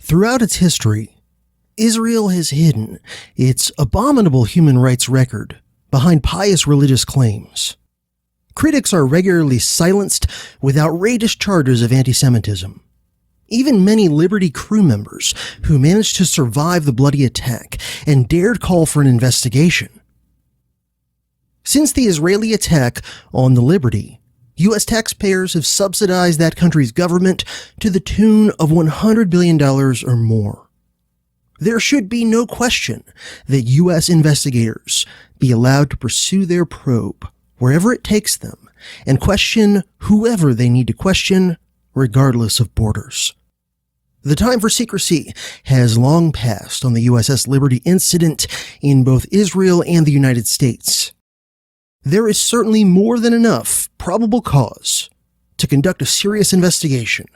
Throughout its history, Israel has hidden its abominable human rights record behind pious religious claims. Critics are regularly silenced with outrageous charges of anti-Semitism. Even many Liberty crew members who managed to survive the bloody attack and dared call for an investigation. Since the Israeli attack on the Liberty, U.S. taxpayers have subsidized that country's government to the tune of $100 billion or more. There should be no question that U.S. investigators be allowed to pursue their probe wherever it takes them and question whoever they need to question, regardless of borders. The time for secrecy has long passed on the USS Liberty incident in both Israel and the United States. There is certainly more than enough probable cause to conduct a serious investigation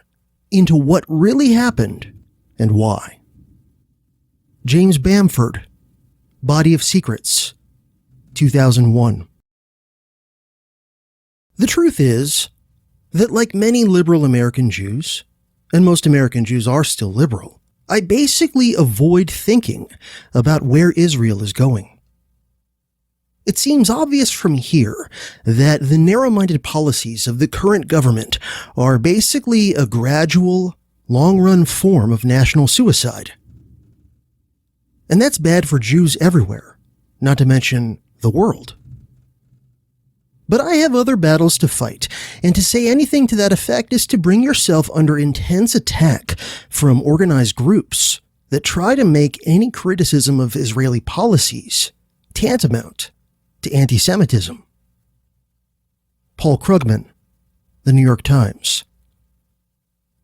into what really happened and why. James Bamford, Body of Secrets, 2001. The truth is that, like many liberal American Jews, and most American Jews are still liberal, I basically avoid thinking about where Israel is going. It seems obvious from here that the narrow-minded policies of the current government are basically a gradual, long-run form of national suicide. And that's bad for Jews everywhere, not to mention the world. But I have other battles to fight, and to say anything to that effect is to bring yourself under intense attack from organized groups that try to make any criticism of Israeli policies tantamount to anti-Semitism. Paul Krugman, The New York Times,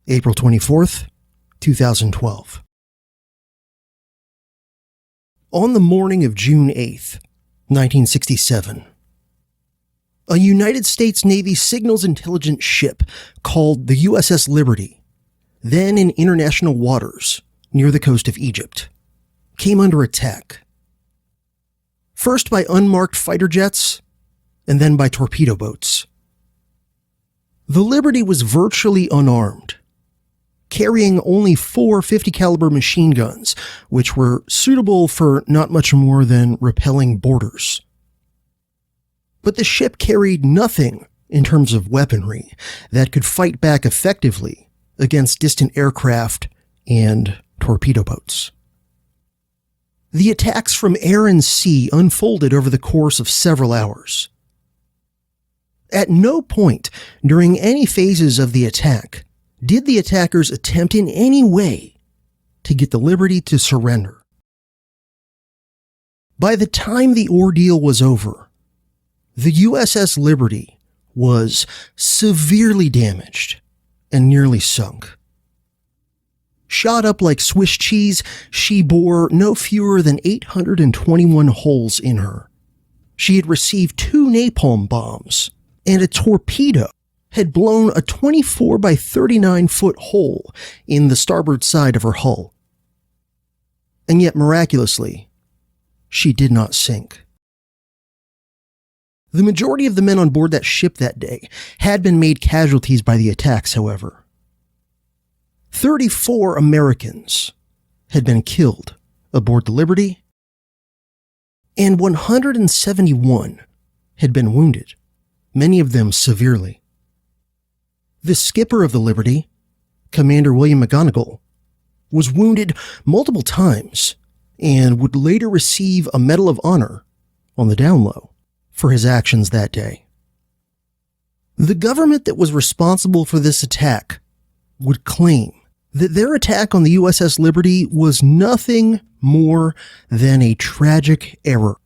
April 24th, 2012. On the morning of June 8th, 1967, a United States Navy signals intelligence ship called the USS Liberty, then in international waters near the coast of Egypt, came under attack. First by unmarked fighter jets, and then by torpedo boats. The Liberty was virtually unarmed, carrying only 4 .50 caliber machine guns, which were suitable for not much more than repelling boarders. But the ship carried nothing in terms of weaponry that could fight back effectively against distant aircraft and torpedo boats. The attacks from air and sea unfolded over the course of several hours. At no point during any phases of the attack did the attackers attempt in any way to get the Liberty to surrender. By the time the ordeal was over, the USS Liberty was severely damaged and nearly sunk. Shot up like Swiss cheese, she bore no fewer than 821 holes in her. She had received 2 napalm bombs, and a torpedo had blown a 24 by 39 foot hole in the starboard side of her hull. And yet, miraculously, she did not sink. The majority of the men on board that ship that day had been made casualties by the attacks, however. 34 Americans had been killed aboard the Liberty, and 171 had been wounded, many of them severely. The skipper of the Liberty, Commander William McGonigal, was wounded multiple times and would later receive a Medal of Honor on the down low for his actions that day. The government that was responsible for this attack would claim that their attack on the USS Liberty was nothing more than a tragic error,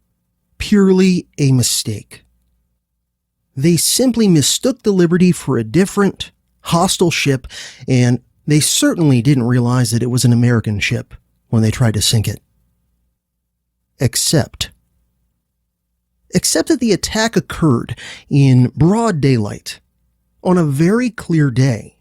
purely a mistake. They simply mistook the Liberty for a different, hostile ship, and they certainly didn't realize that it was an American ship when they tried to sink it. Except that the attack occurred in broad daylight on a very clear day.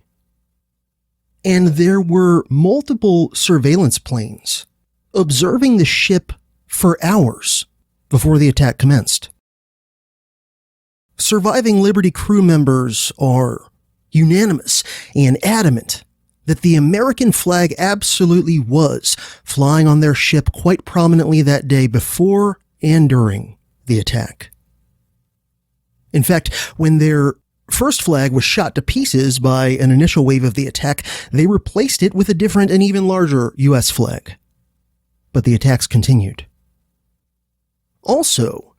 And there were multiple surveillance planes observing the ship for hours before the attack commenced. Surviving Liberty crew members are unanimous and adamant that the American flag absolutely was flying on their ship quite prominently that day before and during the attack. In fact, when their first flag was shot to pieces by an initial wave of the attack, they replaced it with a different and even larger U.S. flag. But the attacks continued. Also,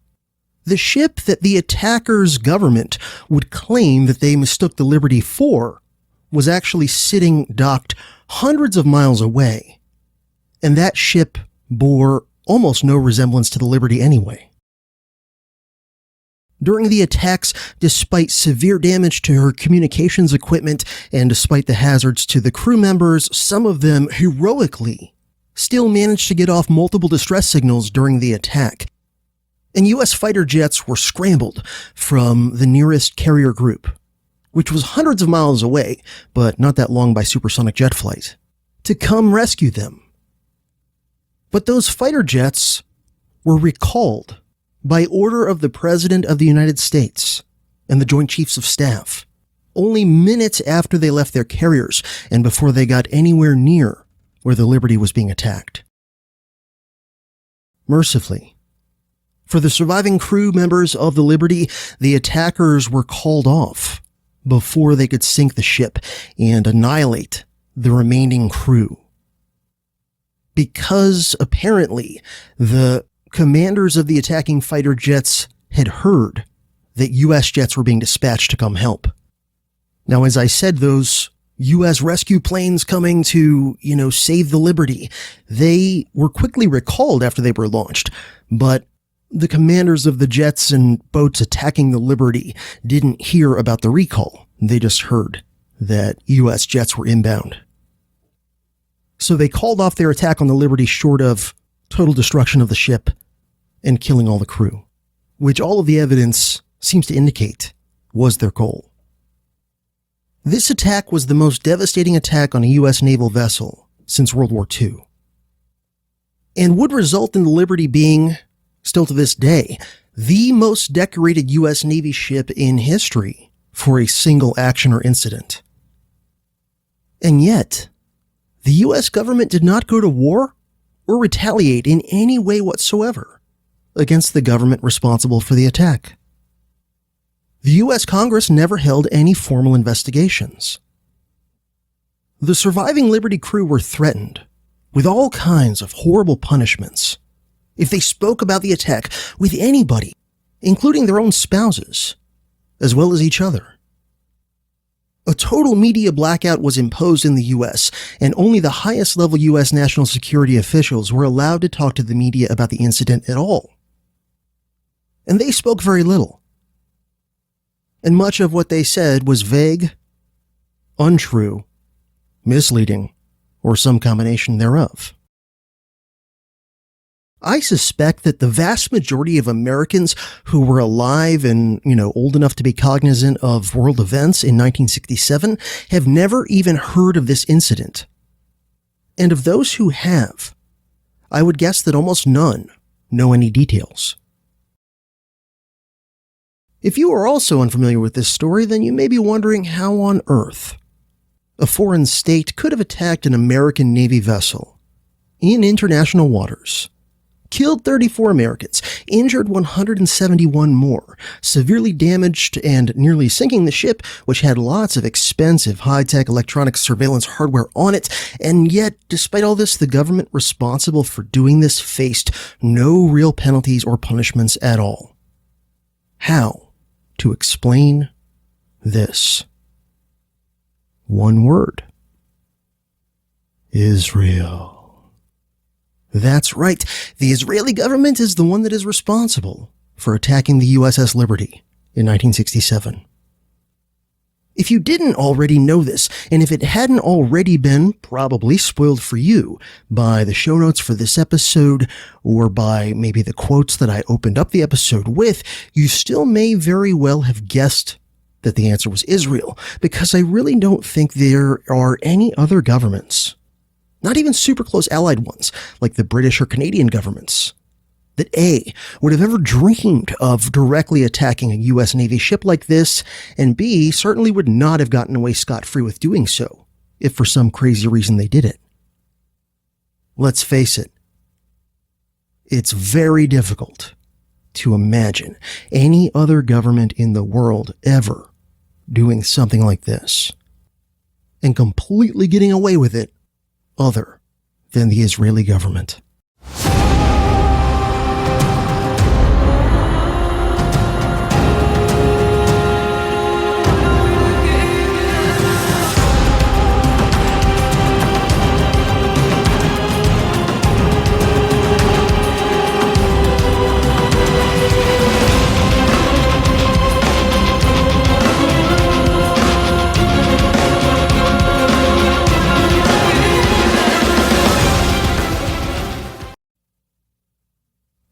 the ship that the attackers' government would claim that they mistook the Liberty for was actually sitting docked hundreds of miles away, and that ship bore almost no resemblance to the Liberty anyway. During the attacks, despite severe damage to her communications equipment and despite the hazards to the crew members, some of them heroically still managed to get off multiple distress signals during the attack. And U.S. fighter jets were scrambled from the nearest carrier group, which was hundreds of miles away, but not that long by supersonic jet flight, to come rescue them. But those fighter jets were recalled by order of the President of the United States and the Joint Chiefs of Staff, only minutes after they left their carriers and before they got anywhere near where the Liberty was being attacked. Mercifully, for the surviving crew members of the Liberty, the attackers were called off before they could sink the ship and annihilate the remaining crew. Because apparently the commanders of the attacking fighter jets had heard that U.S. jets were being dispatched to come help. Now, as I said, those U.S. rescue planes coming to, save the Liberty, they were quickly recalled after they were launched, but the commanders of the jets and boats attacking the Liberty didn't hear about the recall. They just heard that U.S. jets were inbound. So they called off their attack on the Liberty short of total destruction of the ship and killing all the crew, which all of the evidence seems to indicate was their goal. This attack was the most devastating attack on a U.S. naval vessel since World War II, and would result in the Liberty being, still to this day, the most decorated U.S. Navy ship in history for a single action or incident. And yet, the U.S. government did not go to war or retaliate in any way whatsoever against the government responsible for the attack. The U.S. Congress never held any formal investigations. The surviving Liberty crew were threatened with all kinds of horrible punishments if they spoke about the attack with anybody, including their own spouses, as well as each other. A total media blackout was imposed in the U.S., and only the highest level U.S. national security officials were allowed to talk to the media about the incident at all. And they spoke very little. And much of what they said was vague, untrue, misleading, or some combination thereof. I suspect that the vast majority of Americans who were alive and, old enough to be cognizant of world events in 1967 have never even heard of this incident. And of those who have, I would guess that almost none know any details. If you are also unfamiliar with this story, then you may be wondering how on earth a foreign state could have attacked an American Navy vessel in international waters, killed 34 Americans, injured 171 more, severely damaged and nearly sinking the ship, which had lots of expensive high-tech electronic surveillance hardware on it, and yet, despite all this, the government responsible for doing this faced no real penalties or punishments at all. How to explain this? One word. Israel. That's right. The Israeli government is the one that is responsible for attacking the USS Liberty in 1967. If you didn't already know this, and if it hadn't already been probably spoiled for you by the show notes for this episode, or by maybe the quotes that I opened up the episode with, you still may very well have guessed that the answer was Israel, because I really don't think there are any other governments, not even super close allied ones, like the British or Canadian governments, that A, would have ever dreamed of directly attacking a U.S. Navy ship like this, and B, certainly would not have gotten away scot-free with doing so, if for some crazy reason they did it. Let's face it, it's very difficult to imagine any other government in the world ever doing something like this and completely getting away with it other than the Israeli government.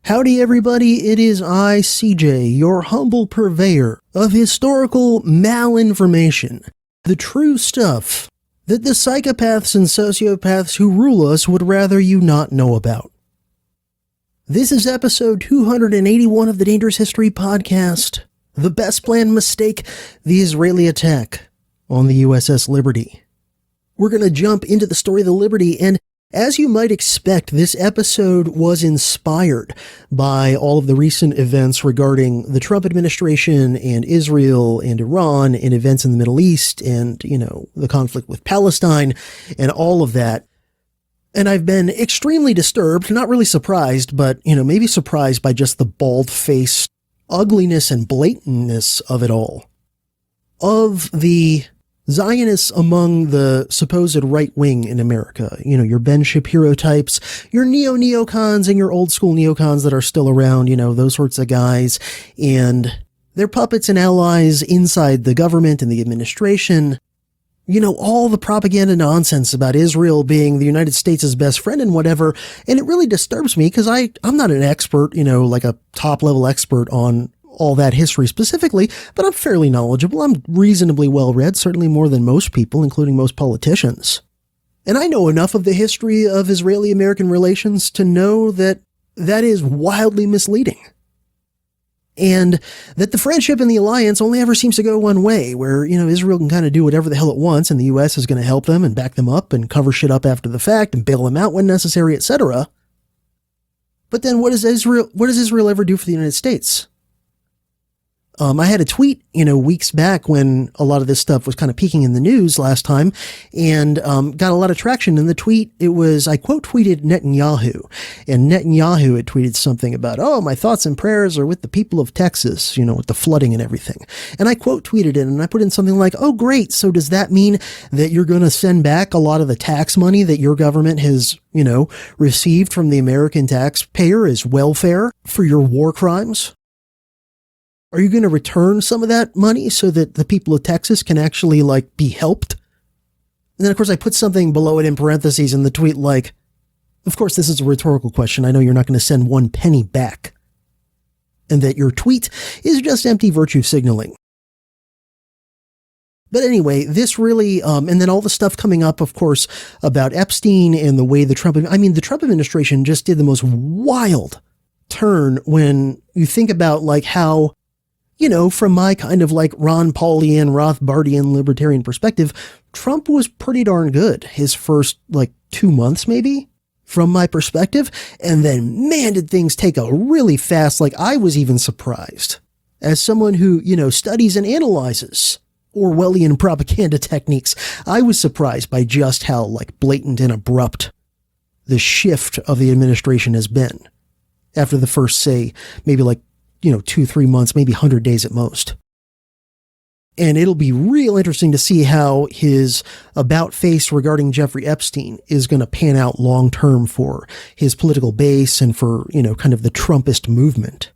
Howdy everybody, it is I, CJ, your humble purveyor of historical malinformation. The true stuff that the psychopaths and sociopaths who rule us would rather you not know about. This is episode 281 of the Dangerous History Podcast. The best planned mistake, the Israeli attack on the USS Liberty. We're going to jump into the story of the Liberty, and as you might expect, this episode was inspired by all of the recent events regarding the Trump administration and Israel and Iran and events in the Middle East and, the conflict with Palestine and all of that. And I've been extremely disturbed, not really surprised, but, maybe surprised by just the bald-faced ugliness and blatantness of it all. Of the Zionists among the supposed right wing in America, your Ben Shapiro types, your neocons and your old school neocons that are still around, those sorts of guys, and their puppets and allies inside the government and the administration. All the propaganda nonsense about Israel being the United States' best friend and whatever. And it really disturbs me because I'm not an expert, like a top level expert on all that history specifically, but I'm fairly knowledgeable. I'm reasonably well read, certainly more than most people, including most politicians. And I know enough of the history of Israeli-American relations to know that that is wildly misleading. And that the friendship and the alliance only ever seems to go one way, where, Israel can kind of do whatever the hell it wants, and the U.S. is going to help them and back them up and cover shit up after the fact and bail them out when necessary, etc. But then what does Israel ever do for the United States? I had a tweet, weeks back when a lot of this stuff was kind of peaking in the news last time, and got a lot of traction in the tweet. I quote tweeted Netanyahu, and Netanyahu had tweeted something about, my thoughts and prayers are with the people of Texas, with the flooding and everything. And I quote tweeted it, and I put in something like, oh great, so does that mean that you're going to send back a lot of the tax money that your government has, received from the American taxpayer as welfare for your war crimes? Are you going to return some of that money so that the people of Texas can actually, be helped? And then, of course, I put something below it in parentheses in the tweet of course, this is a rhetorical question. I know you're not going to send one penny back. And that your tweet is just empty virtue signaling. But anyway, this really, and then all the stuff coming up, of course, about Epstein and the way the Trump administration just did the most wild turn when you think about, how, from my kind of Ron Paulian, Rothbardian libertarian perspective, Trump was pretty darn good his first 2 months, maybe, from my perspective. And then, man, did things take a really fast, I was even surprised as someone who, studies and analyzes Orwellian propaganda techniques. I was surprised by just how blatant and abrupt the shift of the administration has been after the first, say, maybe 2-3 months, maybe 100 days at most. And it'll be real interesting to see how his about face regarding Jeffrey Epstein is going to pan out long term for his political base and for, kind of the Trumpist movement.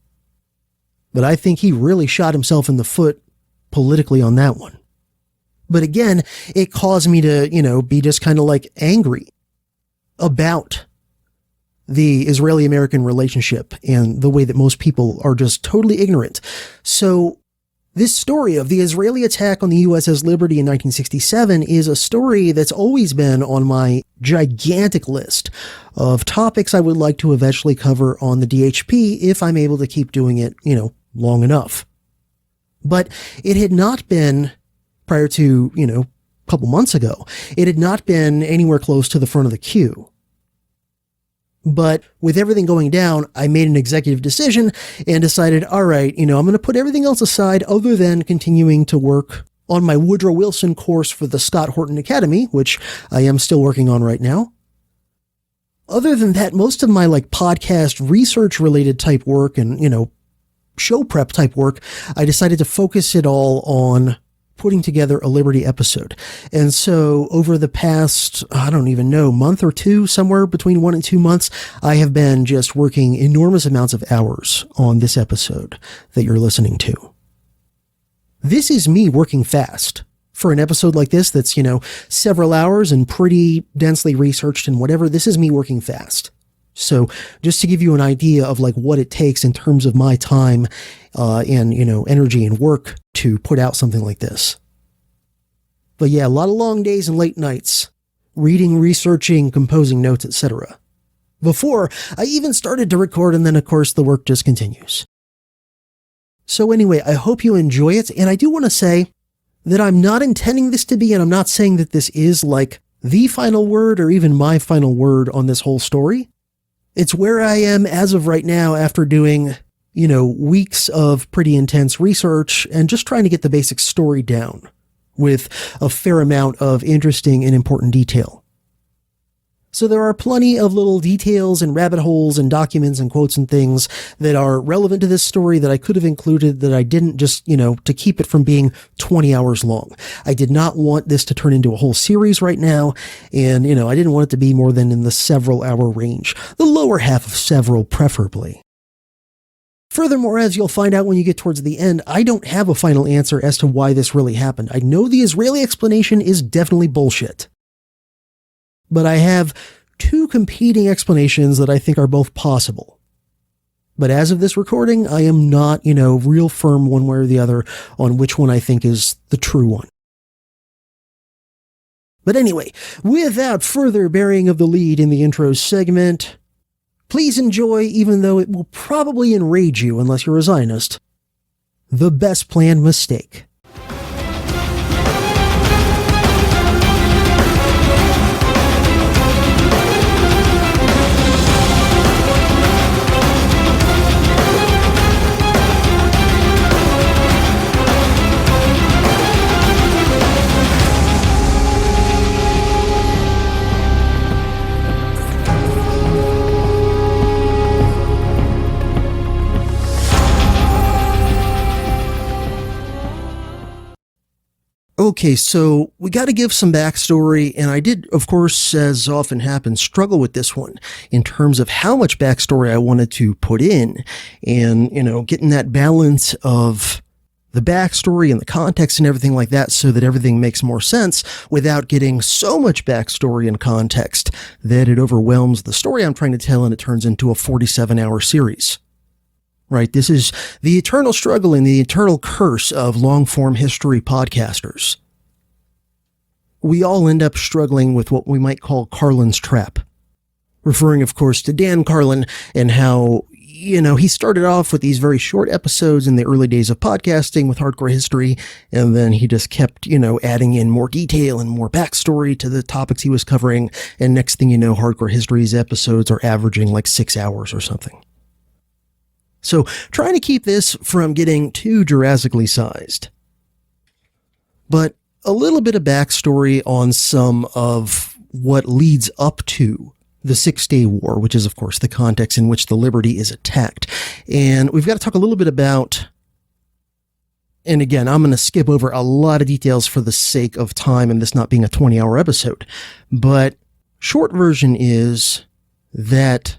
But I think he really shot himself in the foot politically on that one. But again, it caused me to, be just kind of angry about the Israeli-American relationship and the way that most people are just totally ignorant. So this story of the Israeli attack on the USS Liberty in 1967 is a story that's always been on my gigantic list of topics I would like to eventually cover on the DHP if I'm able to keep doing it, long enough. But it had not been, prior to, couple months ago, it had not been anywhere close to the front of the queue. But with everything going down, I made an executive decision and decided, all right, I'm going to put everything else aside other than continuing to work on my Woodrow Wilson course for the Scott Horton Academy, which I am still working on right now. Other than that, most of my podcast research related type work and, show prep type work, I decided to focus it all on putting together a Liberty episode. And so over the past, I don't even know, month or two, somewhere between 1 and 2 months, I have been just working enormous amounts of hours on this episode that you're listening to. This is me working fast. For an episode like this that's, several hours and pretty densely researched and whatever, this is me working fast. So just to give you an idea of what it takes in terms of my time and, energy and work to put out something like this. But yeah, a lot of long days and late nights, reading, researching, composing notes, etc. Before I even started to record, and then of course the work just continues. So anyway, I hope you enjoy it, and I do want to say that I'm not intending this to be, and I'm not saying that this is the final word or even my final word on this whole story. It's where I am as of right now after doing, weeks of pretty intense research and just trying to get the basic story down with a fair amount of interesting and important detail. So there are plenty of little details and rabbit holes and documents and quotes and things that are relevant to this story that I could have included that I didn't, just, to keep it from being 20 hours long. I did not want this to turn into a whole series right now. And, I didn't want it to be more than in the several hour range, the lower half of several preferably. Furthermore, as you'll find out when you get towards the end, I don't have a final answer as to why this really happened. I know the Israeli explanation is definitely bullshit. But I have two competing explanations that I think are both possible. But as of this recording, I am not, real firm one way or the other on which one I think is the true one. But anyway, without further bearing of the lead in the intro segment, please enjoy, even though it will probably enrage you unless you're a Zionist, The Best Planned Mistake. Okay, so we got to give some backstory, and I did, of course, as often happens, struggle with this one in terms of how much backstory I wanted to put in, and, getting that balance of the backstory and the context and everything like that so that everything makes more sense without getting so much backstory and context that it overwhelms the story I'm trying to tell and it turns into a 47-hour series. Right, this is the eternal struggle and the eternal curse of long-form history podcasters. We all end up struggling with what we might call Carlin's trap, referring, of course, to Dan Carlin and how, he started off with these very short episodes in the early days of podcasting with hardcore history, and then he just kept, adding in more detail and more backstory to the topics he was covering, and next thing you know, hardcore history's episodes are averaging 6 hours or something. So, trying to keep this from getting too Jurassically sized. But a little bit of backstory on some of what leads up to the 6-Day War, which is, of course, the context in which the Liberty is attacked. And we've got to talk a little bit about, and again, I'm going to skip over a lot of details for the sake of time and this not being a 20-hour episode. But short version is that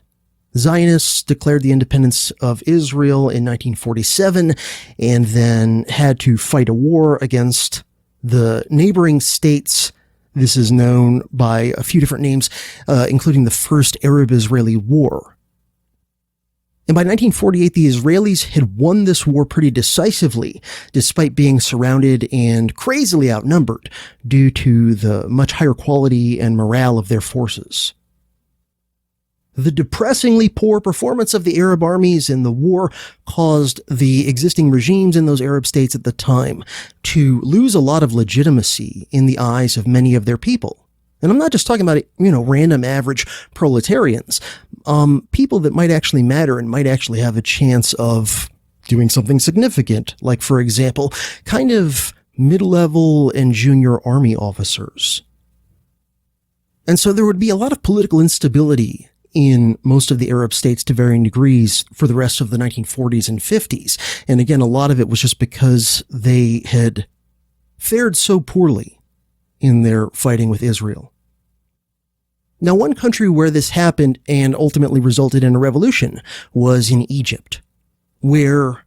Zionists declared the independence of Israel in 1947 and then had to fight a war against the neighboring states. This is known by a few different names, including the First Arab-Israeli War. And by 1948, the Israelis had won this war pretty decisively, despite being surrounded and crazily outnumbered due to the much higher quality and morale of their forces. The depressingly poor performance of the Arab armies in the war caused the existing regimes in those Arab states at the time to lose a lot of legitimacy in the eyes of many of their people. And I'm not just talking about, random average proletarians, people that might actually matter and might actually have a chance of doing something significant, like, for example, kind of mid-level and junior army officers. And so there would be a lot of political instability in most of the Arab states to varying degrees for the rest of the 1940s and 50s. And again, a lot of it was just because they had fared so poorly in their fighting with Israel. Now, one country where this happened and ultimately resulted in a revolution was in Egypt, where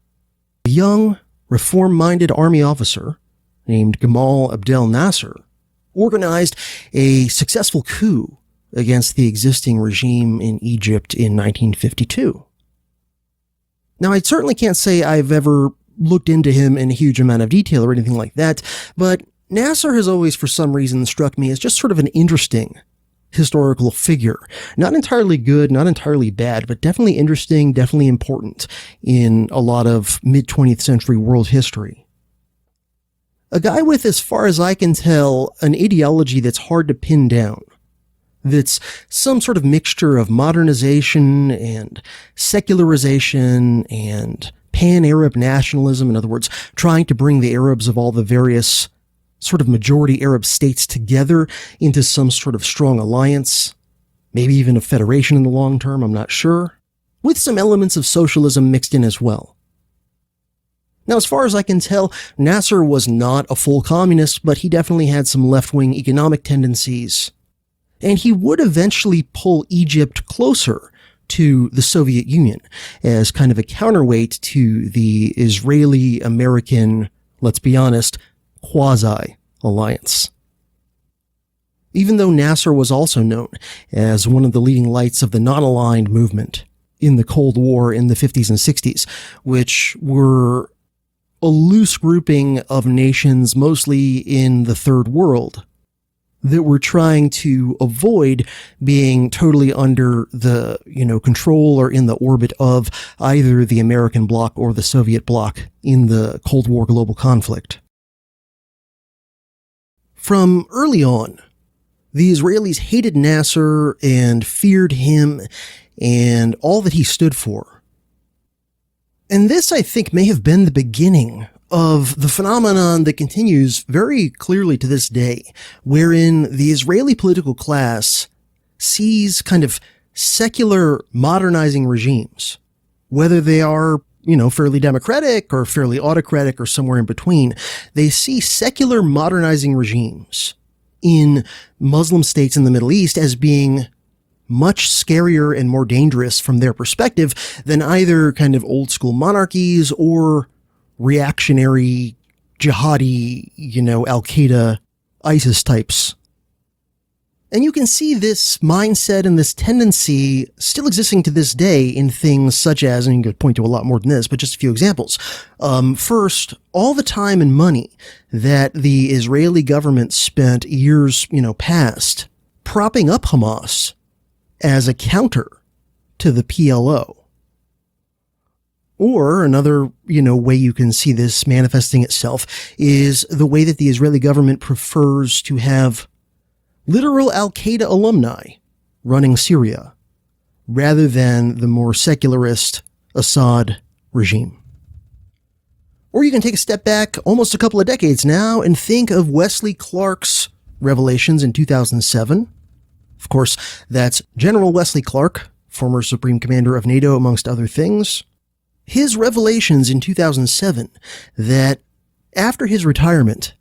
a young, reform-minded army officer named Gamal Abdel Nasser organized a successful coup against the existing regime in Egypt in 1952. Now, I certainly can't say I've ever looked into him in a huge amount of detail or anything like that, but Nasser has always, for some reason, struck me as just sort of an interesting historical figure. Not entirely good, not entirely bad, but definitely interesting, definitely important in a lot of mid-20th century world history. A guy with, as far as I can tell, an ideology that's hard to pin down. That's some sort of mixture of modernization and secularization and pan-Arab nationalism. In other words, trying to bring the Arabs of all the various sort of majority Arab states together into some sort of strong alliance, maybe even a federation in the long term, I'm not sure, with some elements of socialism mixed in as well. Now, as far as I can tell, Nasser was not a full communist, but he definitely had some left-wing economic tendencies. And he would eventually pull Egypt closer to the Soviet Union as kind of a counterweight to the Israeli-American, let's be honest, quasi-alliance. Even though Nasser was also known as one of the leading lights of the non-aligned movement in the Cold War in the 50s and 60s, which were a loose grouping of nations, mostly in the Third World, that were trying to avoid being totally under the, control or in the orbit of either the American bloc or the Soviet bloc in the Cold War global conflict. From early on, the Israelis hated Nasser and feared him and all that he stood for. And this, I think, may have been the beginning of the phenomenon that continues very clearly to this day, wherein the Israeli political class sees kind of secular modernizing regimes, whether they are, fairly democratic or fairly autocratic or somewhere in between. They see secular modernizing regimes in Muslim states in the Middle East as being much scarier and more dangerous from their perspective than either kind of old school monarchies or reactionary, jihadi, Al-Qaeda, ISIS types. And you can see this mindset and this tendency still existing to this day in things such as, and you could point to a lot more than this, but just a few examples. First, all the time and money that the Israeli government spent years, past propping up Hamas as a counter to the PLO. Or another, way you can see this manifesting itself is the way that the Israeli government prefers to have literal Al-Qaeda alumni running Syria, rather than the more secularist Assad regime. Or you can take a step back almost a couple of decades now and think of Wesley Clark's revelations in 2007. Of course, that's General Wesley Clark, former Supreme Commander of NATO, amongst other things. His revelations in 2007 that after his retirement,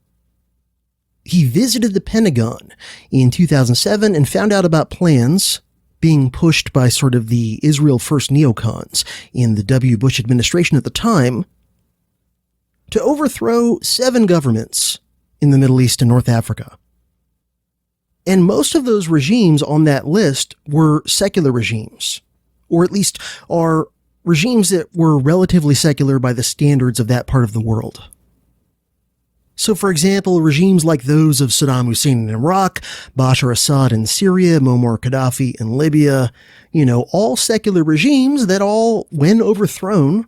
he visited the Pentagon in 2007 and found out about plans being pushed by sort of the Israel First neocons in the W. Bush administration at the time to overthrow 7 governments in the Middle East and North Africa. And most of those regimes on that list were secular regimes, or at least are regimes that were relatively secular by the standards of that part of the world. So, for example, regimes like those of Saddam Hussein in Iraq, Bashar Assad in Syria, Muammar Gaddafi in Libya, all secular regimes that all, when overthrown,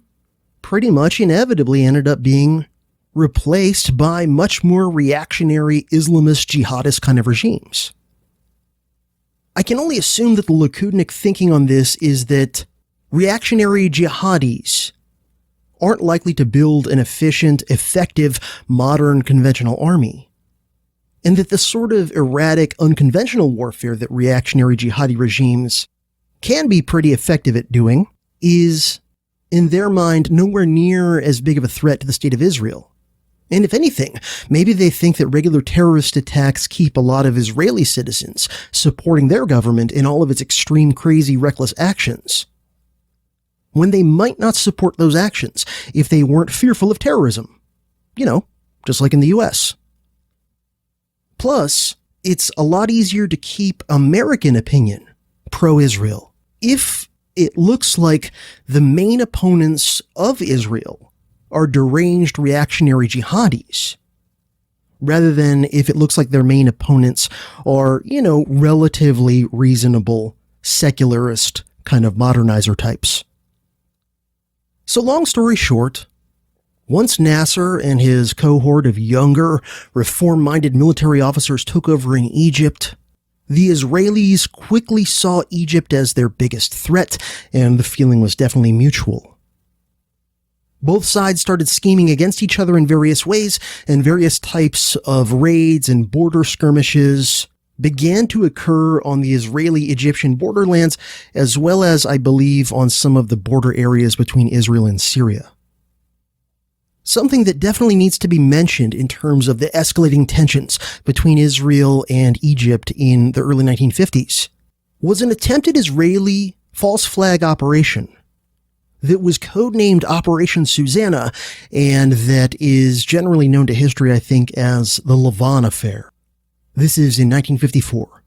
pretty much inevitably ended up being replaced by much more reactionary Islamist jihadist kind of regimes. I can only assume that the Likud thinking on this is that reactionary jihadis aren't likely to build an efficient, effective, modern conventional army, and that the sort of erratic, unconventional warfare that reactionary jihadi regimes can be pretty effective at doing is, in their mind, nowhere near as big of a threat to the state of Israel. And if anything, maybe they think that regular terrorist attacks keep a lot of Israeli citizens supporting their government in all of its extreme, crazy, reckless actions, when they might not support those actions if they weren't fearful of terrorism. Just like in the US. Plus, it's a lot easier to keep American opinion pro-Israel if it looks like the main opponents of Israel are deranged reactionary jihadis, rather than if it looks like their main opponents are, relatively reasonable, secularist kind of modernizer types. So long story short, once Nasser and his cohort of younger, reform-minded military officers took over in Egypt, the Israelis quickly saw Egypt as their biggest threat, and the feeling was definitely mutual. Both sides started scheming against each other in various ways, and various types of raids and border skirmishes began to occur on the Israeli-Egyptian borderlands, as well as, I believe, on some of the border areas between Israel and Syria. Something that definitely needs to be mentioned in terms of the escalating tensions between Israel and Egypt in the early 1950s was an attempted Israeli false flag operation that was codenamed Operation Susanna, and that is generally known to history, I think, as the Lavon Affair. This is in 1954.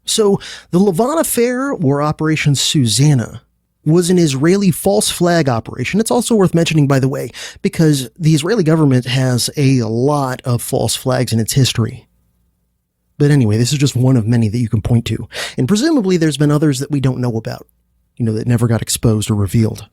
So, the Lavon Affair, or Operation Susanna, was an Israeli false flag operation. It's also worth mentioning, by the way, because the Israeli government has a lot of false flags in its history. But anyway, this is just one of many that you can point to. And presumably there's been others that we don't know about, that never got exposed or revealed.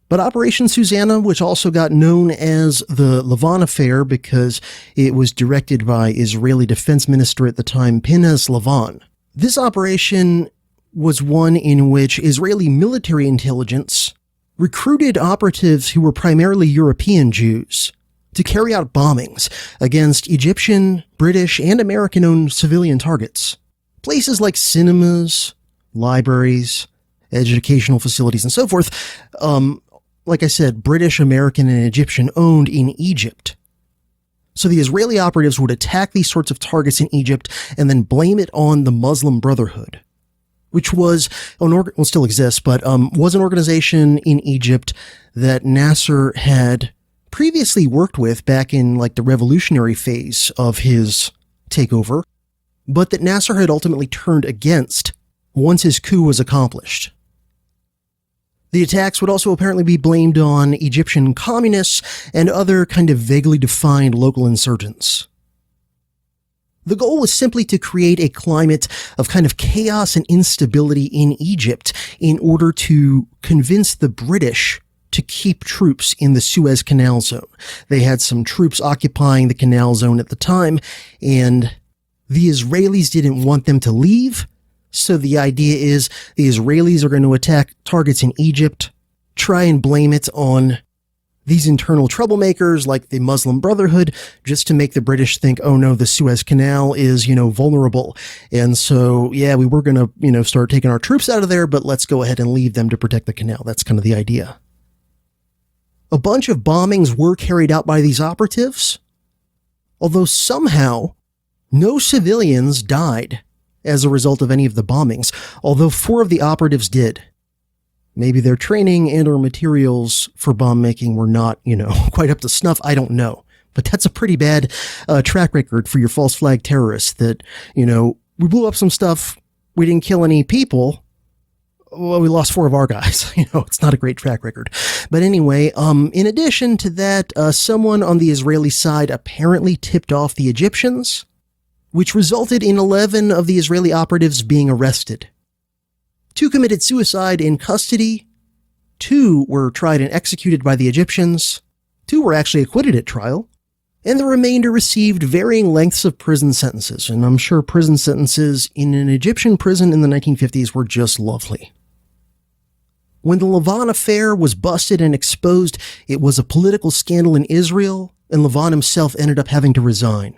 But Operation Susanna, which also got known as the Lavon Affair because it was directed by Israeli Defense Minister at the time, Pinhas Lavon. This operation was one in which Israeli military intelligence recruited operatives who were primarily European Jews to carry out bombings against Egyptian, British, and American-owned civilian targets. Places like cinemas, libraries, educational facilities, and so forth. Like I said, British, American, and Egyptian owned in Egypt. So the Israeli operatives would attack these sorts of targets in Egypt and then blame it on the Muslim Brotherhood, which was, still exists, but was an organization in Egypt that Nasser had previously worked with back in the revolutionary phase of his takeover, but that Nasser had ultimately turned against once his coup was accomplished. The attacks would also apparently be blamed on Egyptian communists and other kind of vaguely defined local insurgents. The goal was simply to create a climate of kind of chaos and instability in Egypt in order to convince the British to keep troops in the Suez Canal zone. They had some troops occupying the canal zone at the time, and the Israelis didn't want them to leave. So the idea is the Israelis are going to attack targets in Egypt, try and blame it on these internal troublemakers like the Muslim Brotherhood, just to make the British think, oh no, the Suez Canal is, vulnerable. And so, yeah, we were going to, start taking our troops out of there, but let's go ahead and leave them to protect the canal. That's kind of the idea. A bunch of bombings were carried out by these operatives, although somehow no civilians died as a result of any of the bombings, although 4 of the operatives did. Maybe their training and or materials for bomb making were not, quite up to snuff. I don't know. But that's a pretty bad track record for your false flag terrorists that, we blew up some stuff. We didn't kill any people, well, we lost 4 of our guys. It's not a great track record. But anyway, in addition to that, someone on the Israeli side apparently tipped off the Egyptians, which resulted in 11 of the Israeli operatives being arrested. 2 committed suicide in custody. 2 were tried and executed by the Egyptians. 2 were actually acquitted at trial. And the remainder received varying lengths of prison sentences. And I'm sure prison sentences in an Egyptian prison in the 1950s were just lovely. When the Lavon affair was busted and exposed, it was a political scandal in Israel, and Lavon himself ended up having to resign.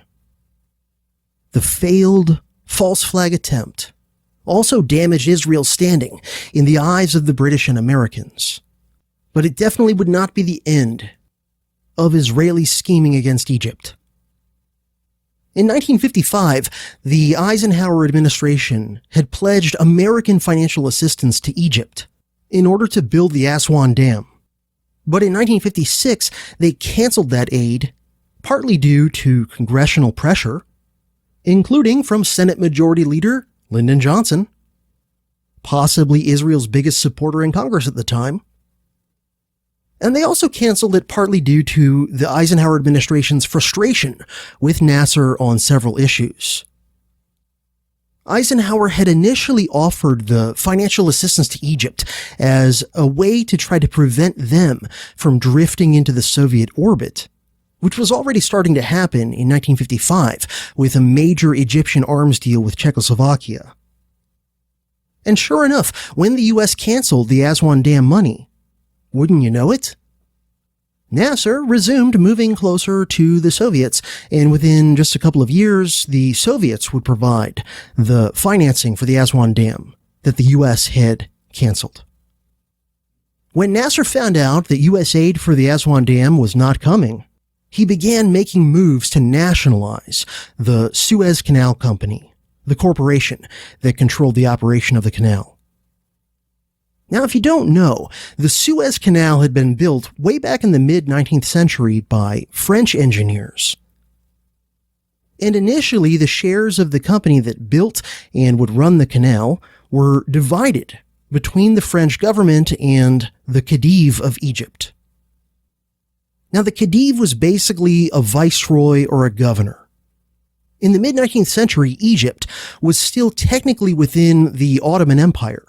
The failed false flag attempt also damaged Israel's standing in the eyes of the British and Americans. But it definitely would not be the end of Israeli scheming against Egypt. In 1955, the Eisenhower administration had pledged American financial assistance to Egypt in order to build the Aswan Dam. But in 1956, they canceled that aid, partly due to congressional pressure, including from Senate Majority Leader Lyndon Johnson, possibly Israel's biggest supporter in Congress at the time. And they also canceled it partly due to the Eisenhower administration's frustration with Nasser on several issues. Eisenhower had initially offered the financial assistance to Egypt as a way to try to prevent them from drifting into the Soviet orbit, which was already starting to happen in 1955 with a major Egyptian arms deal with Czechoslovakia. And sure enough, when the U.S. canceled the Aswan Dam money, wouldn't you know it? Nasser resumed moving closer to the Soviets, and within just a couple of years, the Soviets would provide the financing for the Aswan Dam that the U.S. had canceled. When Nasser found out that U.S. aid for the Aswan Dam was not coming, he began making moves to nationalize the Suez Canal Company, the corporation that controlled the operation of the canal. Now, if you don't know, the Suez Canal had been built way back in the mid-19th century by French engineers. And initially, the shares of the company that built and would run the canal were divided between the French government and the Khedive of Egypt. Now, the Khedive was basically a viceroy or a governor. In the mid-19th century, Egypt was still technically within the Ottoman Empire.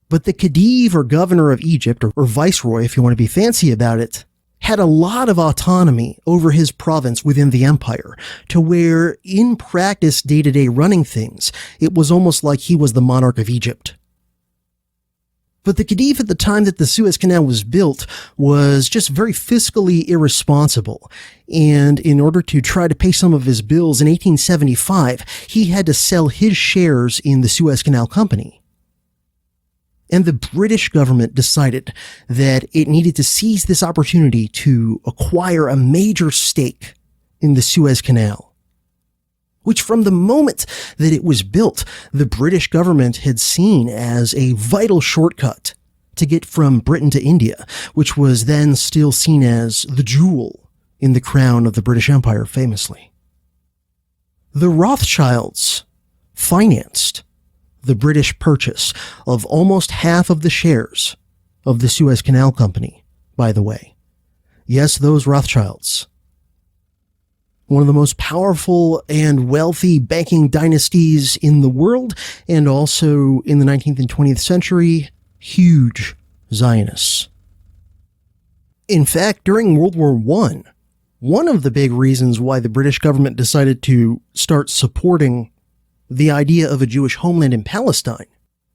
But the Khedive, or governor of Egypt, or viceroy if you want to be fancy about it, had a lot of autonomy over his province within the empire, to where, in practice, day-to-day running things, it was almost like he was the monarch of Egypt. But the Khedive at the time that the Suez Canal was built was just very fiscally irresponsible, and in order to try to pay some of his bills in 1875, he had to sell his shares in the Suez Canal Company. And the British government decided that it needed to seize this opportunity to acquire a major stake in the Suez Canal, which from the moment that it was built, the British government had seen as a vital shortcut to get from Britain to India, which was then still seen as the jewel in the crown of the British Empire, famously. The Rothschilds financed the British purchase of almost half of the shares of the Suez Canal Company, by the way. Yes, those Rothschilds. One of the most powerful and wealthy banking dynasties in the world, and also in the 19th and 20th century, huge Zionists. In fact, during World War I, one of the big reasons why the British government decided to start supporting the idea of a Jewish homeland in Palestine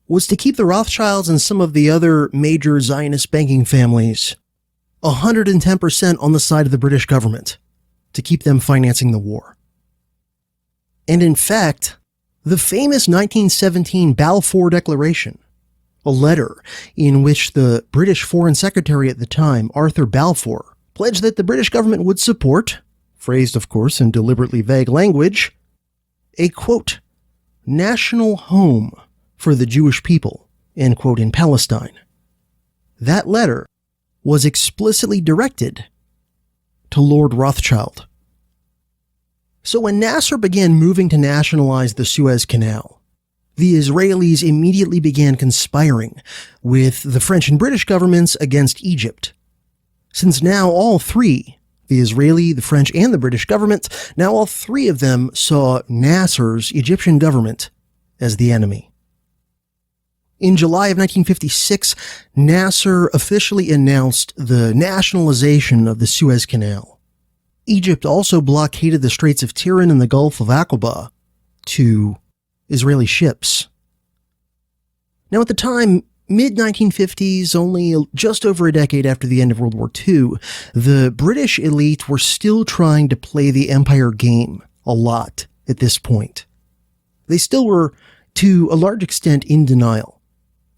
was to keep the Rothschilds and some of the other major Zionist banking families 110% on the side of the British government to keep them financing the war. And in fact, the famous 1917 Balfour Declaration, a letter in which the British Foreign Secretary at the time, Arthur Balfour, pledged that the British government would support, phrased of course in deliberately vague language, a quote, national home for the Jewish people, end quote, in Palestine. That letter was explicitly directed to Lord Rothschild. So when Nasser began moving to nationalize the Suez Canal, the Israelis immediately began conspiring with the French and British governments against Egypt. Since now all three, the Israeli, the French, and the British government, now all three of them saw Nasser's Egyptian government as the enemy. In July of 1956, Nasser officially announced the nationalization of the Suez Canal. Egypt also blockaded the Straits of Tiran and the Gulf of Aqaba to Israeli ships. Now at the time, mid-1950s, only just over a decade after the end of World War II, the British elite were still trying to play the empire game a lot at this point. They still were, to a large extent, in denial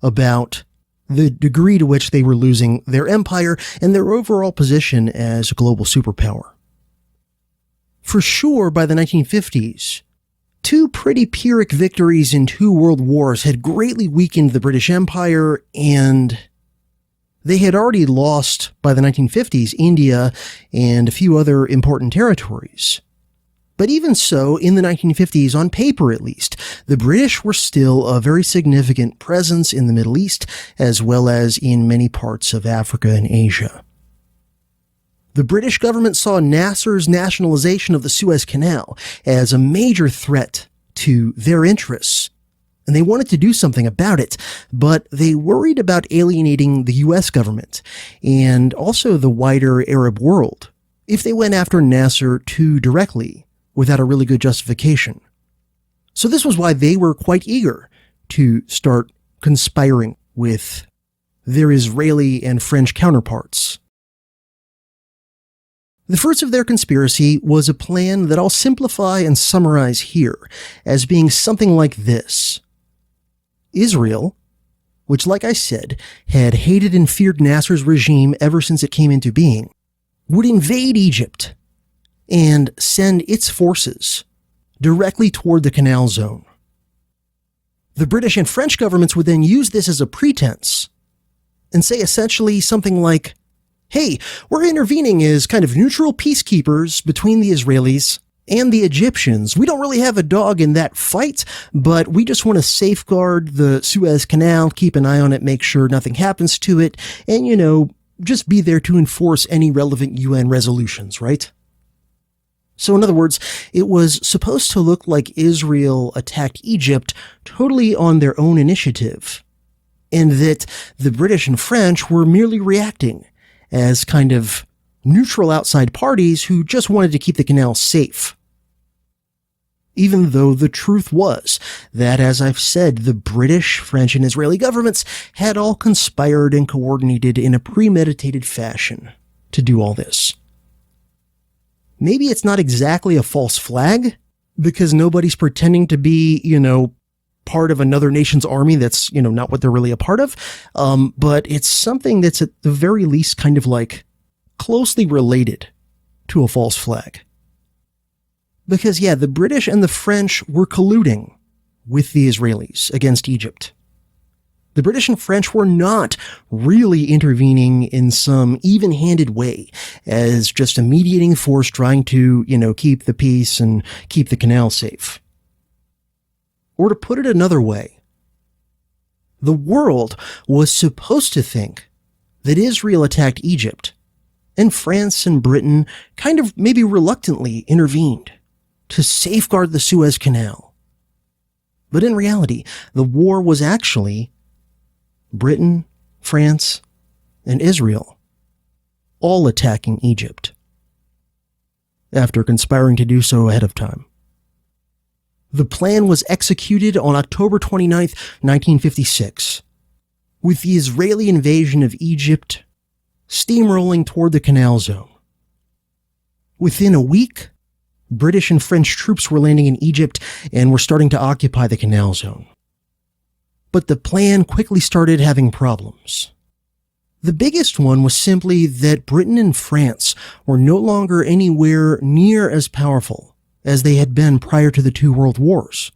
about the degree to which they were losing their empire and their overall position as a global superpower. For sure, by the 1950s, two pretty Pyrrhic victories in 2 world wars had greatly weakened the British Empire, and they had already lost, by the 1950s, India and a few other important territories. But even so, in the 1950s, on paper at least, the British were still a very significant presence in the Middle East, as well as in many parts of Africa and Asia. The British government saw Nasser's nationalization of the Suez Canal as a major threat to their interests, and they wanted to do something about it, but they worried about alienating the US government and also the wider Arab world if they went after Nasser too directly without a really good justification. So this was why they were quite eager to start conspiring with their Israeli and French counterparts. The first of their conspiracy was a plan that I'll simplify and summarize here as being something like this. Israel, which, like I said, had hated and feared Nasser's regime ever since it came into being, would invade Egypt and send its forces directly toward the Canal Zone. The British and French governments would then use this as a pretense and say essentially something like, hey, we're intervening as kind of neutral peacekeepers between the Israelis and the Egyptians. We don't really have a dog in that fight, but we just want to safeguard the Suez Canal, keep an eye on it, make sure nothing happens to it, and, just be there to enforce any relevant UN resolutions, right? So in other words, it was supposed to look like Israel attacked Egypt totally on their own initiative, and that the British and French were merely reacting as kind of neutral outside parties who just wanted to keep the canal safe. Even though the truth was that, as I've said, the British, French, and Israeli governments had all conspired and coordinated in a premeditated fashion to do all this. Maybe it's not exactly a false flag, because nobody's pretending to be, part of another nation's army that's, not what they're really a part of. But it's something that's at the very least kind of like closely related to a false flag. Because the British and the French were colluding with the Israelis against Egypt. The British and French were not really intervening in some even-handed way as just a mediating force trying to, keep the peace and keep the canal safe. Or to put it another way, the world was supposed to think that Israel attacked Egypt, and France and Britain kind of maybe reluctantly intervened to safeguard the Suez Canal. But in reality, the war was actually Britain, France, and Israel all attacking Egypt, after conspiring to do so ahead of time. The plan was executed on October 29th, 1956, with the Israeli invasion of Egypt steamrolling toward the Canal Zone. Within a week, British and French troops were landing in Egypt and were starting to occupy the Canal Zone. But the plan quickly started having problems. The biggest one was simply that Britain and France were no longer anywhere near as powerful as they had been prior to the 2 world wars.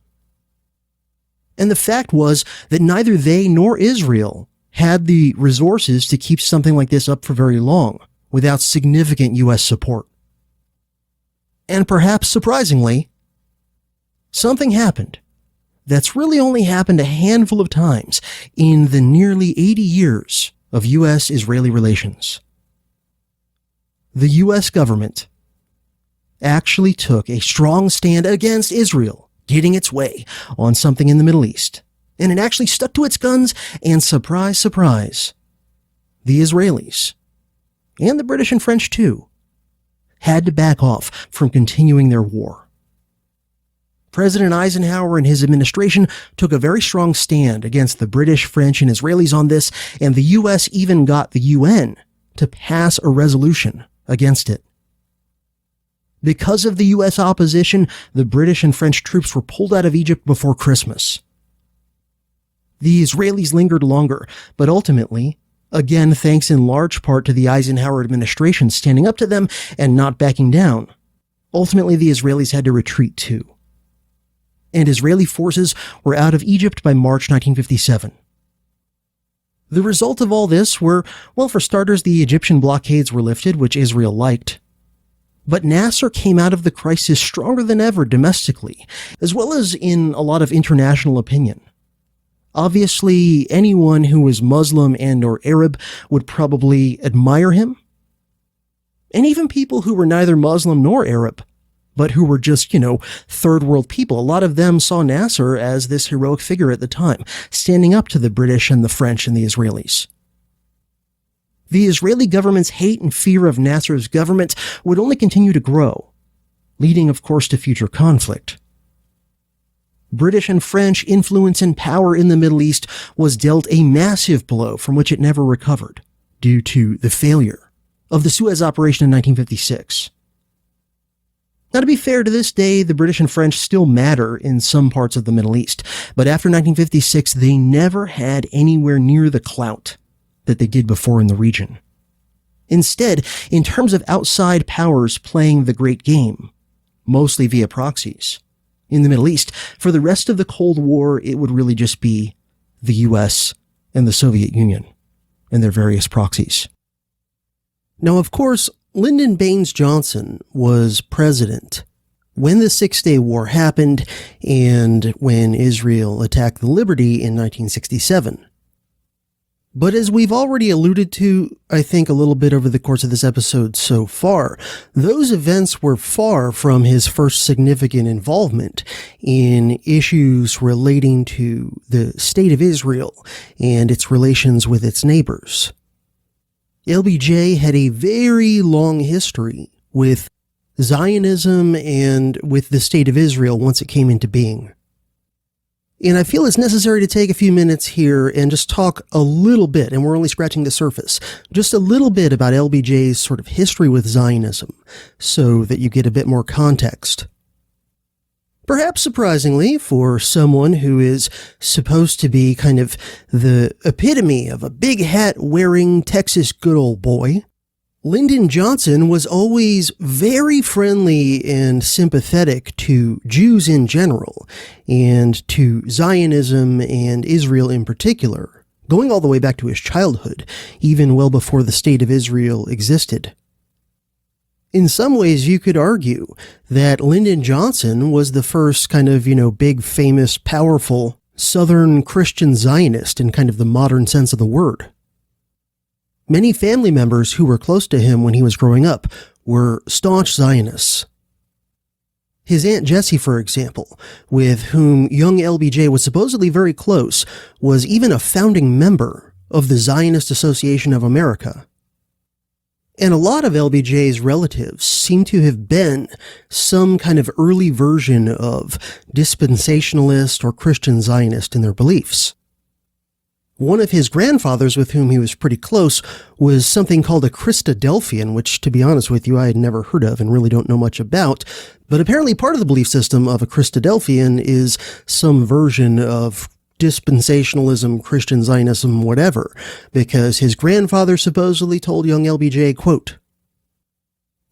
And the fact was that neither they nor Israel had the resources to keep something like this up for very long without significant US support. And perhaps surprisingly, something happened that's really only happened a handful of times in the nearly 80 years of U.S.-Israeli relations. The U.S. government actually took a strong stand against Israel getting its way on something in the Middle East, and it actually stuck to its guns, and surprise, surprise, the Israelis, and the British and French too, had to back off from continuing their war. President Eisenhower and his administration took a very strong stand against the British, French, and Israelis on this, and the U.S. even got the UN to pass a resolution against it. Because of the U.S. opposition, the British and French troops were pulled out of Egypt before Christmas. The Israelis lingered longer, but ultimately, again thanks in large part to the Eisenhower administration standing up to them and not backing down, ultimately the Israelis had to retreat too. And Israeli forces were out of Egypt by March 1957. The result of all this were, well, for starters, the Egyptian blockades were lifted, which Israel liked. But Nasser came out of the crisis stronger than ever domestically, as well as in a lot of international opinion. Obviously, anyone who was Muslim and or Arab would probably admire him. And even people who were neither Muslim nor Arab, but who were just, third world people, a lot of them saw Nasser as this heroic figure at the time, standing up to the British and the French and the Israelis. The Israeli government's hate and fear of Nasser's government would only continue to grow, leading, of course, to future conflict. British and French influence and power in the Middle East was dealt a massive blow from which it never recovered, due to the failure of the Suez Operation in 1956. Now, to be fair, to this day, the British and French still matter in some parts of the Middle East, but after 1956, they never had anywhere near the clout that they did before in the region. Instead, in terms of outside powers playing the great game, mostly via proxies, in the Middle East, for the rest of the Cold War, it would really just be the US and the Soviet Union and their various proxies. Now, of course, Lyndon Baines Johnson was president when the Six-Day War happened and when Israel attacked the Liberty in 1967. But as we've already alluded to, I think a little bit over the course of this episode so far, those events were far from his first significant involvement in issues relating to the state of Israel and its relations with its neighbors. LBJ had a very long history with Zionism and with the state of Israel once it came into being. And I feel it's necessary to take a few minutes here and just talk a little bit, and we're only scratching the surface, just a little bit about LBJ's sort of history with Zionism, so that you get a bit more context. Perhaps surprisingly, for someone who is supposed to be kind of the epitome of a big hat-wearing Texas good old boy, Lyndon Johnson was always very friendly and sympathetic to Jews in general, and to Zionism and Israel in particular, going all the way back to his childhood, even well before the State of Israel existed. In some ways, you could argue that Lyndon Johnson was the first kind of, big, famous, powerful Southern Christian Zionist in kind of the modern sense of the word. Many family members who were close to him when he was growing up were staunch Zionists. His Aunt Jessie, for example, with whom young LBJ was supposedly very close, was even a founding member of the Zionist Association of America. And a lot of LBJ's relatives seem to have been some kind of early version of dispensationalist or Christian Zionist in their beliefs. One of his grandfathers with whom he was pretty close was something called a Christadelphian, which, to be honest with you, I had never heard of and really don't know much about. But apparently part of the belief system of a Christadelphian is some version of dispensationalism, Christian Zionism, whatever, because his grandfather supposedly told young LBJ, quote,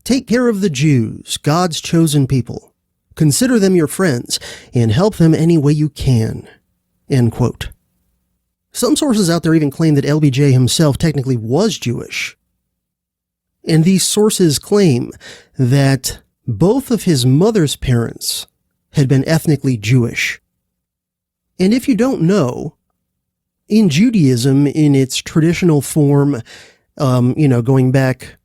"Take care of the Jews, God's chosen people. Consider them your friends and help them any way you can." End quote. Some sources out there even claim that LBJ himself technically was Jewish. And these sources claim that both of his mother's parents had been ethnically Jewish. And if you don't know, in Judaism, in its traditional form, going back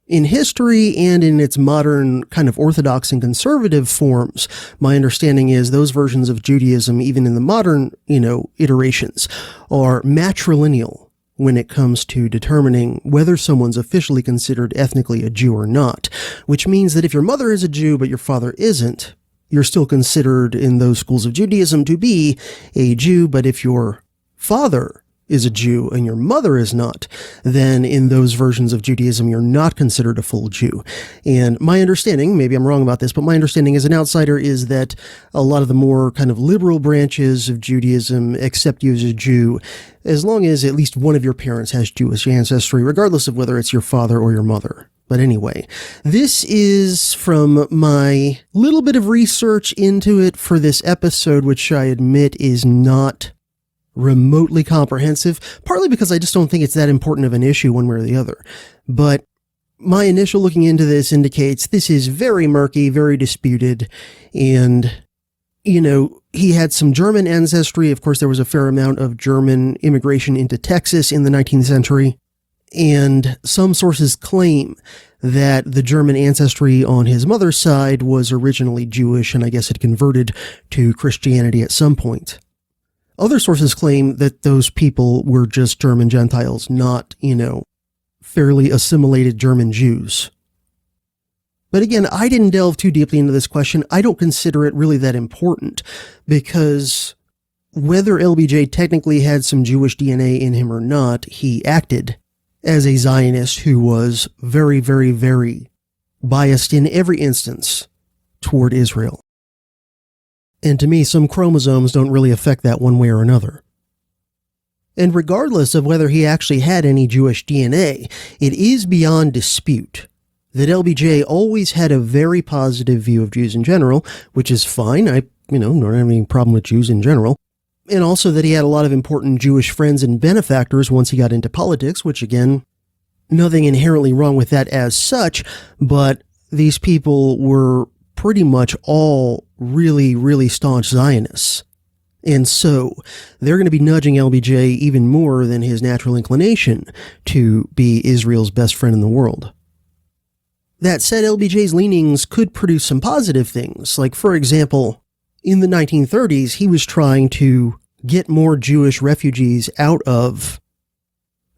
in history and in its modern kind of orthodox and conservative forms, my understanding is those versions of Judaism, even in the modern, iterations, are matrilineal when it comes to determining whether someone's officially considered ethnically a Jew or not, which means that if your mother is a Jew but your father isn't, you're still considered in those schools of Judaism to be a Jew, but if your father is a Jew and your mother is not, then in those versions of Judaism, you're not considered a full Jew. And my understanding, maybe I'm wrong about this, but my understanding as an outsider is that a lot of the more kind of liberal branches of Judaism accept you as a Jew as long as at least one of your parents has Jewish ancestry, regardless of whether it's your father or your mother. But anyway, this is from my little bit of research into it for this episode, which I admit is not remotely comprehensive, partly because I just don't think it's that important of an issue one way or the other. But my initial looking into this indicates this is very murky, very disputed, and, he had some German ancestry. Of course, there was a fair amount of German immigration into Texas in the 19th century, and some sources claim that the German ancestry on his mother's side was originally Jewish and I guess had converted to Christianity at some point. Other sources claim that those people were just German Gentiles, not, fairly assimilated German Jews. But again, I didn't delve too deeply into this question. I don't consider it really that important, because whether LBJ technically had some Jewish DNA in him or not, he acted as a Zionist who was very, very, very biased in every instance toward Israel. And to me, some chromosomes don't really affect that one way or another. And regardless of whether he actually had any Jewish DNA, it is beyond dispute that LBJ always had a very positive view of Jews in general, which is fine. I, don't have any problem with Jews in general. And also that he had a lot of important Jewish friends and benefactors once he got into politics, which again, nothing inherently wrong with that as such, but these people were pretty much all really, really staunch Zionists. And so they're going to be nudging LBJ even more than his natural inclination to be Israel's best friend in the world. That said, LBJ's leanings could produce some positive things. Like, for example, in the 1930s, he was trying to get more Jewish refugees out of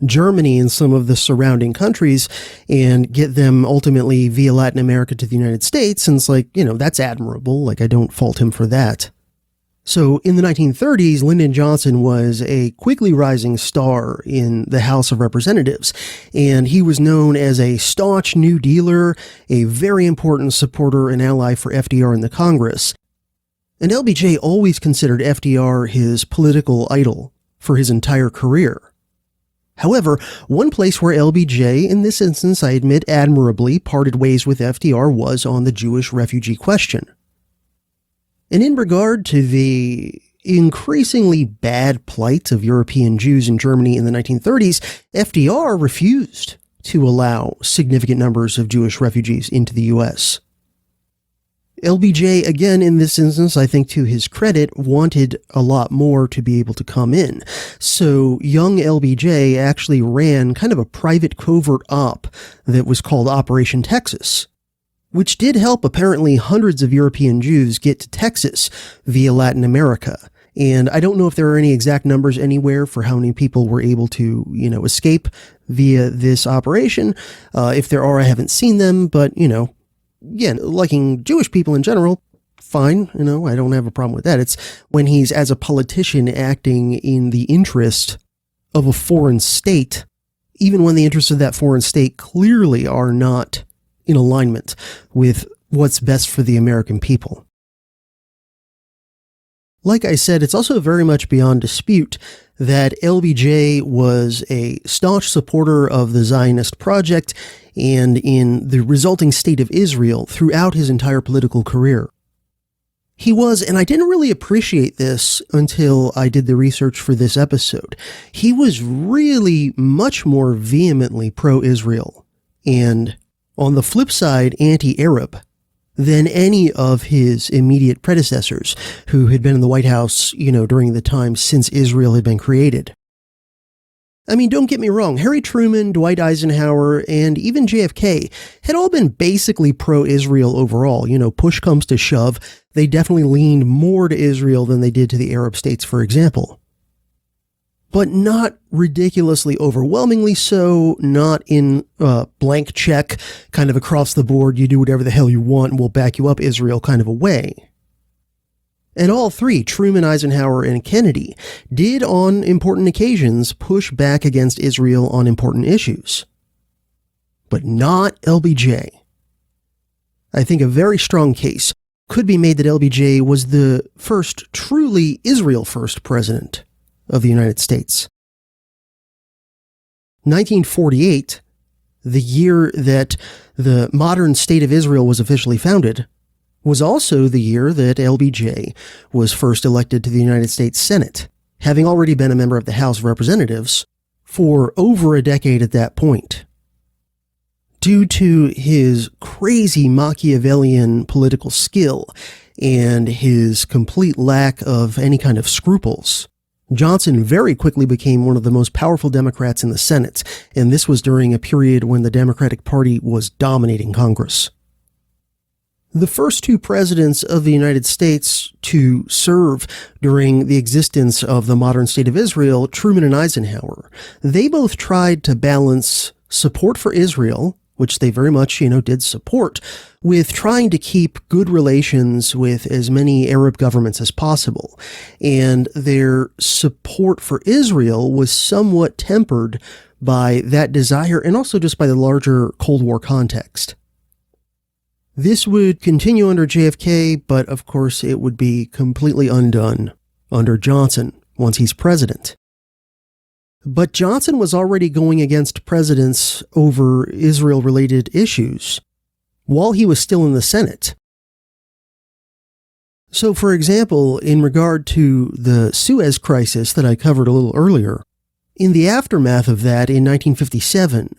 Germany and some of the surrounding countries and get them ultimately via Latin America to the United States. And it's like, that's admirable. Like, I don't fault him for that. So in the 1930s, Lyndon Johnson was a quickly rising star in the House of Representatives, and he was known as a staunch New Dealer, a very important supporter and ally for FDR in the Congress. And LBJ always considered FDR his political idol for his entire career. However, one place where LBJ, in this instance I admit admirably, parted ways with FDR was on the Jewish refugee question. And in regard to the increasingly bad plight of European Jews in Germany in the 1930s, FDR refused to allow significant numbers of Jewish refugees into the U.S. LBJ, again, in this instance, I think to his credit, wanted a lot more to be able to come in. So young LBJ actually ran kind of a private covert op that was called Operation Texas, which did help apparently hundreds of European Jews get to Texas via Latin America. And I don't know if there are any exact numbers anywhere for how many people were able to, escape via this operation. If there are, I haven't seen them, but, again, liking Jewish people in general, fine. I don't have a problem with that. It's when he's, as a politician, acting in the interest of a foreign state, even when the interests of that foreign state clearly are not in alignment with what's best for the American people. Like I said, it's also very much beyond dispute that LBJ was a staunch supporter of the Zionist project and in the resulting state of Israel throughout his entire political career. He was, and I didn't really appreciate this until I did the research for this episode, he was really much more vehemently pro-Israel and, on the flip side, anti-Arab than any of his immediate predecessors who had been in the White House, during the time since Israel had been created. I mean, don't get me wrong, Harry Truman, Dwight Eisenhower, and even JFK had all been basically pro-Israel overall. Push comes to shove, they definitely leaned more to Israel than they did to the Arab states, for example. But not ridiculously overwhelmingly so, not in blank check, kind of across the board, you do whatever the hell you want and we'll back you up, Israel kind of a way. And all three, Truman, Eisenhower, and Kennedy, did on important occasions push back against Israel on important issues. But not LBJ. I think a very strong case could be made that LBJ was the first truly Israel-first president of the United States. 1948, the year that the modern state of Israel was officially founded, was also the year that LBJ was first elected to the United States Senate, having already been a member of the House of Representatives for over a decade at that point. Due to his crazy Machiavellian political skill and his complete lack of any kind of scruples, Johnson very quickly became one of the most powerful Democrats in the Senate, and this was during a period when the Democratic Party was dominating Congress. The first two presidents of the United States to serve during the existence of the modern state of Israel, Truman and Eisenhower, they both tried to balance support for Israel, which they very much, did support, with trying to keep good relations with as many Arab governments as possible. And their support for Israel was somewhat tempered by that desire and also just by the larger Cold War context. This would continue under JFK, but of course it would be completely undone under Johnson once he's president. But Johnson was already going against presidents over Israel-related issues while he was still in the Senate. So, for example, in regard to the Suez Crisis that I covered a little earlier, in the aftermath of that in 1957,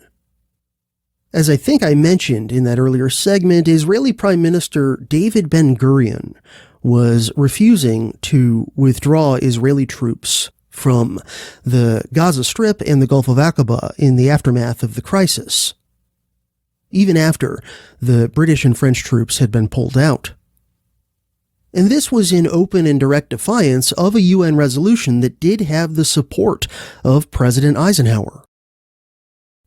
as I think I mentioned in that earlier segment, Israeli Prime Minister David Ben-Gurion was refusing to withdraw Israeli troops from the Gaza Strip and the Gulf of Aqaba in the aftermath of the crisis, even after the British and French troops had been pulled out. And this was in open and direct defiance of a UN resolution that did have the support of President Eisenhower.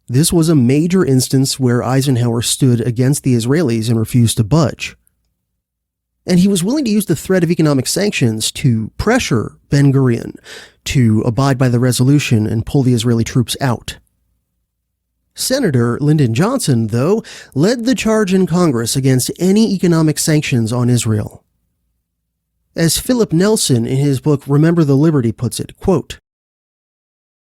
This was a major instance where Eisenhower stood against the Israelis and refused to budge. And he was willing to use the threat of economic sanctions to pressure Ben-Gurion to abide by the resolution and pull the Israeli troops out. Senator Lyndon Johnson, though, led the charge in Congress against any economic sanctions on Israel. As Philip Nelson in his book Remember the Liberty puts it, quote,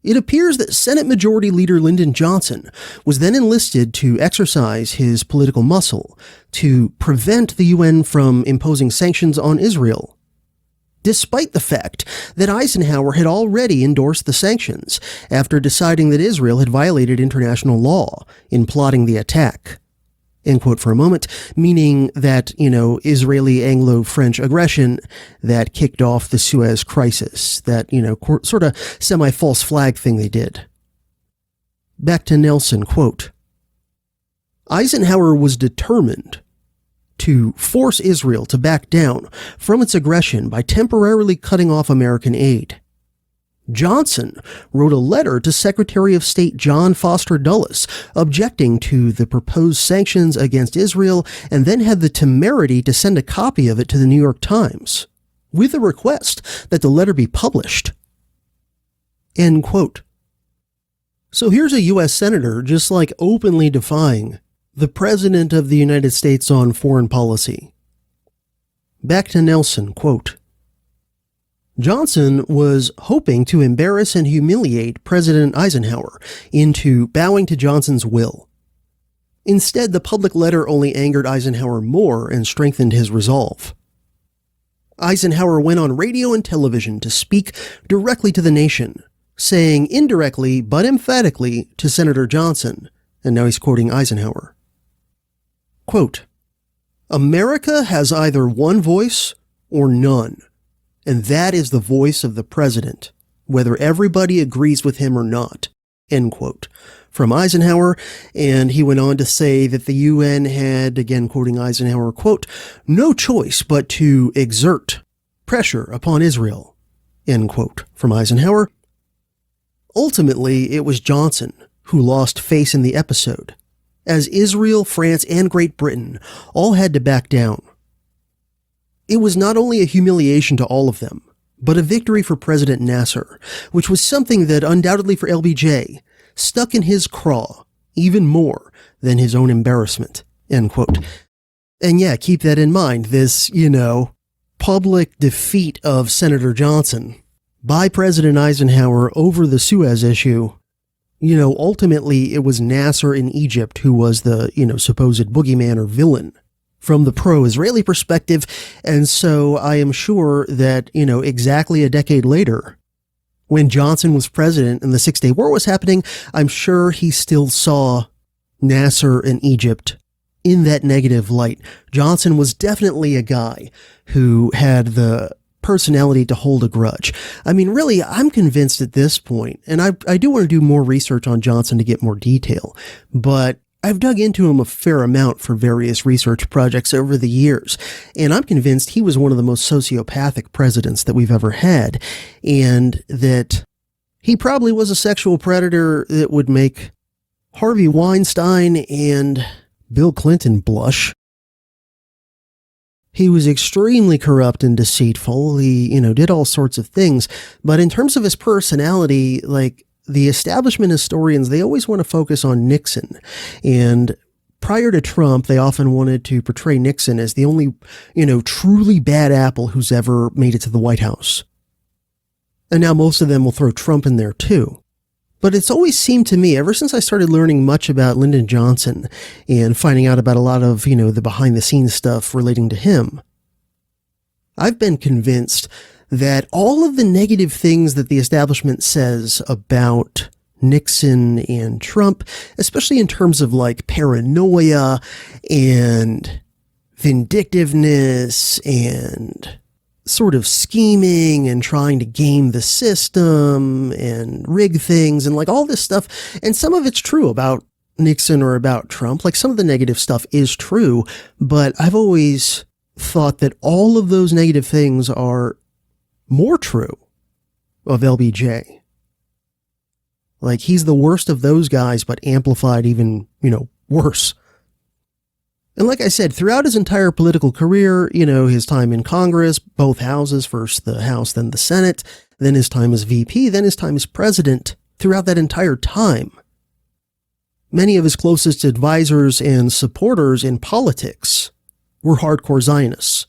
"It appears that Senate Majority Leader Lyndon Johnson was then enlisted to exercise his political muscle to prevent the UN from imposing sanctions on Israel, despite the fact that Eisenhower had already endorsed the sanctions after deciding that Israel had violated international law in plotting the attack." End quote for a moment, meaning that, Israeli Anglo-French aggression that kicked off the Suez Crisis, that, sort of semi-false flag thing they did. Back to Nelson, quote, "Eisenhower was determined to force Israel to back down from its aggression by temporarily cutting off American aid. Johnson wrote a letter to Secretary of State John Foster Dulles objecting to the proposed sanctions against Israel and then had the temerity to send a copy of it to the New York Times with a request that the letter be published." End quote. So here's a U.S. Senator just openly defying the President of the United States on foreign policy. Back to Nelson, quote, "Johnson was hoping to embarrass and humiliate President Eisenhower into bowing to Johnson's will. Instead, the public letter only angered Eisenhower more and strengthened his resolve. Eisenhower went on radio and television to speak directly to the nation, saying indirectly but emphatically to Senator Johnson," and now he's quoting Eisenhower, quote, America has either one voice or none, and that is the voice of the president, whether everybody agrees with him or not, end quote, from Eisenhower. And he went on to say that the UN had, again quoting Eisenhower, quote, no choice but to exert pressure upon Israel, end quote, from Eisenhower. Ultimately, it was Johnson who lost face in the episode, as Israel, France, and Great Britain all had to back down. It was not only a humiliation to all of them, but a victory for President Nasser, which was something that undoubtedly for LBJ stuck in his craw even more than his own embarrassment, end quote. And yeah, keep that in mind, this, public defeat of Senator Johnson by President Eisenhower over the Suez issue. Ultimately it was Nasser in Egypt who was the, supposed boogeyman or villain from the pro-Israeli perspective. And so I am sure that, exactly a decade later, when Johnson was president and the Six-Day War was happening, I'm sure he still saw Nasser in Egypt in that negative light. Johnson was definitely a guy who had the personality to hold a grudge. I mean, really, I'm convinced at this point, and I do want to do more research on Johnson to get more detail, but I've dug into him a fair amount for various research projects over the years, and I'm convinced he was one of the most sociopathic presidents that we've ever had, and that he probably was a sexual predator that would make Harvey Weinstein and Bill Clinton blush. He was extremely corrupt and deceitful. He, did all sorts of things. But in terms of his personality, the establishment historians, they always want to focus on Nixon. And prior to Trump, they often wanted to portray Nixon as the only, truly bad apple who's ever made it to the White House. And now most of them will throw Trump in there too. But it's always seemed to me, ever since I started learning much about Lyndon Johnson and finding out about a lot of, the behind-the-scenes stuff relating to him, I've been convinced that all of the negative things that the establishment says about Nixon and Trump, especially in terms of paranoia and vindictiveness and sort of scheming and trying to game the system and rig things and all this stuff. And some of it's true about Nixon or about Trump. Some of the negative stuff is true, but I've always thought that all of those negative things are more true of LBJ. He's the worst of those guys, but amplified even, worse. And like I said, throughout his entire political career, his time in Congress, both houses, first the House, then the Senate, then his time as VP, then his time as president, throughout that entire time, many of his closest advisors and supporters in politics were hardcore Zionists.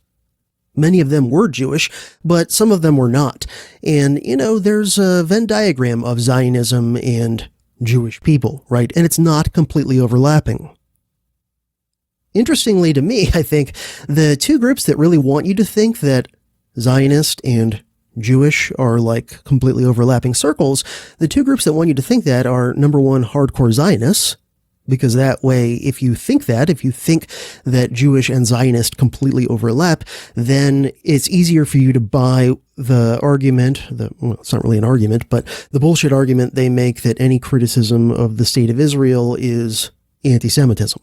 Many of them were Jewish, but some of them were not. And, there's a Venn diagram of Zionism and Jewish people, right? And it's not completely overlapping. Interestingly to me, I think the two groups that really want you to think that Zionist and Jewish are completely overlapping circles, the two groups that want you to think that are, number one, hardcore Zionists, because that way, if you think that Jewish and Zionist completely overlap, then it's easier for you to buy the argument, it's not really an argument, but the bullshit argument they make that any criticism of the state of Israel is anti-Semitism.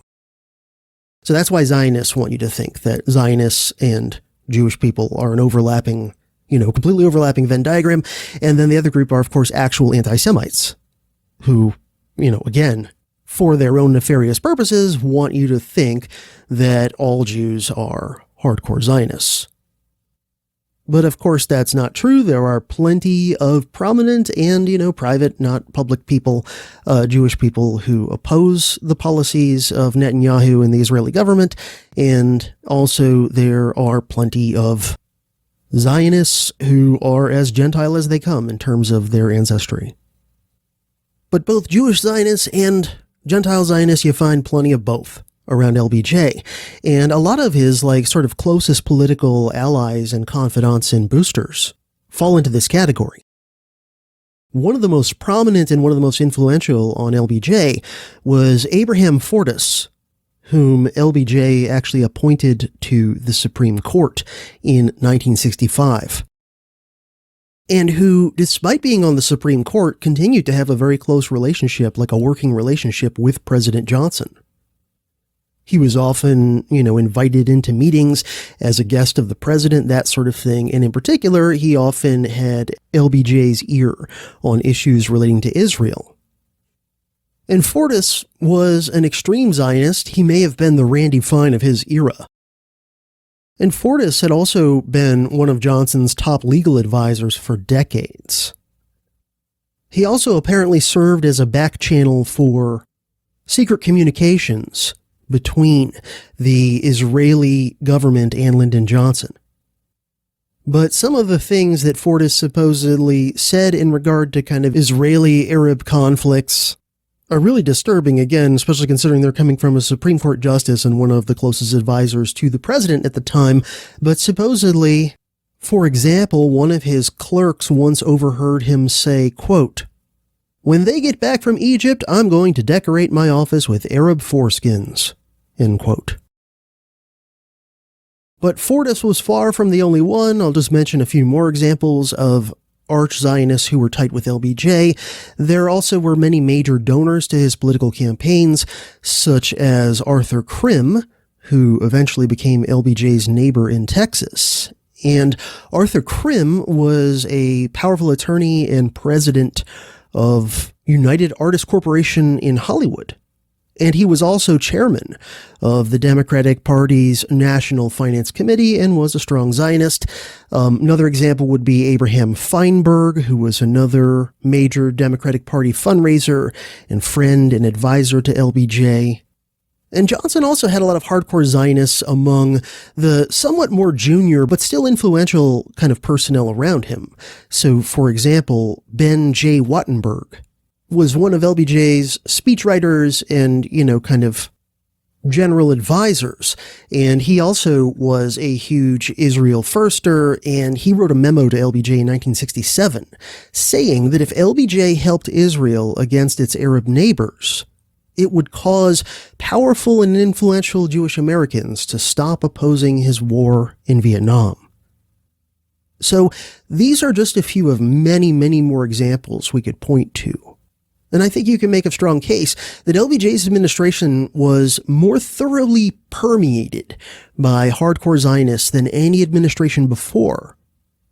So that's why Zionists want you to think that Zionists and Jewish people are an overlapping, completely overlapping Venn diagram. And then the other group are, of course, actual anti-Semites who, again, for their own nefarious purposes, want you to think that all Jews are hardcore Zionists. But of course, that's not true. There are plenty of prominent and, private, not public people, Jewish people who oppose the policies of Netanyahu and the Israeli government. And also there are plenty of Zionists who are as Gentile as they come in terms of their ancestry. But both Jewish Zionists and Gentile Zionists, you find plenty of both around LBJ. And a lot of his sort of closest political allies and confidants and boosters fall into this category. One of the most prominent and one of the most influential on LBJ was Abraham Fortas, whom LBJ actually appointed to the Supreme Court in 1965, and who, despite being on the Supreme Court, continued to have a very close relationship, like a working relationship with President Johnson. He was often, invited into meetings as a guest of the president, that sort of thing. And in particular, he often had LBJ's ear on issues relating to Israel. And Fortas was an extreme Zionist. He may have been the Randy Fine of his era. And Fortas had also been one of Johnson's top legal advisors for decades. He also apparently served as a back channel for secret communications between the Israeli government and Lyndon Johnson. But some of the things that Fortas supposedly said in regard to kind of Israeli-Arab conflicts are really disturbing, again, especially considering they're coming from a Supreme Court justice and one of the closest advisors to the president at the time. But supposedly, for example, one of his clerks once overheard him say, quote, "When they get back from Egypt, I'm going to decorate my office with Arab foreskins," end quote. But Fortas was far from the only one. I'll just mention a few more examples of arch-Zionists who were tight with LBJ. There also were many major donors to his political campaigns, such as Arthur Krim, who eventually became LBJ's neighbor in Texas. And Arthur Krim was a powerful attorney and president of United Artists Corporation in Hollywood. And he was also chairman of the Democratic Party's National Finance Committee and was a strong Zionist. Another example would be Abraham Feinberg, who was another major Democratic Party fundraiser and friend and advisor to LBJ. And Johnson also had a lot of hardcore Zionists among the somewhat more junior but still influential kind of personnel around him. So, for example, Ben J. Wattenberg was one of LBJ's speechwriters and, kind of general advisors. And he also was a huge Israel firster, and he wrote a memo to LBJ in 1967 saying that if LBJ helped Israel against its Arab neighbors, it would cause powerful and influential Jewish Americans to stop opposing his war in Vietnam. So these are just a few of many, many more examples we could point to. And I think you can make a strong case that LBJ's administration was more thoroughly permeated by hardcore Zionists than any administration before,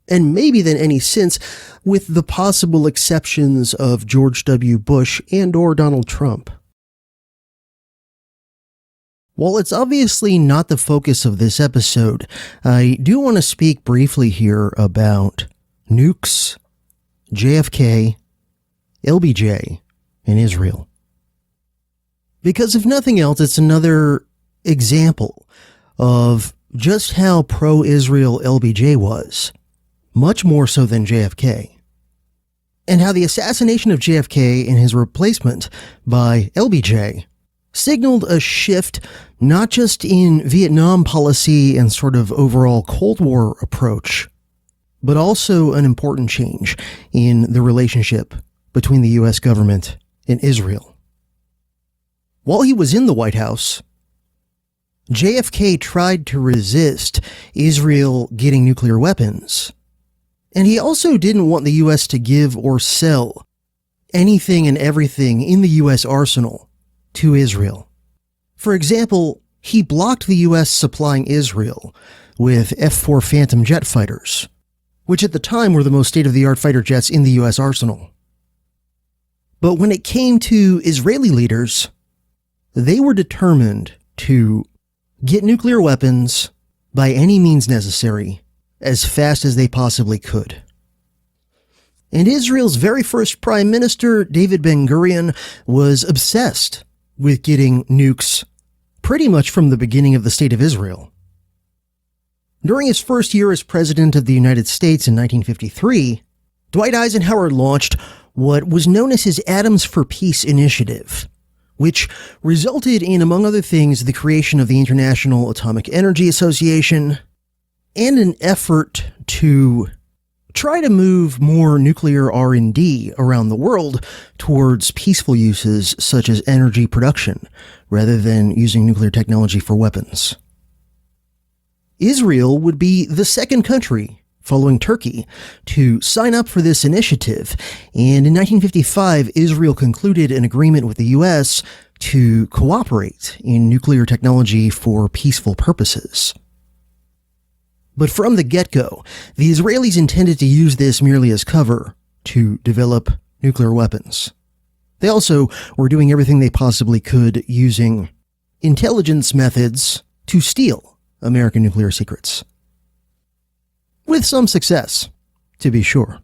and maybe than any since, with the possible exceptions of George W. Bush and or Donald Trump. While it's obviously not the focus of this episode, I do want to speak briefly here about nukes, JFK, LBJ, and Israel. Because if nothing else, it's another example of just how pro-Israel LBJ was, much more so than JFK. And how the assassination of JFK and his replacement by LBJ signaled a shift not just in Vietnam policy and sort of overall Cold War approach, but also an important change in the relationship between the U.S. government and Israel. While he was in the White House, JFK tried to resist Israel getting nuclear weapons, and he also didn't want the U.S. to give or sell anything and everything in the U.S. arsenal to Israel. For example, he blocked the U.S. supplying Israel with F-4 Phantom jet fighters, which at the time were the most state-of-the-art fighter jets in the U.S. arsenal. But when it came to Israeli leaders, they were determined to get nuclear weapons by any means necessary as fast as they possibly could. And Israel's very first prime minister, David Ben-Gurion, was obsessed with getting nukes pretty much from the beginning of the State of Israel. During his first year as President of the United States in 1953, Dwight Eisenhower launched what was known as his Atoms for Peace initiative, which resulted in, among other things, the creation of the International Atomic Energy Association and an effort to try to move more nuclear R&D around the world towards peaceful uses such as energy production, rather than using nuclear technology for weapons. Israel would be the second country, following Turkey, to sign up for this initiative, and in 1955, Israel concluded an agreement with the U.S. to cooperate in nuclear technology for peaceful purposes. But from the get-go, the Israelis intended to use this merely as cover to develop nuclear weapons. They also were doing everything they possibly could using intelligence methods to steal American nuclear secrets. With some success, to be sure.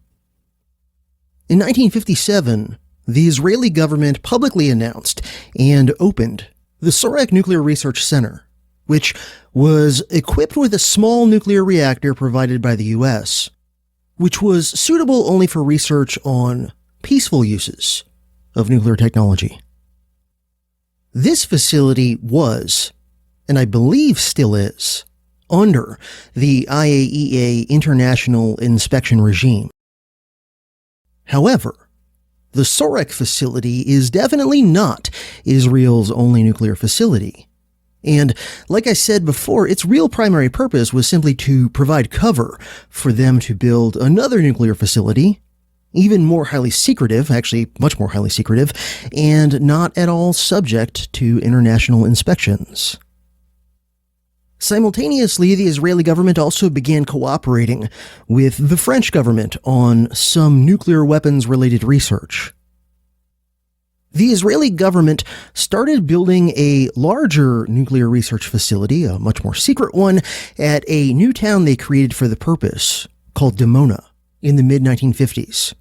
In 1957, the Israeli government publicly announced and opened the Sorek Nuclear Research Center, which was equipped with a small nuclear reactor provided by the U.S., which was suitable only for research on peaceful uses of nuclear technology. This facility was, and I believe still is, under the IAEA International Inspection Regime. However, the Sorek facility is definitely not Israel's only nuclear facility. And like I said before, its real primary purpose was simply to provide cover for them to build another nuclear facility, even more highly secretive, actually much more highly secretive, and not at all subject to international inspections. Simultaneously, the Israeli government also began cooperating with the French government on some nuclear weapons-related research. The Israeli government started building a larger nuclear research facility, a much more secret one, at a new town they created for the purpose, called Dimona, in the mid-1950s.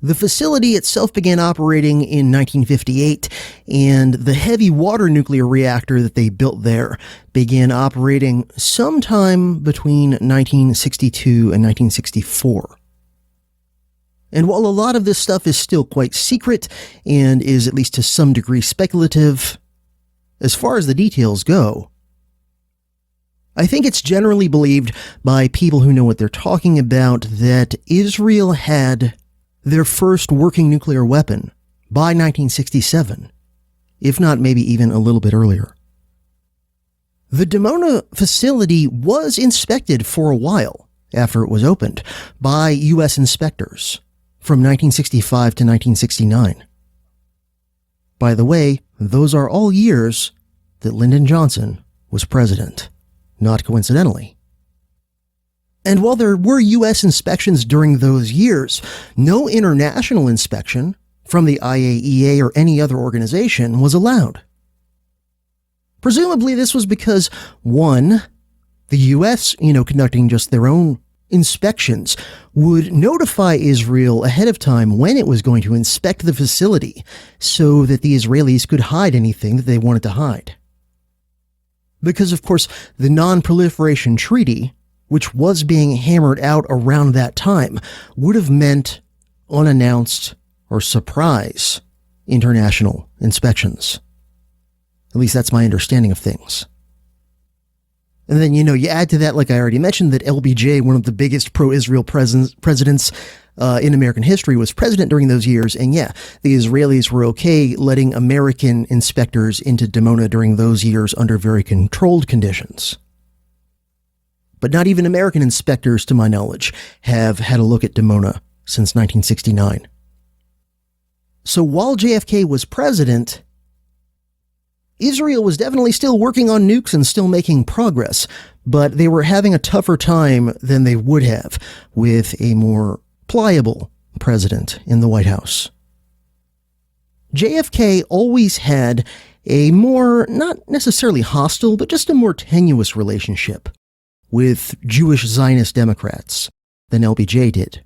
The facility itself began operating in 1958, and the heavy water nuclear reactor that they built there began operating sometime between 1962 and 1964. And while a lot of this stuff is still quite secret and is at least to some degree speculative, as far as the details go, I think it's generally believed by people who know what they're talking about that Israel had their first working nuclear weapon by 1967, if not maybe even a little bit earlier. The Dimona facility was inspected for a while after it was opened by U.S. inspectors from 1965 to 1969. By the way, those are all years that Lyndon Johnson was president, not coincidentally. And while there were U.S. inspections during those years, no international inspection from the IAEA or any other organization was allowed. Presumably this was because, one, the U.S., conducting just their own inspections, would notify Israel ahead of time when it was going to inspect the facility so that the Israelis could hide anything that they wanted to hide. Because, of course, the Non-Proliferation Treaty, which was being hammered out around that time, would have meant unannounced or surprise international inspections. At least that's my understanding of things. And then, you add to that, like I already mentioned, that LBJ, one of the biggest pro-Israel presidents in American history, was president during those years. And yeah, the Israelis were okay letting American inspectors into Dimona during those years under very controlled conditions. But not even American inspectors, to my knowledge, have had a look at Dimona since 1969. So while JFK was president, Israel was definitely still working on nukes and still making progress, but they were having a tougher time than they would have with a more pliable president in the White House. JFK always had a more, not necessarily hostile, but just a more tenuous relationship with Jewish Zionist Democrats than LBJ did.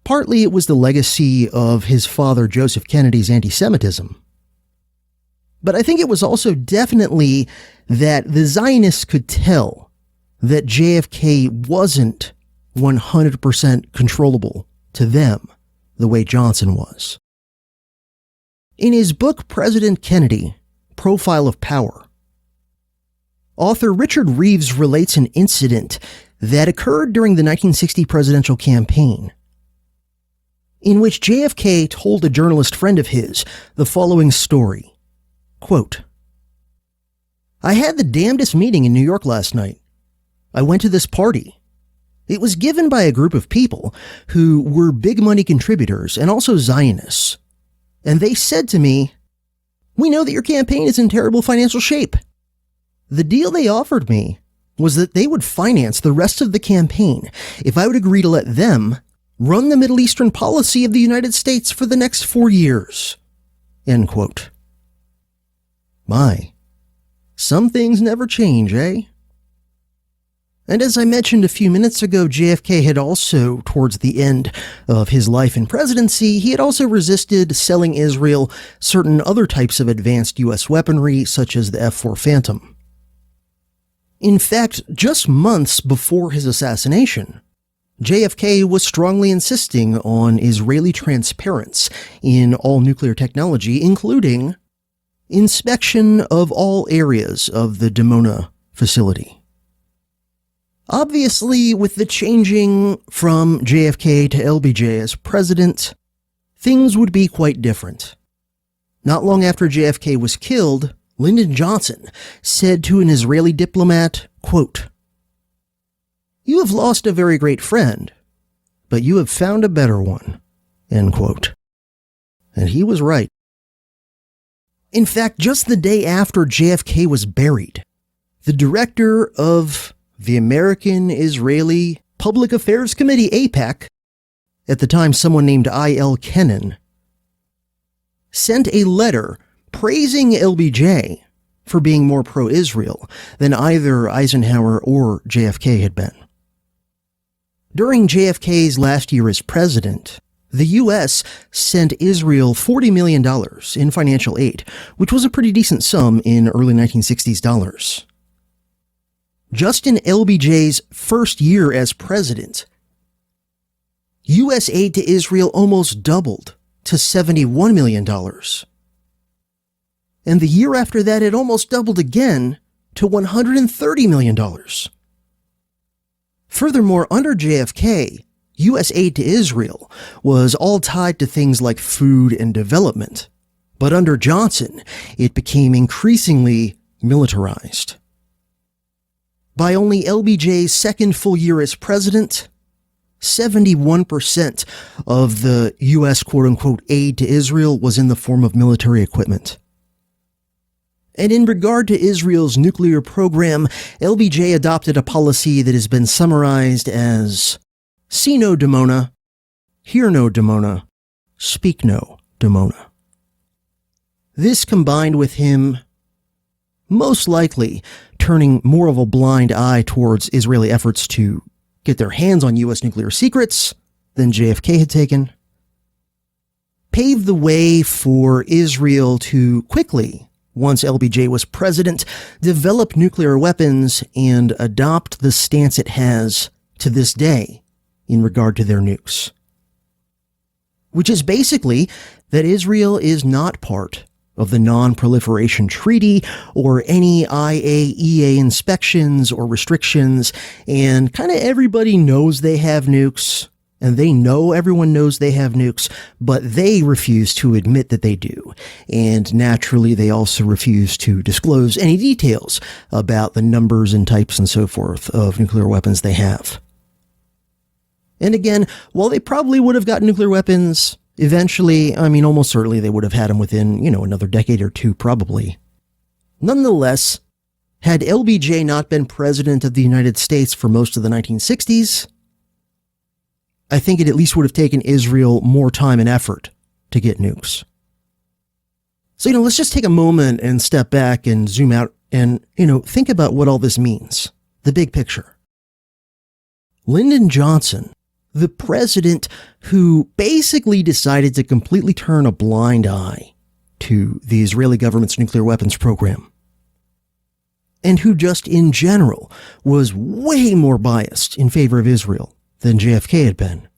Partly it was the legacy of his father Joseph Kennedy's anti-Semitism. But I think it was also definitely that the Zionists could tell that JFK wasn't 100% controllable to them the way Johnson was. In his book President Kennedy, Profile of Power, author Richard Reeves relates an incident that occurred during the 1960 presidential campaign, in which JFK told a journalist friend of his the following story. Quote, "I had the damnedest meeting in New York last night. I went to this party. It was given by a group of people who were big money contributors and also Zionists. And they said to me, 'We know that your campaign is in terrible financial shape.' The deal they offered me was that they would finance the rest of the campaign if I would agree to let them run the Middle Eastern policy of the United States for the next 4 years." End quote. My, some things never change, eh? And as I mentioned a few minutes ago, JFK had also, towards the end of his life in presidency, he had also resisted selling Israel certain other types of advanced U.S. weaponry, such as the F-4 Phantom. In fact, just months before his assassination, JFK was strongly insisting on Israeli transparency in all nuclear technology, including inspection of all areas of the Dimona facility. Obviously, with the changing from JFK to LBJ as president, things would be quite different. Not long after JFK was killed, Lyndon Johnson said to an Israeli diplomat, quote, "You have lost a very great friend, but you have found a better one." End quote. And he was right. In fact, just the day after JFK was buried, the director of the American-Israeli Public Affairs Committee, AIPAC, at the time someone named I.L. Kennan, sent a letter praising LBJ for being more pro-Israel than either Eisenhower or JFK had been. During JFK's last year as president, the U.S. sent Israel $40 million in financial aid, which was a pretty decent sum in early 1960s dollars. Just in LBJ's first year as president, U.S. aid to Israel almost doubled to $71 million. And the year after that, it almost doubled again to $130 million. Furthermore, under JFK, U.S. aid to Israel was all tied to things like food and development. But under Johnson, it became increasingly militarized. By only LBJ's second full year as president, 71% of the U.S. quote-unquote aid to Israel was in the form of military equipment. And in regard to Israel's nuclear program, LBJ adopted a policy that has been summarized as "See no Dimona, hear no Dimona, speak no Dimona." This combined with him most likely turning more of a blind eye towards Israeli efforts to get their hands on U.S. nuclear secrets than JFK had taken, paved the way for Israel to quickly, once LBJ was president, develop nuclear weapons and adopt the stance it has to this day in regard to their nukes. Which is basically that Israel is not part of the Non-Proliferation Treaty or any IAEA inspections or restrictions, and kind of everybody knows they have nukes, and they know everyone knows they have nukes, but they refuse to admit that they do. And naturally, they also refuse to disclose any details about the numbers and types and so forth of nuclear weapons they have. And again, while they probably would have gotten nuclear weapons eventually, almost certainly they would have had them within, another decade or two, probably. Nonetheless, had LBJ not been president of the United States for most of the 1960s, I think it at least would have taken Israel more time and effort to get nukes. So, let's just take a moment and step back and zoom out and, think about what all this means. The big picture. Lyndon Johnson, the president who basically decided to completely turn a blind eye to the Israeli government's nuclear weapons program, and who just in general was way more biased in favor of Israel than JFK had been.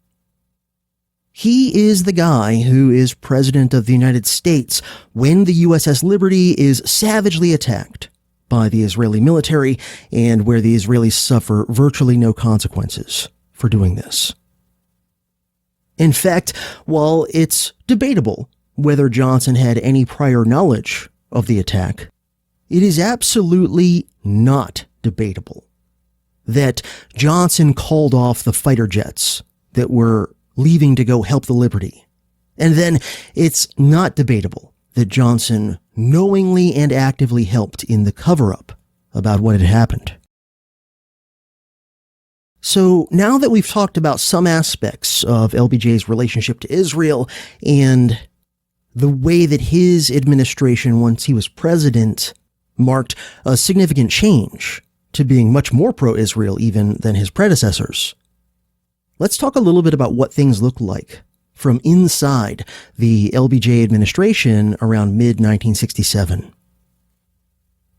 He is the guy who is president of the United States when the USS Liberty is savagely attacked by the Israeli military and where the Israelis suffer virtually no consequences for doing this. In fact, while it's debatable whether Johnson had any prior knowledge of the attack, it is absolutely not debatable that Johnson called off the fighter jets that were leaving to go help the Liberty. And then it's not debatable that Johnson knowingly and actively helped in the cover-up about what had happened. So now that we've talked about some aspects of LBJ's relationship to Israel and the way that his administration, once he was president, marked a significant change to being much more pro-Israel even than his predecessors, let's talk a little bit about what things look like from inside the LBJ administration around mid-1967.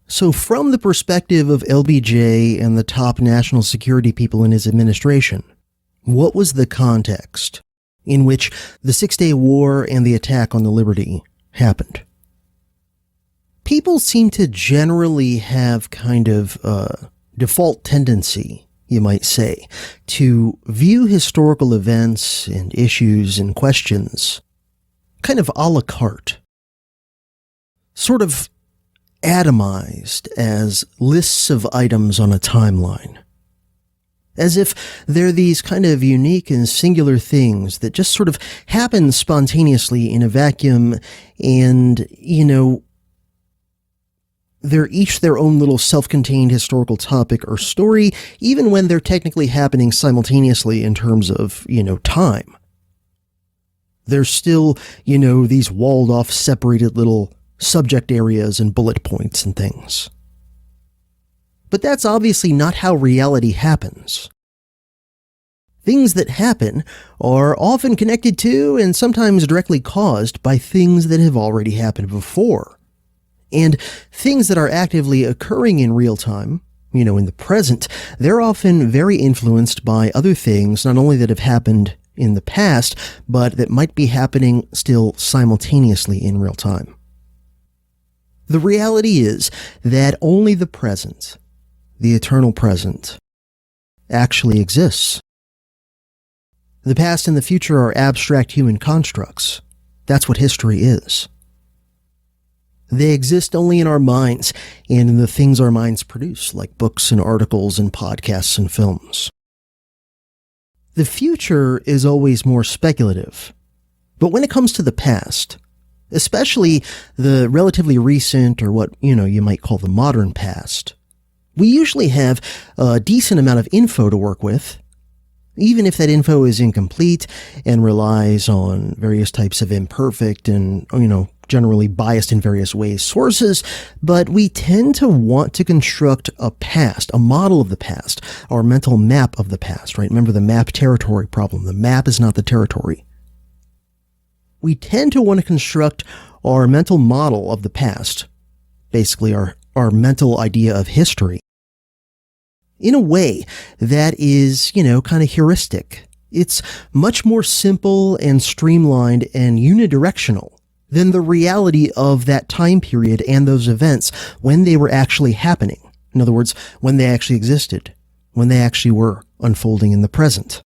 So from the perspective of LBJ and the top national security people in his administration, what was the context in which the Six-Day War and the attack on the Liberty happened? People seem to generally have kind of a default tendency, you might say, to view historical events and issues and questions kind of a la carte, sort of atomized as lists of items on a timeline, as if they're these kind of unique and singular things that just sort of happen spontaneously in a vacuum and, they're each their own little self-contained historical topic or story, even when they're technically happening simultaneously in terms of, time. They're still, these walled-off, separated little subject areas and bullet points and things. But that's obviously not how reality happens. Things that happen are often connected to and sometimes directly caused by things that have already happened before. And things that are actively occurring in real time, in the present, they're often very influenced by other things, not only that have happened in the past, but that might be happening still simultaneously in real time. The reality is that only the present, the eternal present, actually exists. The past and the future are abstract human constructs. That's what history is. They exist only in our minds and in the things our minds produce, like books and articles and podcasts and films. The future is always more speculative. But when it comes to the past, especially the relatively recent or what, you might call the modern past, we usually have a decent amount of info to work with, even if that info is incomplete and relies on various types of imperfect and, generally biased in various ways sources, but we tend to want to construct a past, a model of the past, our mental map of the past, right? Remember the map territory problem. The map is not the territory. We tend to want to construct our mental model of the past, basically our mental idea of history, in a way that is, kind of heuristic. It's much more simple and streamlined and unidirectional than the reality of that time period and those events when they were actually happening. In other words, when they actually existed, when they actually were unfolding in the present.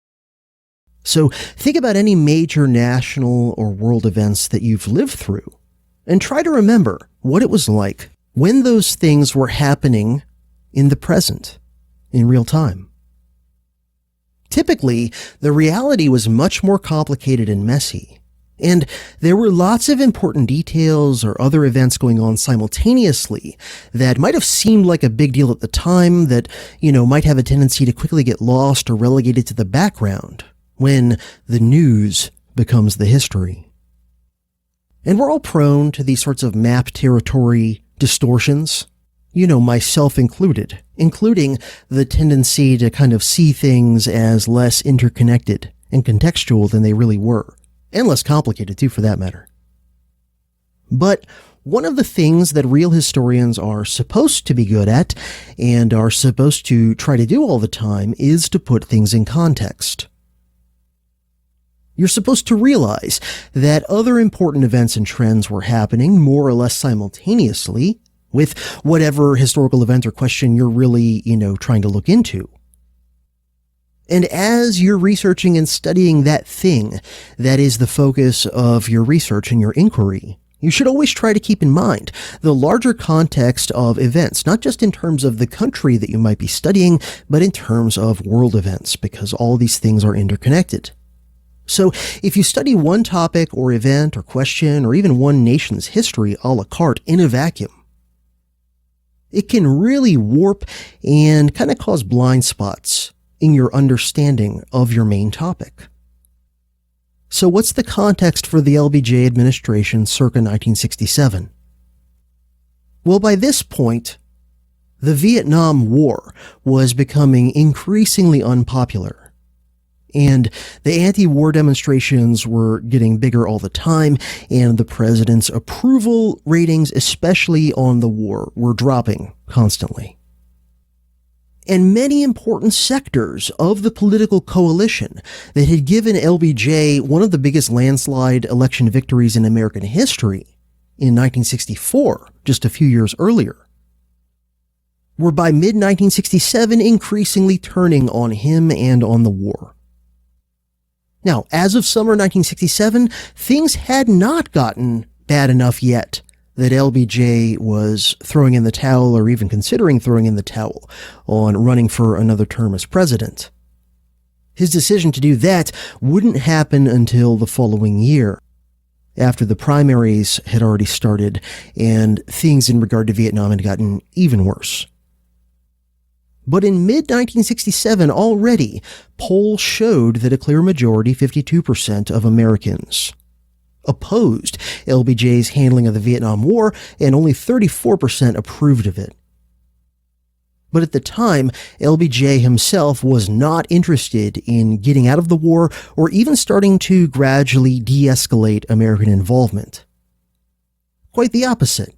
So think about any major national or world events that you've lived through and try to remember what it was like when those things were happening in the present, in real time. Typically, the reality was much more complicated and messy. And there were lots of important details or other events going on simultaneously that might have seemed like a big deal at the time that, might have a tendency to quickly get lost or relegated to the background when the news becomes the history. And we're all prone to these sorts of map territory distortions, myself included, including the tendency to kind of see things as less interconnected and contextual than they really were. And less complicated, too, for that matter. But one of the things that real historians are supposed to be good at, and are supposed to try to do all the time, is to put things in context. You're supposed to realize that other important events and trends were happening more or less simultaneously, with whatever historical event or question you're really, trying to look into. And as you're researching and studying that thing that is the focus of your research and your inquiry, you should always try to keep in mind the larger context of events, not just in terms of the country that you might be studying, but in terms of world events, because all these things are interconnected. So if you study one topic or event or question or even one nation's history a la carte in a vacuum, it can really warp and kind of cause blind spots in your understanding of your main topic. So what's the context for the LBJ administration circa 1967? Well, by this point, the Vietnam War was becoming increasingly unpopular, and the anti-war demonstrations were getting bigger all the time, and the president's approval ratings, especially on the war, were dropping constantly. And many important sectors of the political coalition that had given LBJ one of the biggest landslide election victories in American history in 1964, just a few years earlier, were by mid-1967 increasingly turning on him and on the war. Now, as of summer 1967, things had not gotten bad enough yet that LBJ was throwing in the towel or even considering throwing in the towel on running for another term as president. His decision to do that wouldn't happen until the following year, after the primaries had already started and things in regard to Vietnam had gotten even worse. But in mid-1967 already, polls showed that a clear majority, 52% of Americans, opposed LBJ's handling of the Vietnam War, and only 34% approved of it. But at the time, LBJ himself was not interested in getting out of the war or even starting to gradually de-escalate American involvement. Quite the opposite.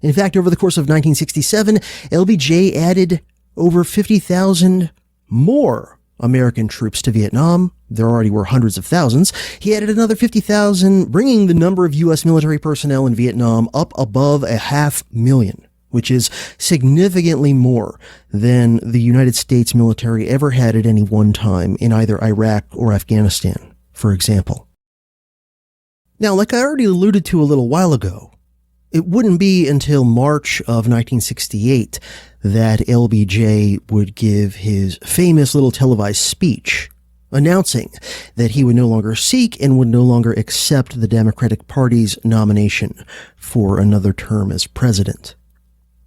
In fact, over the course of 1967, LBJ added over 50,000 more American troops to Vietnam. There already were hundreds of thousands. He added another 50,000, bringing the number of U.S. military personnel in Vietnam up above 500,000, which is significantly more than the United States military ever had at any one time in either Iraq or Afghanistan, for example. Now, like I already alluded to a little while ago, it wouldn't be until March of 1968 that LBJ would give his famous little televised speech announcing that he would no longer seek and would no longer accept the Democratic Party's nomination for another term as president.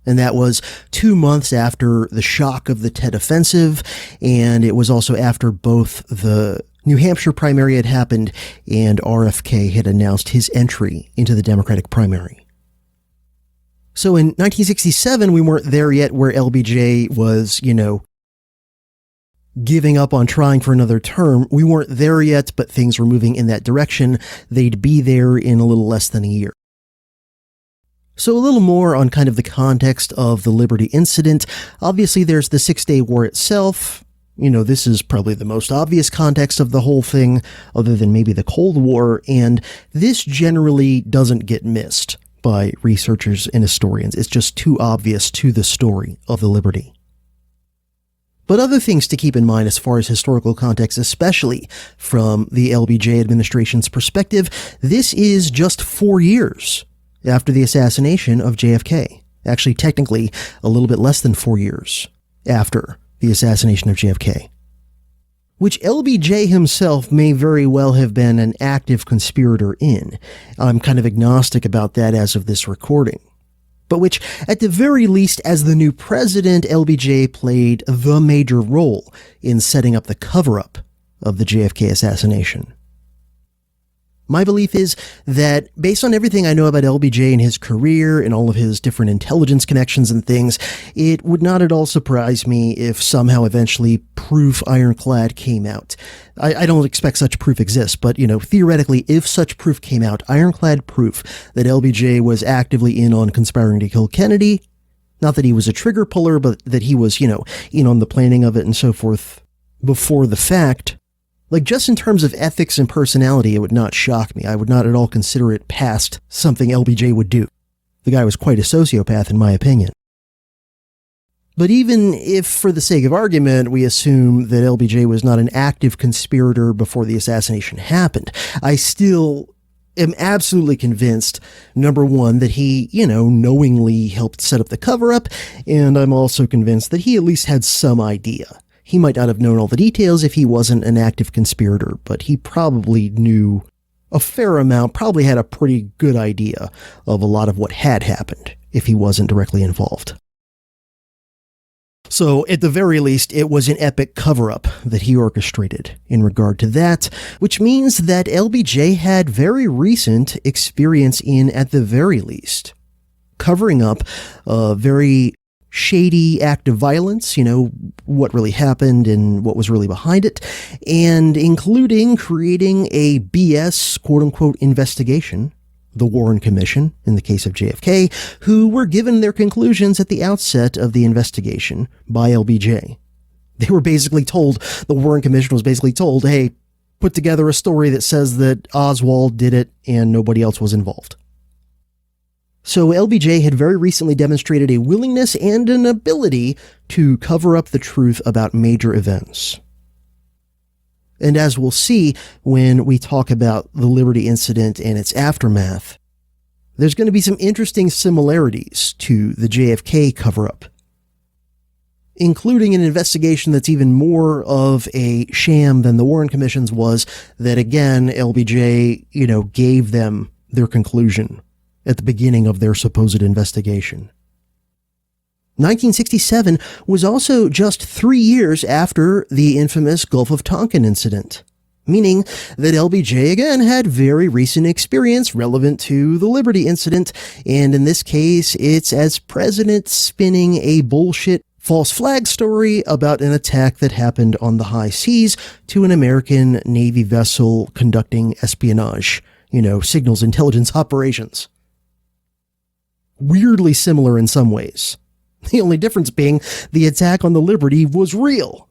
And that was 2 months after the shock of the Tet Offensive, and it was also after both the New Hampshire primary had happened and RFK had announced his entry into the Democratic primary. So in 1967, we weren't there yet where LBJ was, giving up on trying for another term. We weren't there yet, but things were moving in that direction. They'd be there in a little less than a year. So a little more on kind of the context of the Liberty incident. Obviously, there's the 6-Day War itself. This is probably the most obvious context of the whole thing, other than maybe the Cold War, and this generally doesn't get missed by researchers and historians. It's just too obvious to the story of the Liberty. But other things to keep in mind as far as historical context, especially from the LBJ administration's perspective, this is just 4 years after the assassination of JFK. Actually, technically, a little bit less than 4 years after the assassination of JFK. Which LBJ himself may very well have been an active conspirator in. I'm kind of agnostic about that as of this recording. But which, at the very least, as the new president, LBJ played the major role in setting up the cover-up of the JFK assassination. My belief is that, based on everything I know about LBJ and his career and all of his different intelligence connections and things, it would not at all surprise me if somehow eventually proof ironclad came out. I don't expect such proof exists, but, theoretically, if such proof came out, ironclad proof that LBJ was actively in on conspiring to kill Kennedy, not that he was a trigger puller, but that he was, in on the planning of it and so forth before the fact. Like, just in terms of ethics and personality, it would not shock me. I would not at all consider it past something LBJ would do. The guy was quite a sociopath, in my opinion. But even if, for the sake of argument, we assume that LBJ was not an active conspirator before the assassination happened, I still am absolutely convinced, number one, that he, knowingly helped set up the cover-up, and I'm also convinced that he at least had some idea. He might not have known all the details if he wasn't an active conspirator, but he probably knew a fair amount, probably had a pretty good idea of a lot of what had happened if he wasn't directly involved. So, at the very least, it was an epic cover-up that he orchestrated in regard to that, which means that LBJ had very recent experience in, at the very least, covering up a very shady act of violence, what really happened and what was really behind it, and including creating a BS quote-unquote investigation, the Warren Commission, in the case of JFK, who were given their conclusions at the outset of the investigation by LBJ. They were basically told, the Warren Commission was basically told, hey, put together a story that says that Oswald did it and nobody else was involved. So LBJ had very recently demonstrated a willingness and an ability to cover up the truth about major events. And as we'll see when we talk about the Liberty incident and its aftermath, there's going to be some interesting similarities to the JFK cover-up, including an investigation that's even more of a sham than the Warren Commission's was, that again, LBJ, gave them their conclusion at the beginning of their supposed investigation. 1967 was also just 3 years after the infamous Gulf of Tonkin incident, meaning that LBJ again had very recent experience relevant to the Liberty incident, and in this case, it's as president spinning a bullshit false flag story about an attack that happened on the high seas to an American Navy vessel conducting espionage, signals intelligence operations. Weirdly similar in some ways. The only difference being the attack on the Liberty was real.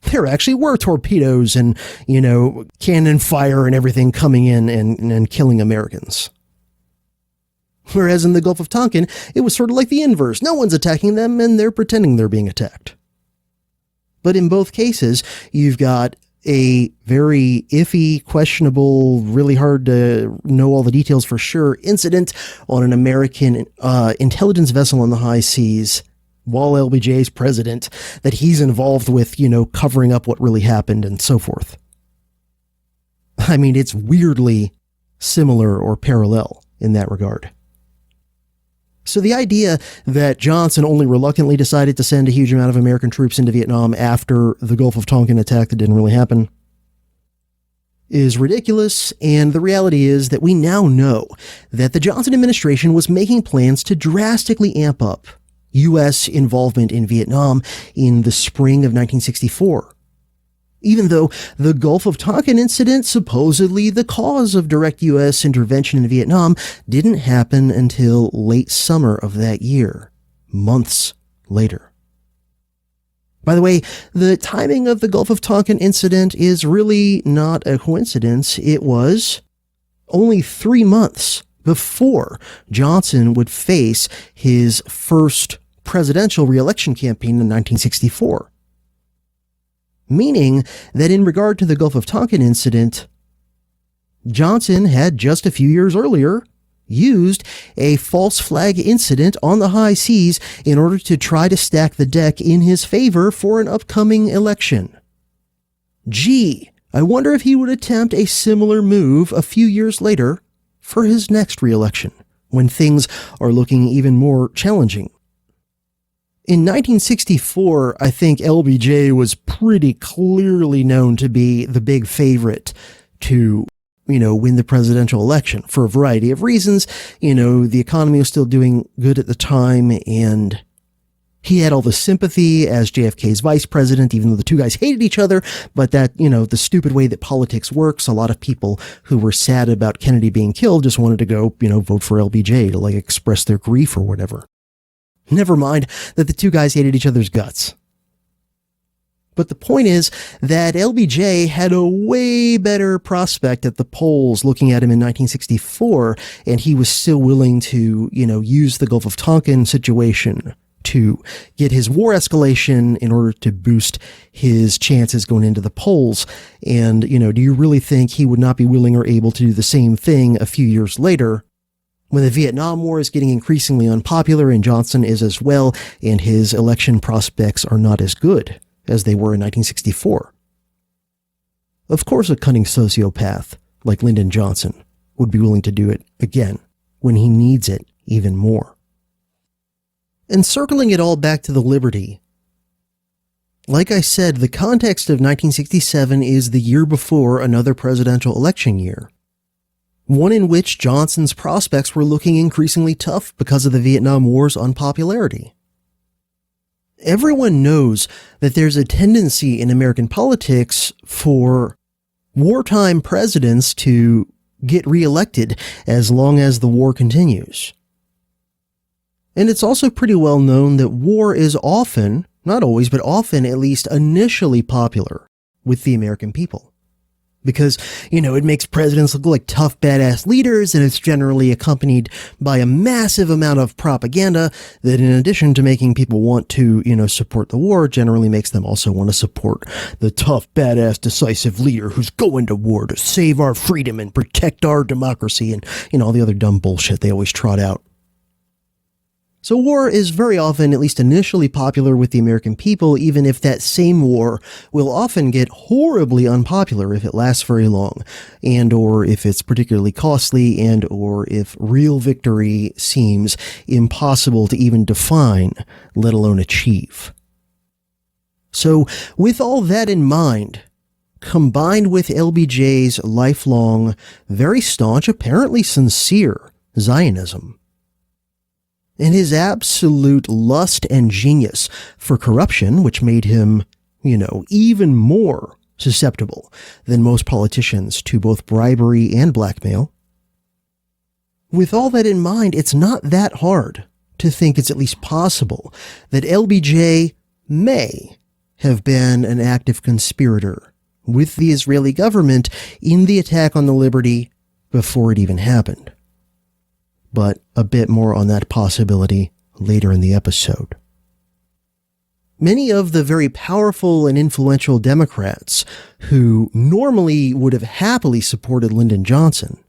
There actually were torpedoes and, cannon fire and everything coming in and killing Americans. Whereas in the Gulf of Tonkin, it was sort of like the inverse. No one's attacking them and they're pretending they're being attacked. But in both cases, you've got a very iffy, questionable, really hard to know all the details for sure incident on an American intelligence vessel on the high seas while LBJ's president that he's involved with, covering up what really happened and so forth. I mean, it's weirdly similar or parallel in that regard. So the idea that Johnson only reluctantly decided to send a huge amount of American troops into Vietnam after the Gulf of Tonkin attack that didn't really happen is ridiculous, and the reality is that we now know that the Johnson administration was making plans to drastically amp up U.S. involvement in Vietnam in the spring of 1964. Even though the Gulf of Tonkin incident, supposedly the cause of direct U.S. intervention in Vietnam, didn't happen until late summer of that year, months later. By the way, the timing of the Gulf of Tonkin incident is really not a coincidence. It was only 3 months before Johnson would face his first presidential re-election campaign in 1964. Meaning that in regard to the Gulf of Tonkin incident, Johnson had just a few years earlier used a false flag incident on the high seas in order to try to stack the deck in his favor for an upcoming election. Gee, I wonder if he would attempt a similar move a few years later for his next re-election, when things are looking even more challenging. In 1964, I think LBJ was pretty clearly known to be the big favorite to, win the presidential election for a variety of reasons. The economy was still doing good at the time, and he had all the sympathy as JFK's vice president, even though the two guys hated each other. But that, the stupid way that politics works, a lot of people who were sad about Kennedy being killed just wanted to go, vote for LBJ to express their grief or whatever. Never mind that the two guys hated each other's guts. But the point is that LBJ had a way better prospect at the polls looking at him in 1964, and he was still willing to, use the Gulf of Tonkin situation to get his war escalation in order to boost his chances going into the polls. And, do you really think he would not be willing or able to do the same thing a few years later when the Vietnam War is getting increasingly unpopular and Johnson is as well, and his election prospects are not as good as they were in 1964? Of course, a cunning sociopath like Lyndon Johnson would be willing to do it again when he needs it even more. And circling it all back to the Liberty, like I said, the context of 1967 is the year before another presidential election year, one in which Johnson's prospects were looking increasingly tough because of the Vietnam War's unpopularity. Everyone knows that there's a tendency in American politics for wartime presidents to get reelected as long as the war continues. And it's also pretty well known that war is often, not always, but often at least initially popular with the American people. Because, it makes presidents look like tough, badass leaders, and it's generally accompanied by a massive amount of propaganda that, in addition to making people want to, support the war, generally makes them also want to support the tough, badass, decisive leader who's going to war to save our freedom and protect our democracy and, all the other dumb bullshit they always trot out. So war is very often, at least initially, popular with the American people, even if that same war will often get horribly unpopular if it lasts very long, and or if it's particularly costly, and or if real victory seems impossible to even define, let alone achieve. So with all that in mind, combined with LBJ's lifelong, very staunch, apparently sincere Zionism, and his absolute lust and genius for corruption, which made him, even more susceptible than most politicians to both bribery and blackmail. With all that in mind, it's not that hard to think it's at least possible that LBJ may have been an active conspirator with the Israeli government in the attack on the Liberty before it even happened. But a bit more on that possibility later in the episode. Many of the very powerful and influential Democrats who normally would have happily supported Lyndon Johnson,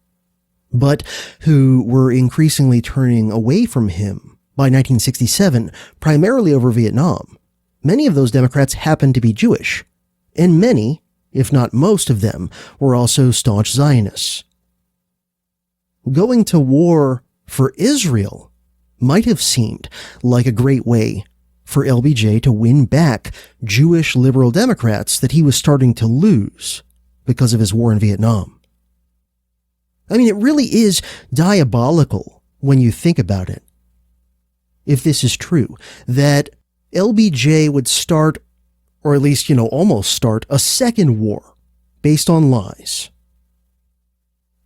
but who were increasingly turning away from him by 1967, primarily over Vietnam, many of those Democrats happened to be Jewish, and many, if not most of them, were also staunch Zionists. Going to war for Israel might have seemed like a great way for LBJ to win back Jewish liberal Democrats that he was starting to lose because of his war in Vietnam. I mean, it really is diabolical when you think about it. If this is true, that LBJ would start, or at least, almost start, a second war based on lies,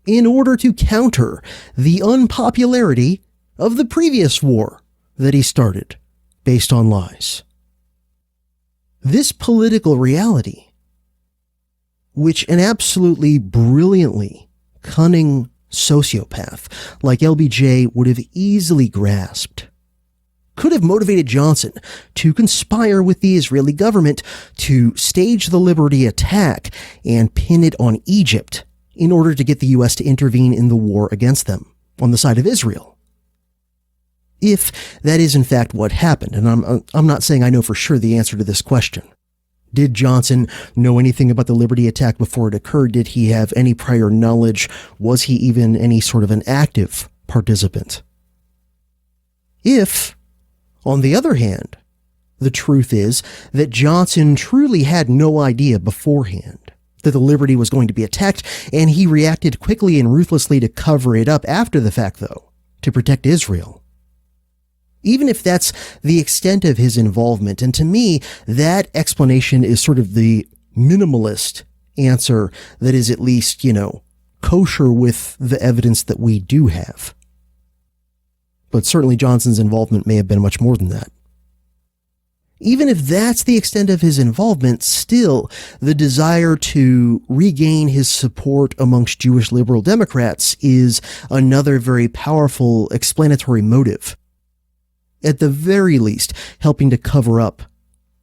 in order to counter the unpopularity of the previous war that he started based on lies. This political reality, which an absolutely brilliantly cunning sociopath like LBJ would have easily grasped, could have motivated Johnson to conspire with the Israeli government to stage the Liberty attack and pin it on Egypt in order to get the U.S. to intervene in the war against them on the side of Israel. If that is in fact what happened, and I'm not saying I know for sure the answer to this question. Did Johnson know anything about the Liberty attack before it occurred? Did he have any prior knowledge? Was he even any sort of an active participant? If, on the other hand, the truth is that Johnson truly had no idea beforehand that the Liberty was going to be attacked, and he reacted quickly and ruthlessly to cover it up after the fact, though, to protect Israel. Even if that's the extent of his involvement, and to me, that explanation is sort of the minimalist answer that is at least, kosher with the evidence that we do have. But certainly Johnson's involvement may have been much more than that. Even if that's the extent of his involvement, still, the desire to regain his support amongst Jewish liberal Democrats is another very powerful explanatory motive. At the very least, helping to cover up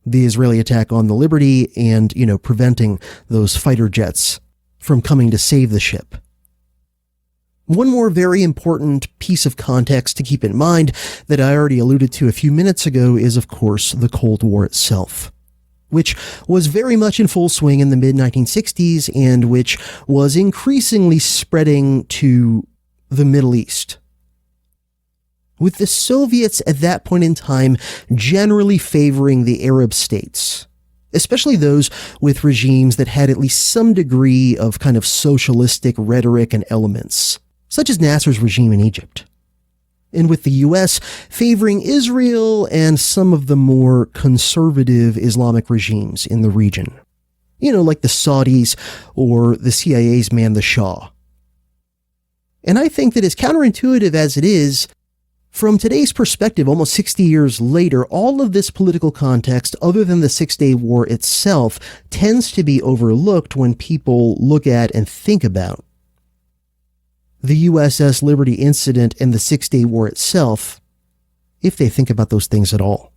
the Israeli attack on the Liberty and, preventing those fighter jets from coming to save the ship. One more very important piece of context to keep in mind that I already alluded to a few minutes ago is, of course, the Cold War itself, which was very much in full swing in the mid-1960s and which was increasingly spreading to the Middle East, with the Soviets at that point in time generally favoring the Arab states, especially those with regimes that had at least some degree of kind of socialistic rhetoric and elements, such as Nasser's regime in Egypt, and with the US favoring Israel and some of the more conservative Islamic regimes in the region, like the Saudis or the CIA's man the Shah. And I think that as counterintuitive as it is, from today's perspective, almost 60 years later, all of this political context, other than the Six-Day War itself, tends to be overlooked when people look at and think about the USS Liberty incident and the Six-Day War itself, if they think about those things at all,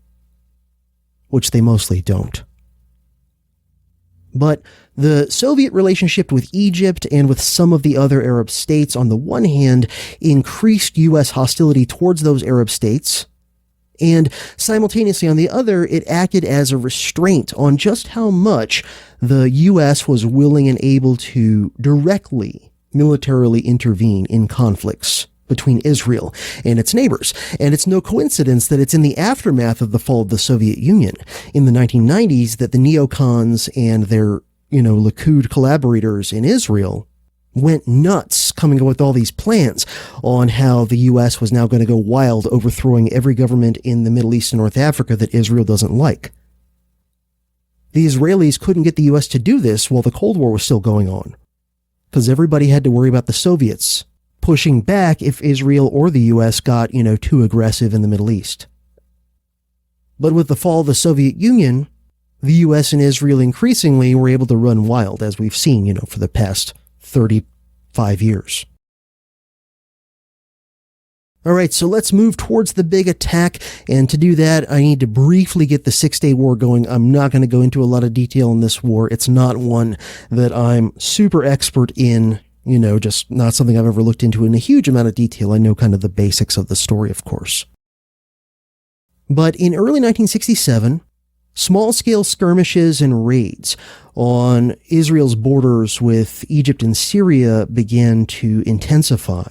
which they mostly don't. But the Soviet relationship with Egypt and with some of the other Arab states, on the one hand, increased U.S. hostility towards those Arab states, and simultaneously on the other, it acted as a restraint on just how much the U.S. was willing and able to directly militarily intervene in conflicts between Israel and its neighbors. And it's no coincidence that it's in the aftermath of the fall of the Soviet Union in the 1990s that the neocons and their, Likud collaborators in Israel went nuts coming up with all these plans on how the U.S. was now going to go wild, overthrowing every government in the Middle East and North Africa that Israel doesn't like. The Israelis couldn't get the U.S. to do this while the Cold War was still going on, because everybody had to worry about the Soviets pushing back if Israel or the U.S. got, too aggressive in the Middle East. But with the fall of the Soviet Union, the U.S. and Israel increasingly were able to run wild, as we've seen, for the past 35 years. All right, so let's move towards the big attack, and to do that, I need to briefly get the Six-Day War going. I'm not going to go into a lot of detail in this war. It's not one that I'm super expert in, just not something I've ever looked into in a huge amount of detail. I know kind of the basics of the story, of course. But in early 1967, small-scale skirmishes and raids on Israel's borders with Egypt and Syria began to intensify.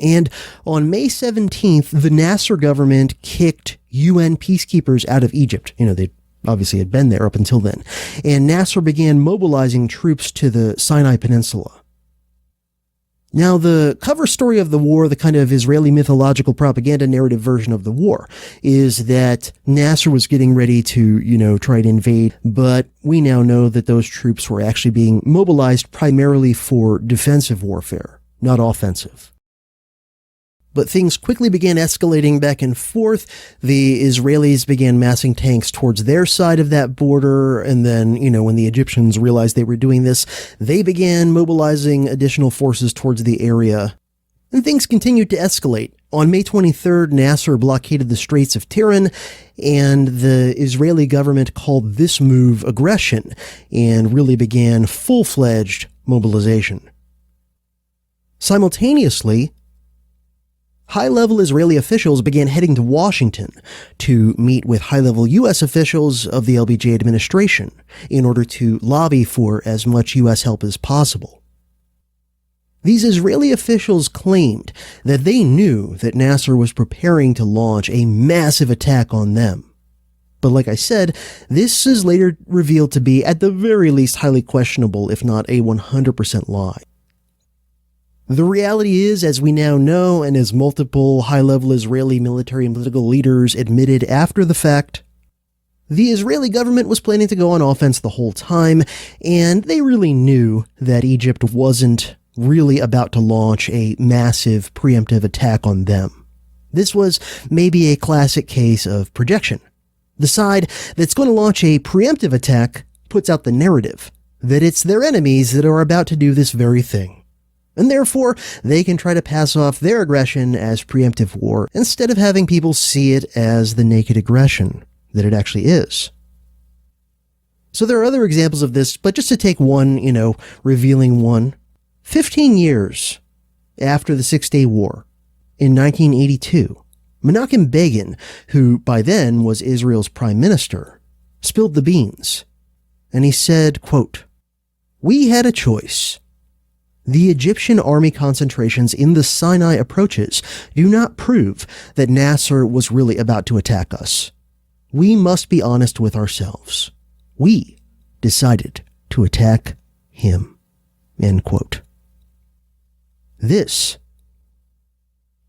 And on May 17th, the Nasser government kicked UN peacekeepers out of Egypt. They obviously had been there up until then. And Nasser began mobilizing troops to the Sinai Peninsula. Now, the cover story of the war, the kind of Israeli mythological propaganda narrative version of the war, is that Nasser was getting ready to, try to invade, but we now know that those troops were actually being mobilized primarily for defensive warfare, not offensive. But things quickly began escalating back and forth. The Israelis began massing tanks towards their side of that border. And then, when the Egyptians realized they were doing this, they began mobilizing additional forces towards the area. And things continued to escalate. On May 23rd, Nasser blockaded the Straits of Tiran, and the Israeli government called this move aggression and really began full-fledged mobilization. Simultaneously, high-level Israeli officials began heading to Washington to meet with high-level U.S. officials of the LBJ administration in order to lobby for as much U.S. help as possible. These Israeli officials claimed that they knew that Nasser was preparing to launch a massive attack on them. But like I said, this is later revealed to be, at the very least, highly questionable, if not a 100% lie. The reality is, as we now know, and as multiple high-level Israeli military and political leaders admitted after the fact, the Israeli government was planning to go on offense the whole time, and they really knew that Egypt wasn't really about to launch a massive preemptive attack on them. This was maybe a classic case of projection. The side that's going to launch a preemptive attack puts out the narrative that it's their enemies that are about to do this very thing. And therefore, they can try to pass off their aggression as preemptive war instead of having people see it as the naked aggression that it actually is. So there are other examples of this, but just to take one, revealing one. 15 years after the Six-Day War, in 1982, Menachem Begin, who by then was Israel's prime minister, spilled the beans. And he said, quote, "We had a choice. The Egyptian army concentrations in the Sinai approaches do not prove that Nasser was really about to attack us. We must be honest with ourselves. We decided to attack him." End quote. This,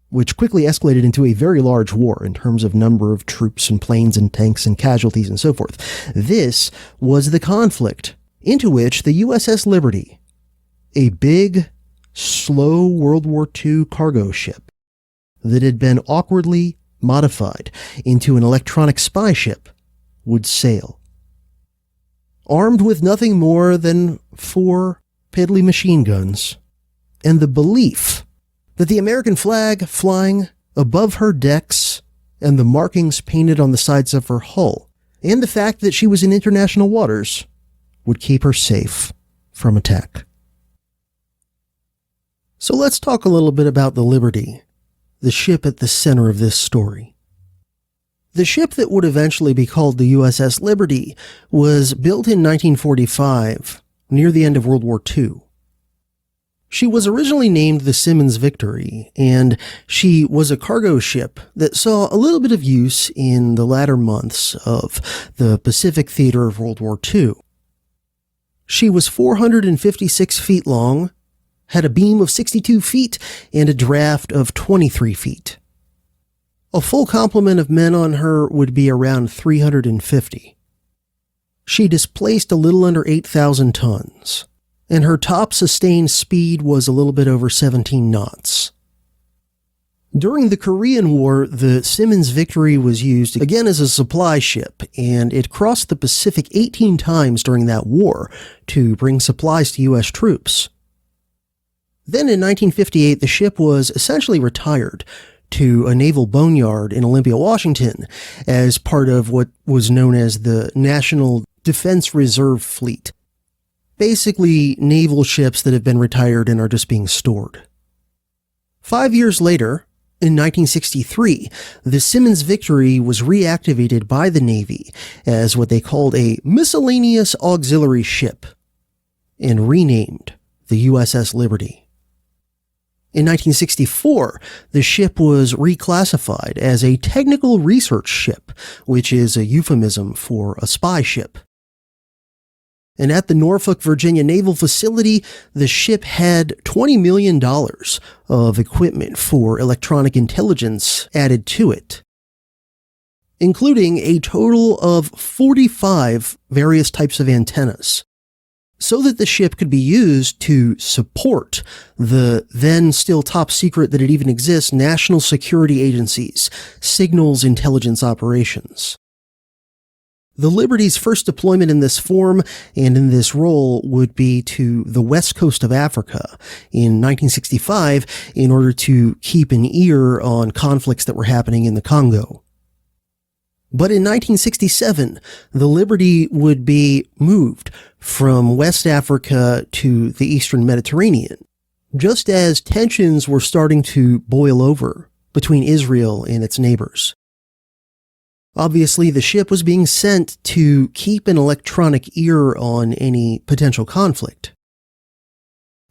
which quickly escalated into a very large war in terms of number of troops and planes and tanks and casualties and so forth. This was the conflict into which the USS Liberty, a big, slow World War II cargo ship that had been awkwardly modified into an electronic spy ship, would sail. Armed with nothing more than 4 piddly machine guns, and the belief that the American flag flying above her decks and the markings painted on the sides of her hull, and the fact that she was in international waters, would keep her safe from attack. So let's talk a little bit about the Liberty, the ship at the center of this story. The ship that would eventually be called the USS Liberty was built in 1945, near the end of World War II. She was originally named the Simmons Victory, and she was a cargo ship that saw a little bit of use in the latter months of the Pacific theater of World War II. She was 456 feet long, had a beam of 62 feet, and a draft of 23 feet. A full complement of men on her would be around 350. She displaced a little under 8,000 tons. And her top sustained speed was a little bit over 17 knots. During the Korean War, the Simmons Victory was used again as a supply ship, and it crossed the Pacific 18 times during that war to bring supplies to U.S. troops. Then in 1958, the ship was essentially retired to a naval boneyard in Olympia, Washington, as part of what was known as the National Defense Reserve Fleet. Basically, naval ships that have been retired and are just being stored. 5 years later, in 1963, the Simmons Victory was reactivated by the Navy as what they called a miscellaneous auxiliary ship and renamed the USS Liberty. In 1964, the ship was reclassified as a technical research ship, which is a euphemism for a spy ship. And at the Norfolk, Virginia Naval Facility, the ship had $20 million of equipment for electronic intelligence added to it, including a total of 45 various types of antennas, so that the ship could be used to support the then still top secret that it even exists National Security Agency's signals intelligence operations. The Liberty's first deployment in this form and in this role would be to the west coast of Africa in 1965 in order to keep an ear on conflicts that were happening in the Congo. But in 1967, the Liberty would be moved from West Africa to the Eastern Mediterranean, just as tensions were starting to boil over between Israel and its neighbors. Obviously, the ship was being sent to keep an electronic ear on any potential conflict.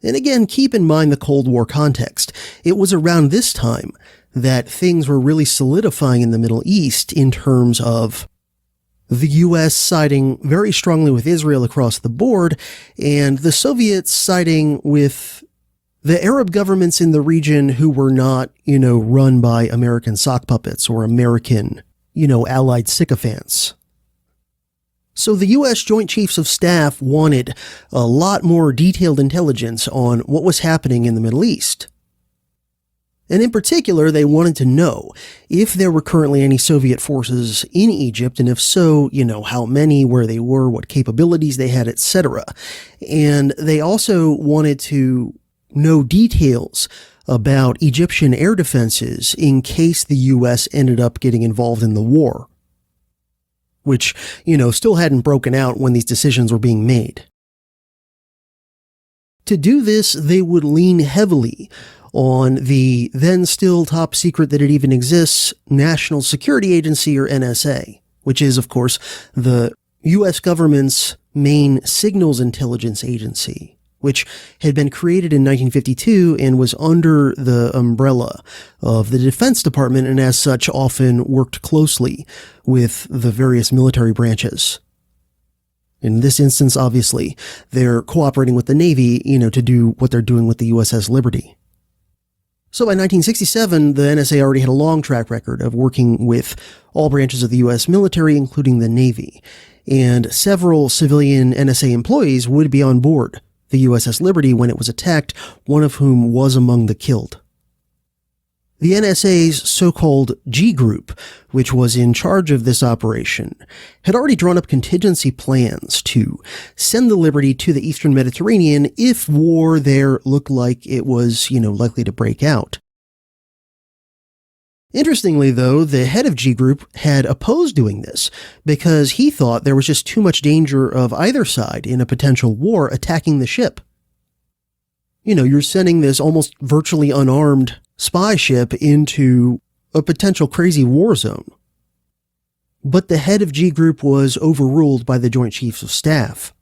And again, keep in mind the Cold War context. It was around this time that things were really solidifying in the Middle East in terms of the U.S. siding very strongly with Israel across the board, and the Soviets siding with the Arab governments in the region who were not, run by American sock puppets or American allied sycophants. So the U.S. Joint Chiefs of Staff wanted a lot more detailed intelligence on what was happening in the Middle East. And in particular, they wanted to know if there were currently any Soviet forces in Egypt, and if so, how many, where they were, what capabilities they had, etc. And they also wanted to know details about Egyptian air defenses in case the U.S. ended up getting involved in the war, which, still hadn't broken out when these decisions were being made. To do this, they would lean heavily on the then still top secret that it even exists, National Security Agency, or NSA, which is, of course, the U.S. government's main signals intelligence agency, which had been created in 1952 and was under the umbrella of the Defense Department, and as such often worked closely with the various military branches. In this instance, obviously, they're cooperating with the Navy, to do what they're doing with the USS Liberty. So by 1967, the NSA already had a long track record of working with all branches of the U.S. military, including the Navy, and several civilian NSA employees would be on board the USS Liberty when it was attacked, one of whom was among the killed. The NSA's so-called G Group, which was in charge of this operation, had already drawn up contingency plans to send the Liberty to the Eastern Mediterranean if war there looked like it was, likely to break out. Interestingly, though, the head of G Group had opposed doing this because he thought there was just too much danger of either side in a potential war attacking the ship. You're sending this almost virtually unarmed spy ship into a potential crazy war zone. But the head of G Group was overruled by the Joint Chiefs of Staff.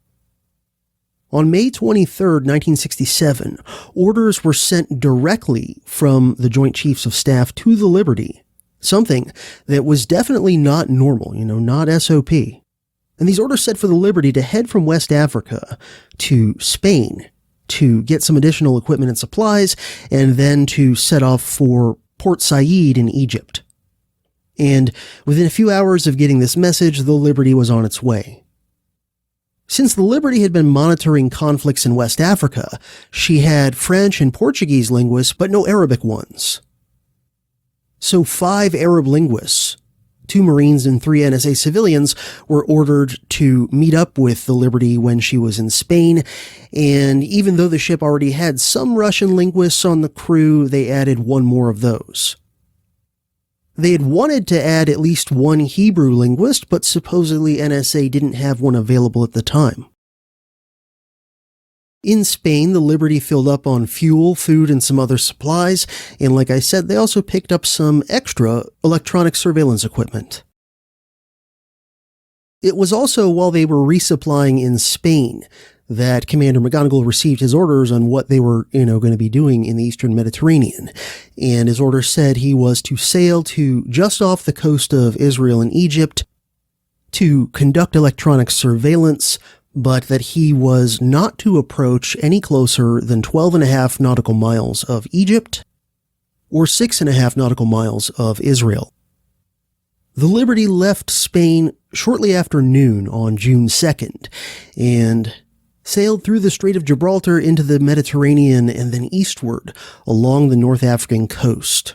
On May 23, 1967, orders were sent directly from the Joint Chiefs of Staff to the Liberty, something that was definitely not normal, not SOP. And these orders said for the Liberty to head from West Africa to Spain to get some additional equipment and supplies, and then to set off for Port Said in Egypt. And within a few hours of getting this message, the Liberty was on its way. Since the Liberty had been monitoring conflicts in West Africa, she had French and Portuguese linguists, but no Arabic ones. So 5 Arab linguists, 2 Marines and 3 NSA civilians, were ordered to meet up with the Liberty when she was in Spain, and even though the ship already had some Russian linguists on the crew, they added 1 more of those. They had wanted to add at least 1 Hebrew linguist, but supposedly NSA didn't have one available at the time. In Spain, the Liberty filled up on fuel, food, and some other supplies, and like I said, they also picked up some extra electronic surveillance equipment. It was also while they were resupplying in Spain that Commander McGonigal received his orders on what they were, going to be doing in the Eastern Mediterranean. And his order said he was to sail to just off the coast of Israel and Egypt to conduct electronic surveillance, but that he was not to approach any closer than 12.5 nautical miles of Egypt or 6.5 nautical miles of Israel. The Liberty left Spain shortly after noon on June 2nd and sailed through the Strait of Gibraltar into the Mediterranean and then eastward along the North African coast.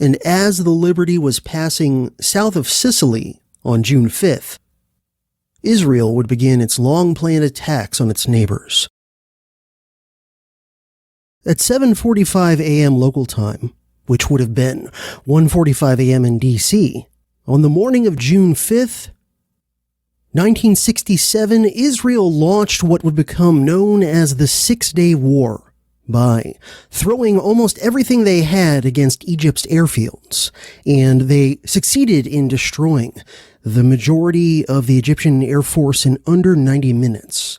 And as the Liberty was passing south of Sicily on June 5th, Israel would begin its long-planned attacks on its neighbors. At 7:45 a.m. local time, which would have been 1:45 a.m. in D.C., on the morning of June 5th, 1967, Israel launched what would become known as the Six-Day War by throwing almost everything they had against Egypt's airfields, and they succeeded in destroying the majority of the Egyptian Air Force in under 90 minutes.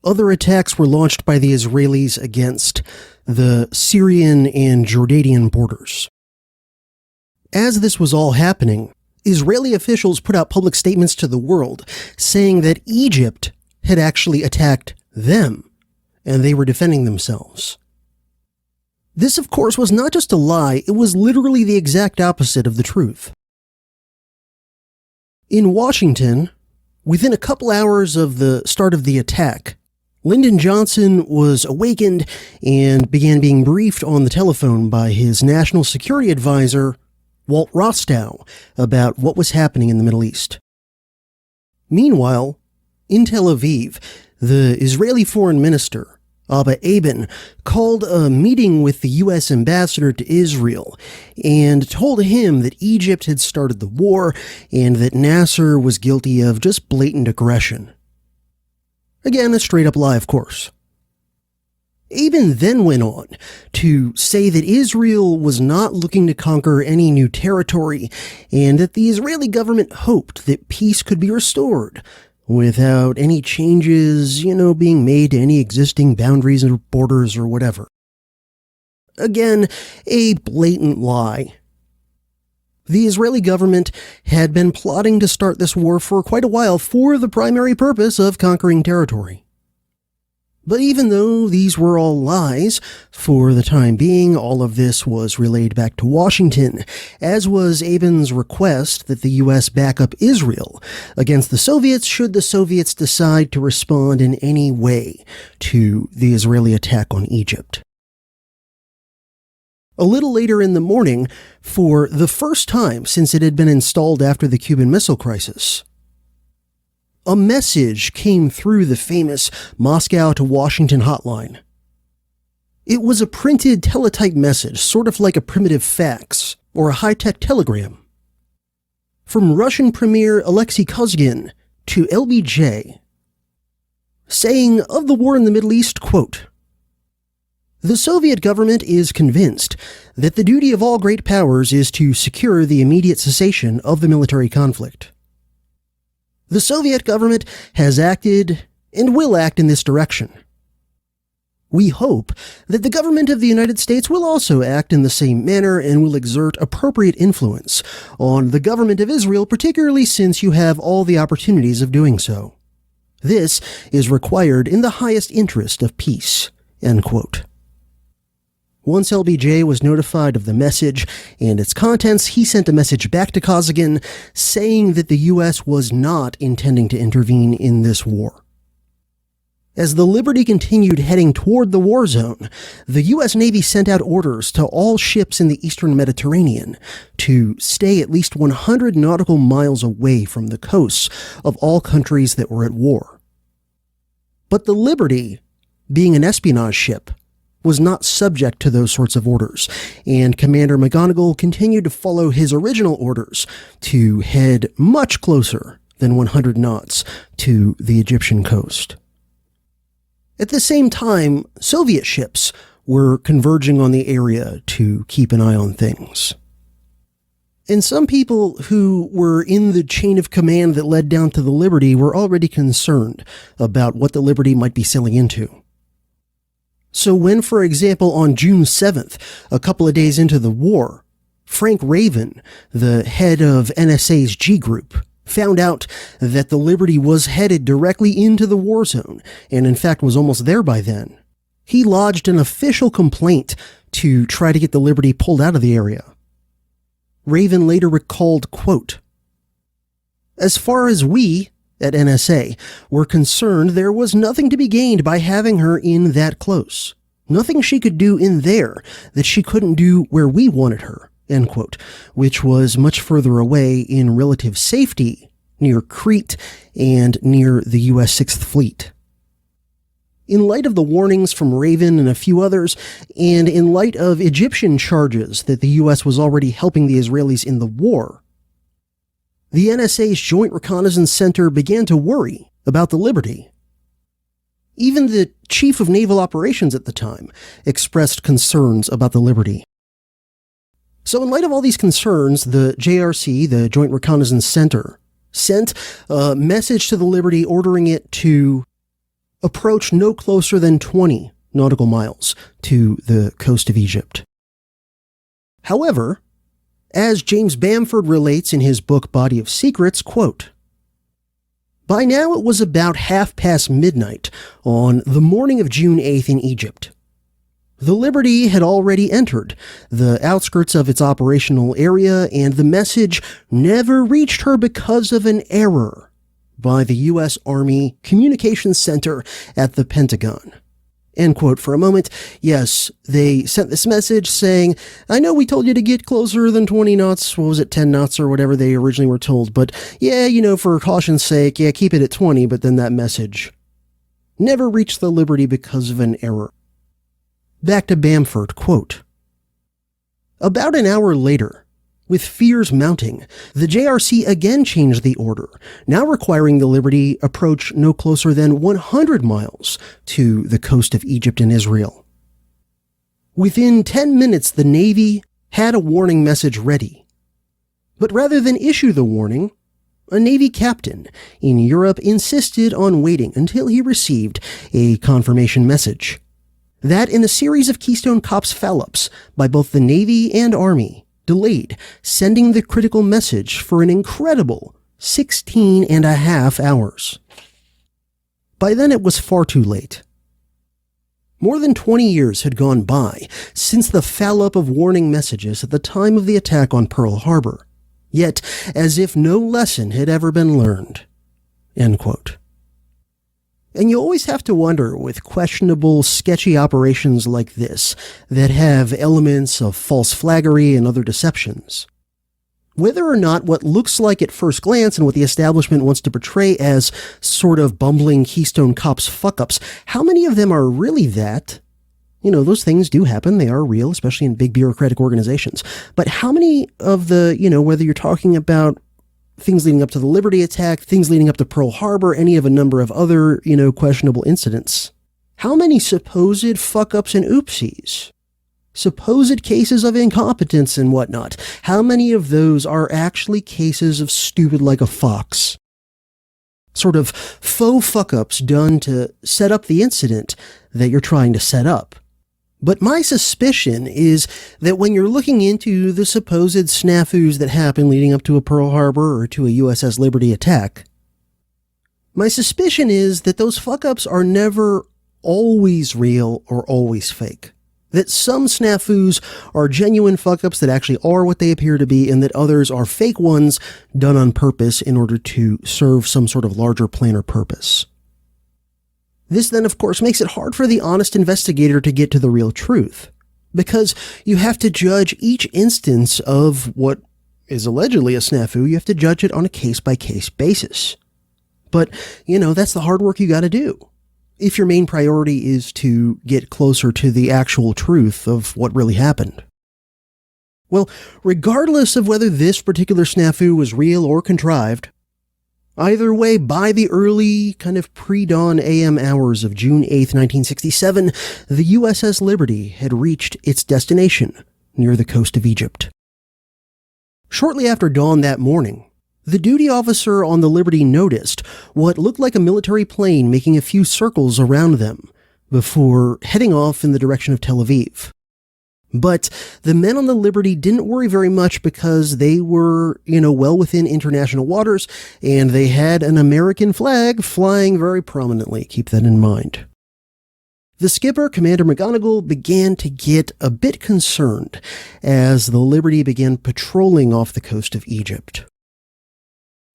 Other attacks were launched by the Israelis against the Syrian and Jordanian borders. As this was all happening, Israeli officials put out public statements to the world saying that Egypt had actually attacked them, and they were defending themselves. This, of course, was not just a lie, it was literally the exact opposite of the truth. In Washington, within a couple hours of the start of the attack, Lyndon Johnson was awakened and began being briefed on the telephone by his national security advisor, Walt Rostow, about what was happening in the Middle East. Meanwhile, in Tel Aviv, the Israeli foreign minister, Abba Eban, called a meeting with the U.S. ambassador to Israel and told him that Egypt had started the war and that Nasser was guilty of just blatant aggression. Again, a straight-up lie, of course. Eban then went on to say that Israel was not looking to conquer any new territory and that the Israeli government hoped that peace could be restored without any changes, being made to any existing boundaries or borders or whatever. Again, a blatant lie. The Israeli government had been plotting to start this war for quite a while for the primary purpose of conquering territory. But even though these were all lies, for the time being, all of this was relayed back to Washington, as was Eban's request that the U.S. back up Israel against the Soviets should the Soviets decide to respond in any way to the Israeli attack on Egypt. A little later in the morning, for the first time since it had been installed after the Cuban Missile Crisis, a message came through the famous Moscow to Washington hotline. It was a printed teletype message, sort of like a primitive fax or a high-tech telegram. From Russian Premier Alexei Kosygin to LBJ, saying of the war in the Middle East, quote, "The Soviet government is convinced that the duty of all great powers is to secure the immediate cessation of the military conflict. The Soviet government has acted and will act in this direction. We hope that the government of the United States will also act in the same manner and will exert appropriate influence on the government of Israel, particularly since you have all the opportunities of doing so. This is required in the highest interest of peace." End quote. Once LBJ was notified of the message and its contents, he sent a message back to Kosygin saying that the U.S. was not intending to intervene in this war. As the Liberty continued heading toward the war zone, the U.S. Navy sent out orders to all ships in the eastern Mediterranean to stay at least 100 nautical miles away from the coasts of all countries that were at war. But the Liberty, being an espionage ship, was not subject to those sorts of orders, and Commander McGonigal continued to follow his original orders to head much closer than 100 knots to the Egyptian coast. At the same time, Soviet ships were converging on the area to keep an eye on things. And some people who were in the chain of command that led down to the Liberty were already concerned about what the Liberty might be sailing into. So when, for example, on June 7th, a couple of days into the war, Frank Raven, the head of NSA's G Group, found out that the Liberty was headed directly into the war zone, and in fact was almost there by then, he lodged an official complaint to try to get the Liberty pulled out of the area. Raven later recalled, quote, "As far as we, at NSA, were concerned, there was nothing to be gained by having her in that close. Nothing she could do in there that she couldn't do where we wanted her," end quote, which was much further away in relative safety near Crete and near the U.S. 6th Fleet. In light of the warnings from Raven and a few others, and in light of Egyptian charges that the U.S. was already helping the Israelis in the war, the NSA's Joint Reconnaissance Center began to worry about the Liberty. Even the Chief of Naval Operations at the time expressed concerns about the Liberty. So in light of all these concerns, the JRC, the Joint Reconnaissance Center, sent a message to the Liberty ordering it to approach no closer than 20 nautical miles to the coast of Egypt. However, as James Bamford relates in his book Body of Secrets, quote, "By now it was about midnight on the morning of June 8th in Egypt. The Liberty had already entered the outskirts of its operational area, and the message never reached her because of an error by the U.S. Army Communications Center at the Pentagon. End quote. For a moment, yes, they sent this message saying, I know we told you to get closer than 20 knots, 10 knots or whatever they originally were told, but yeah, for caution's sake, keep it at 20, but then that message never reached the Liberty because of an error. Back to Bamford, quote, about an hour later, with fears mounting, the JRC again changed the order, now requiring the Liberty approach no closer than 100 miles to the coast of Egypt and Israel. Within 10 minutes, the Navy had a warning message ready. But rather than issue the warning, a Navy captain in Europe insisted on waiting until he received a confirmation message. That, in a series of Keystone Cops foul-ups by both the Navy and Army, delayed sending the critical message for an incredible 16 and a half hours. By then it was far too late. More than 20 years had gone by since the foul-up of warning messages at the time of the attack on Pearl Harbor, yet as if no lesson had ever been learned. End quote. And you always have to wonder with questionable, sketchy operations like this that have elements of false flaggery and other deceptions, whether or not what looks like at first glance and what the establishment wants to portray as sort of bumbling Keystone Cops fuck-ups, how many of them are really that? Those things do happen. They are real, especially in big bureaucratic organizations. But how many of the, whether you're talking about things leading up to the Liberty attack, things leading up to Pearl Harbor, any of a number of other, questionable incidents. How many supposed fuck-ups and oopsies, supposed cases of incompetence and whatnot, how many of those are actually cases of stupid like a fox? Sort of faux fuck-ups done to set up the incident that you're trying to set up. But my suspicion is that when you're looking into the supposed snafus that happen leading up to a Pearl Harbor or to a USS Liberty attack, my suspicion is that those fuck-ups are never always real or always fake. That some snafus are genuine fuck-ups that actually are what they appear to be, and that others are fake ones done on purpose in order to serve some sort of larger plan or purpose. This then, of course, makes it hard for the honest investigator to get to the real truth, because you have to judge each instance of what is allegedly a snafu, you have to judge it on a case-by-case basis. But, that's the hard work you gotta do, if your main priority is to get closer to the actual truth of what really happened. Well, regardless of whether this particular snafu was real or contrived, either way, by the early kind of pre-dawn AM hours of June 8th, 1967, the USS Liberty had reached its destination near the coast of Egypt. Shortly after dawn that morning, the duty officer on the Liberty noticed what looked like a military plane making a few circles around them before heading off in the direction of Tel Aviv. But the men on the Liberty didn't worry very much because they were, well within international waters, and they had an American flag flying very prominently. Keep that in mind. The skipper, Commander McGonigal, began to get a bit concerned as the Liberty began patrolling off the coast of Egypt.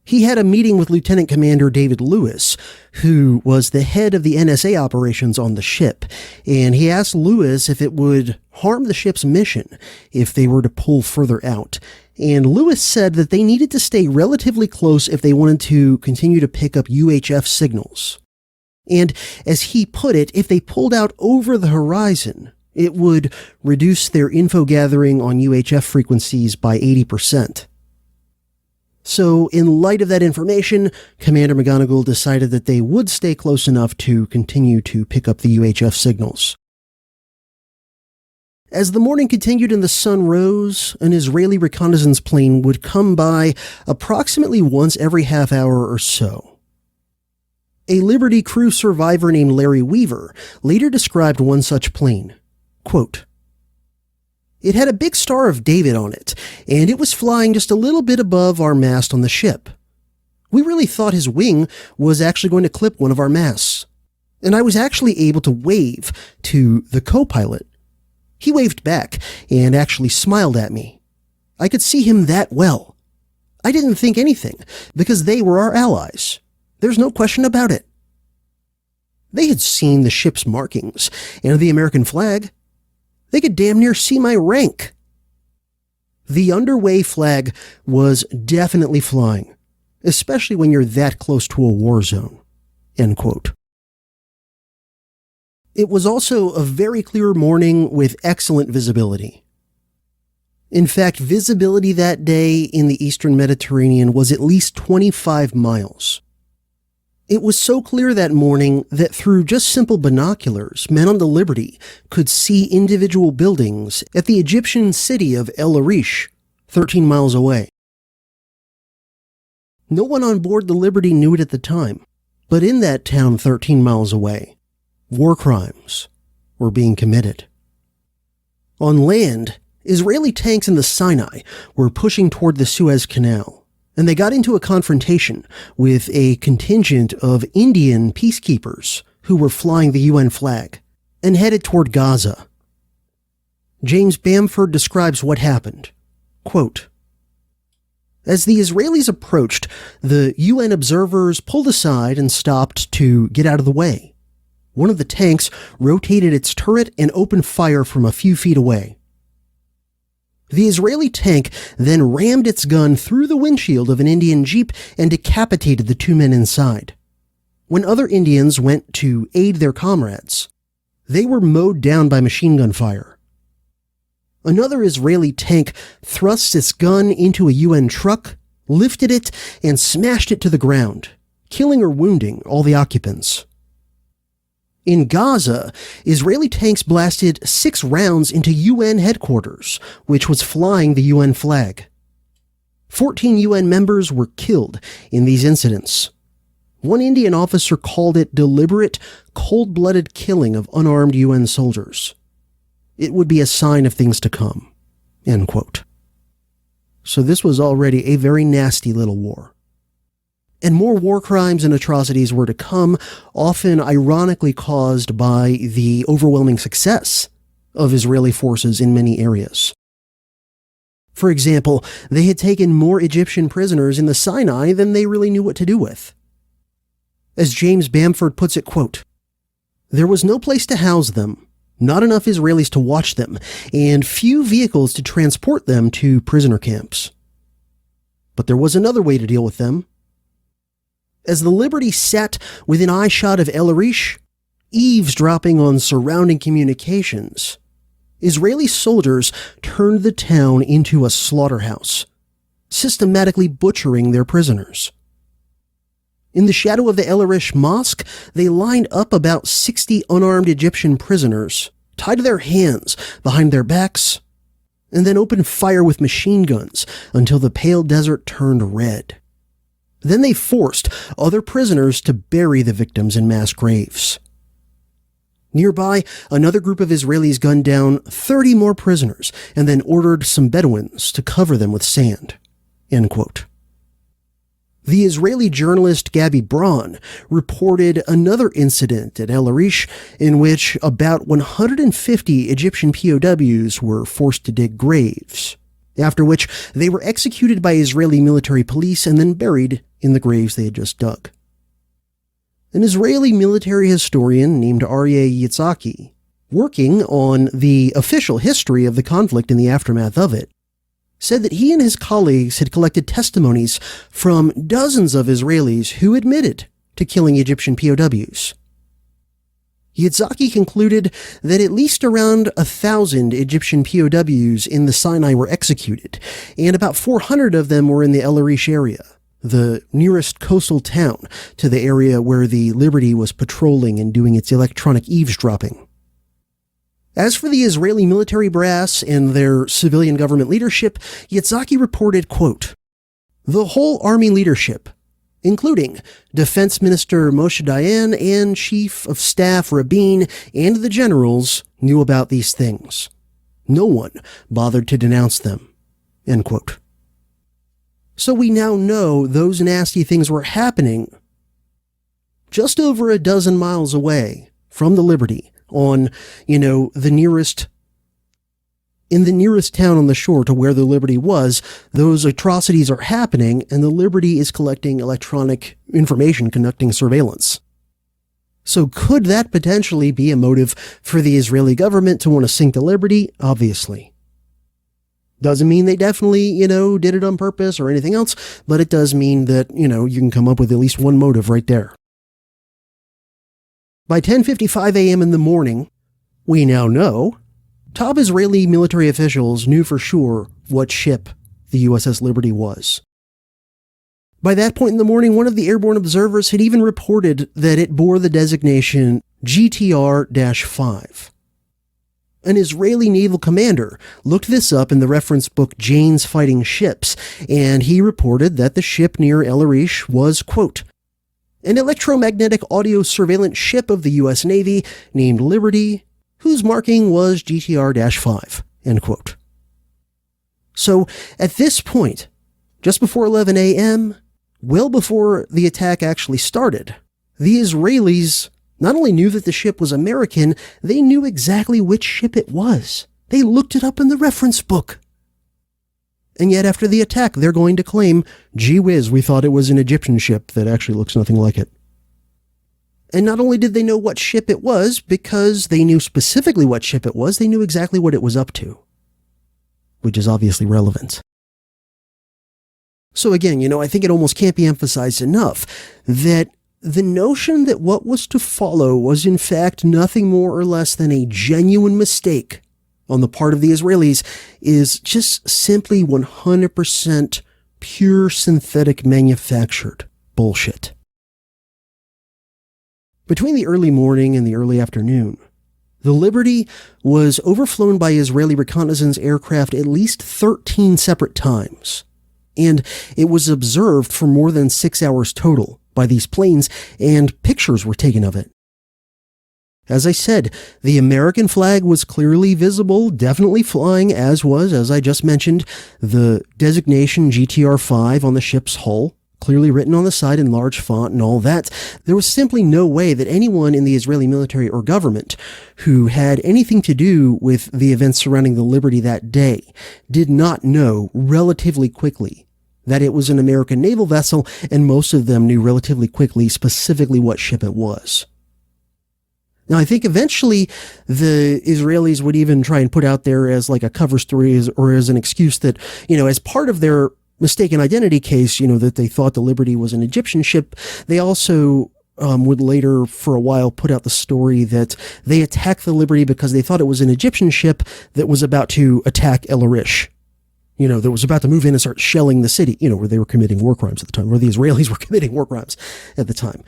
He had a meeting with Lieutenant Commander David Lewis, who was the head of the NSA operations on the ship, and he asked Lewis if it would harm the ship's mission if they were to pull further out. And Lewis said that they needed to stay relatively close if they wanted to continue to pick up UHF signals. And as he put it, if they pulled out over the horizon, it would reduce their info gathering on UHF frequencies by 80%. So, in light of that information, Commander McGonigal decided that they would stay close enough to continue to pick up the UHF signals. As the morning continued and the sun rose, an Israeli reconnaissance plane would come by approximately once every half hour or so. A Liberty crew survivor named Larry Weaver later described one such plane. Quote, "It had a big Star of David on it, and it was flying just a little bit above our mast on the ship. We really thought his wing was actually going to clip one of our masts, and I was actually able to wave to the co-pilot. He waved back and actually smiled at me. I could see him that well. I didn't think anything, because they were our allies. There's no question about it. They had seen the ship's markings and the American flag. They could damn near see my rank. The underway flag was definitely flying, especially when you're that close to a war zone." End quote. It was also a very clear morning with excellent visibility. In fact, visibility that day in the eastern Mediterranean was at least 25 miles. It was so clear that morning that through just simple binoculars, men on the Liberty could see individual buildings at the Egyptian city of El Arish, 13 miles away. No one on board the Liberty knew it at the time, but in that town 13 miles away, war crimes were being committed. On land, Israeli tanks in the Sinai were pushing toward the Suez Canal, and they got into a confrontation with a contingent of Indian peacekeepers who were flying the UN flag and headed toward Gaza. James Bamford describes what happened. Quote, "As the Israelis approached, the UN observers pulled aside and stopped to get out of the way. One of the tanks rotated its turret and opened fire from a few feet away. The Israeli tank then rammed its gun through the windshield of an Indian jeep and decapitated the two men inside. When other Indians went to aid their comrades, they were mowed down by machine gun fire. Another Israeli tank thrust its gun into a UN truck, lifted it, and smashed it to the ground, killing or wounding all the occupants. In Gaza, Israeli tanks blasted 6 rounds into UN headquarters, which was flying the UN flag. 14 UN members were killed in these incidents. One Indian officer called it deliberate, cold-blooded killing of unarmed UN soldiers. It would be a sign of things to come." End quote. So this was already a very nasty little war. And more war crimes and atrocities were to come, often ironically caused by the overwhelming success of Israeli forces in many areas. For example, they had taken more Egyptian prisoners in the Sinai than they really knew what to do with. As James Bamford puts it, quote, "There was no place to house them, not enough Israelis to watch them, and few vehicles to transport them to prisoner camps. But there was another way to deal with them. As the Liberty sat within eyeshot of El Arish, eavesdropping on surrounding communications, Israeli soldiers turned the town into a slaughterhouse, systematically butchering their prisoners. In the shadow of the El Arish Mosque, they lined up about 60 unarmed Egyptian prisoners, tied their hands behind their backs, and then opened fire with machine guns until the pale desert turned red. Then they forced other prisoners to bury the victims in mass graves. Nearby, another group of Israelis gunned down 30 more prisoners and then ordered some Bedouins to cover them with sand." End quote. The Israeli journalist Gabi Braun reported another incident at El Arish in which about 150 Egyptian POWs were forced to dig graves, after which they were executed by Israeli military police and then buried in the graves they had just dug. An Israeli military historian named Aryeh Yitzhaki, working on the official history of the conflict and the aftermath of it, said that he and his colleagues had collected testimonies from dozens of Israelis who admitted to killing Egyptian POWs. Yitzhaki concluded that at least around 1,000 Egyptian POWs in the Sinai were executed, and about 400 of them were in the El Arish area, the nearest coastal town to the area where the Liberty was patrolling and doing its electronic eavesdropping. As for the Israeli military brass and their civilian government leadership, Yitzhaki reported, quote, "The whole army leadership, including Defense Minister Moshe Dayan and Chief of Staff Rabin and the generals, knew about these things. No one bothered to denounce them." End quote. So we now know those nasty things were happening just over a dozen miles away from the Liberty on, the nearest In the nearest town on the shore to where the Liberty was, those atrocities are happening, and the Liberty is collecting electronic information, conducting surveillance. So could that potentially be a motive for the Israeli government to want to sink the Liberty? Obviously. Doesn't mean they definitely, did it on purpose or anything else, but it does mean that, you can come up with at least one motive right there. By 10:55 a.m. in the morning, we now know, top Israeli military officials knew for sure what ship the USS Liberty was. By that point in the morning, one of the airborne observers had even reported that it bore the designation GTR-5. An Israeli naval commander looked this up in the reference book Jane's Fighting Ships, and he reported that the ship near El Arish was, quote, an electromagnetic audio surveillance ship of the U.S. Navy named Liberty, whose marking was GTR-5, end quote. So, at this point, just before 11 a.m., well before the attack actually started, the Israelis not only knew that the ship was American, they knew exactly which ship it was. They looked it up in the reference book. And yet after the attack, they're going to claim, gee whiz, we thought it was an Egyptian ship that actually looks nothing like it. And not only did they know what ship it was, because they knew specifically what ship it was, they knew exactly what it was up to. Which is obviously relevant. So again, I think it almost can't be emphasized enough that the notion that what was to follow was in fact nothing more or less than a genuine mistake on the part of the Israelis is just simply 100% pure synthetic manufactured bullshit. Between the early morning and the early afternoon, the Liberty was overflown by Israeli reconnaissance aircraft at least 13 separate times, and it was observed for more than 6 hours total by these planes, and pictures were taken of it. As I said, the American flag was clearly visible, definitely flying, as I just mentioned, the designation GTR-5 on the ship's hull, clearly written on the side in large font and all that. There was simply no way that anyone in the Israeli military or government who had anything to do with the events surrounding the Liberty that day did not know relatively quickly that it was an American naval vessel, and most of them knew relatively quickly specifically what ship it was. Now, I think eventually the Israelis would even try and put out there as like a cover story or as an excuse that, as part of their mistaken identity case, that they thought the Liberty was an Egyptian ship. They also would later, for a while, put out the story that they attacked the Liberty because they thought it was an Egyptian ship that was about to attack El Arish. That was about to move in and start shelling the city, where they were committing war crimes at the time, where the Israelis were committing war crimes at the time.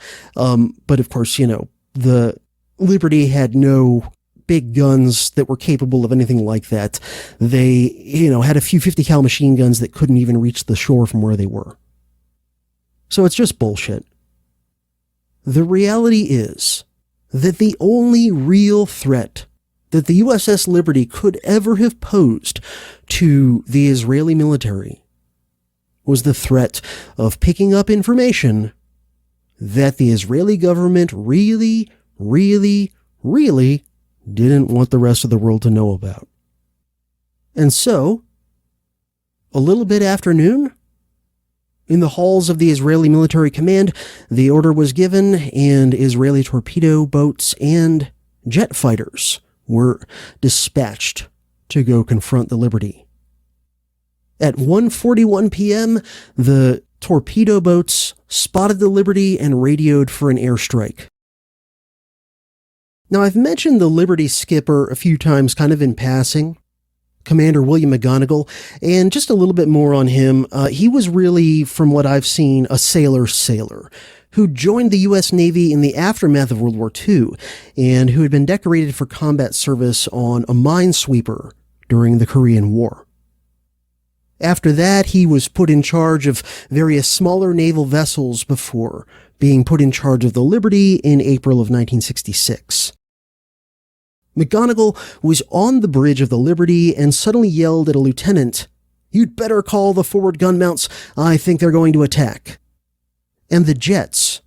But of course, the Liberty had no big guns that were capable of anything like that. They, had a few 50 cal machine guns that couldn't even reach the shore from where they were. So it's just bullshit. The reality is that the only real threat that the USS Liberty could ever have posed to the Israeli military was the threat of picking up information that the Israeli government really, really, really didn't want the rest of the world to know about. And so, a little bit after noon, in the halls of the Israeli military command, the order was given, and Israeli torpedo boats and jet fighters were dispatched to go confront the Liberty. At 1:41 p.m., the torpedo boats spotted the Liberty and radioed for an airstrike. Now, I've mentioned the Liberty skipper a few times kind of in passing, Commander William McGonigal, and just a little bit more on him. He was really, from what I've seen, a sailor who joined the U.S. Navy in the aftermath of World War II and who had been decorated for combat service on a minesweeper during the Korean War. After that, he was put in charge of various smaller naval vessels before being put in charge of the Liberty in April of 1966. McGonigal was on the bridge of the Liberty and suddenly yelled at a lieutenant, "You'd better call the forward gun mounts. I think they're going to attack." And the jets,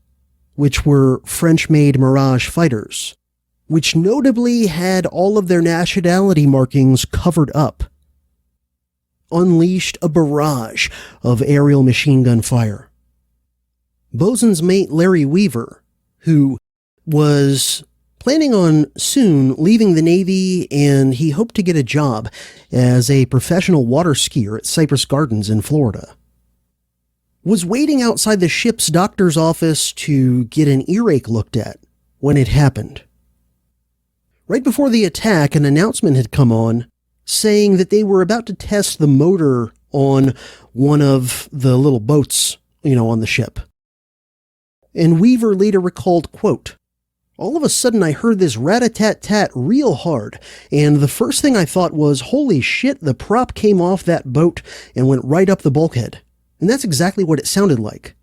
which were French-made Mirage fighters, which notably had all of their nationality markings covered up, unleashed a barrage of aerial machine gun fire. Bosun's mate Larry Weaver, who was planning on soon leaving the Navy, and he hoped to get a job as a professional water skier at Cypress Gardens in Florida, was waiting outside the ship's doctor's office to get an earache looked at when it happened. Right before the attack, an announcement had come on saying that they were about to test the motor on one of the little boats, on the ship. And Weaver later recalled, quote, "All of a sudden I heard this rat-a-tat-tat real hard, and the first thing I thought was, holy shit, the prop came off that boat and went right up the bulkhead. And that's exactly what it sounded like.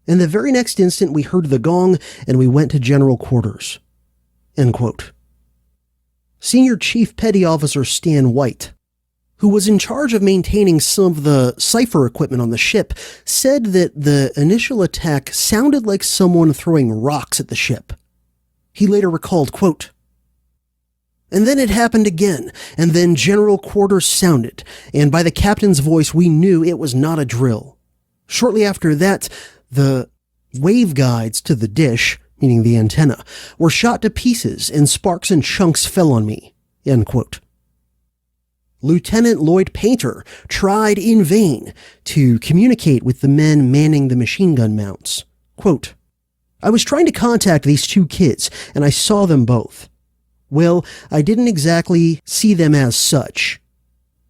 And the very next instant we heard the gong and we went to general quarters." End quote. Senior Chief Petty Officer Stan White, who was in charge of maintaining some of the cipher equipment on the ship, said that the initial attack sounded like someone throwing rocks at the ship. He later recalled, quote, "And then it happened again, and then general quarters sounded, and by the captain's voice we knew it was not a drill. Shortly after that, the waveguides to the dish," meaning the antenna, "were shot to pieces and sparks and chunks fell on me." End quote. Lieutenant Lloyd Painter tried in vain to communicate with the men manning the machine gun mounts. Quote, "I was trying to contact these two kids, and I saw them both. Well, I didn't exactly see them as such.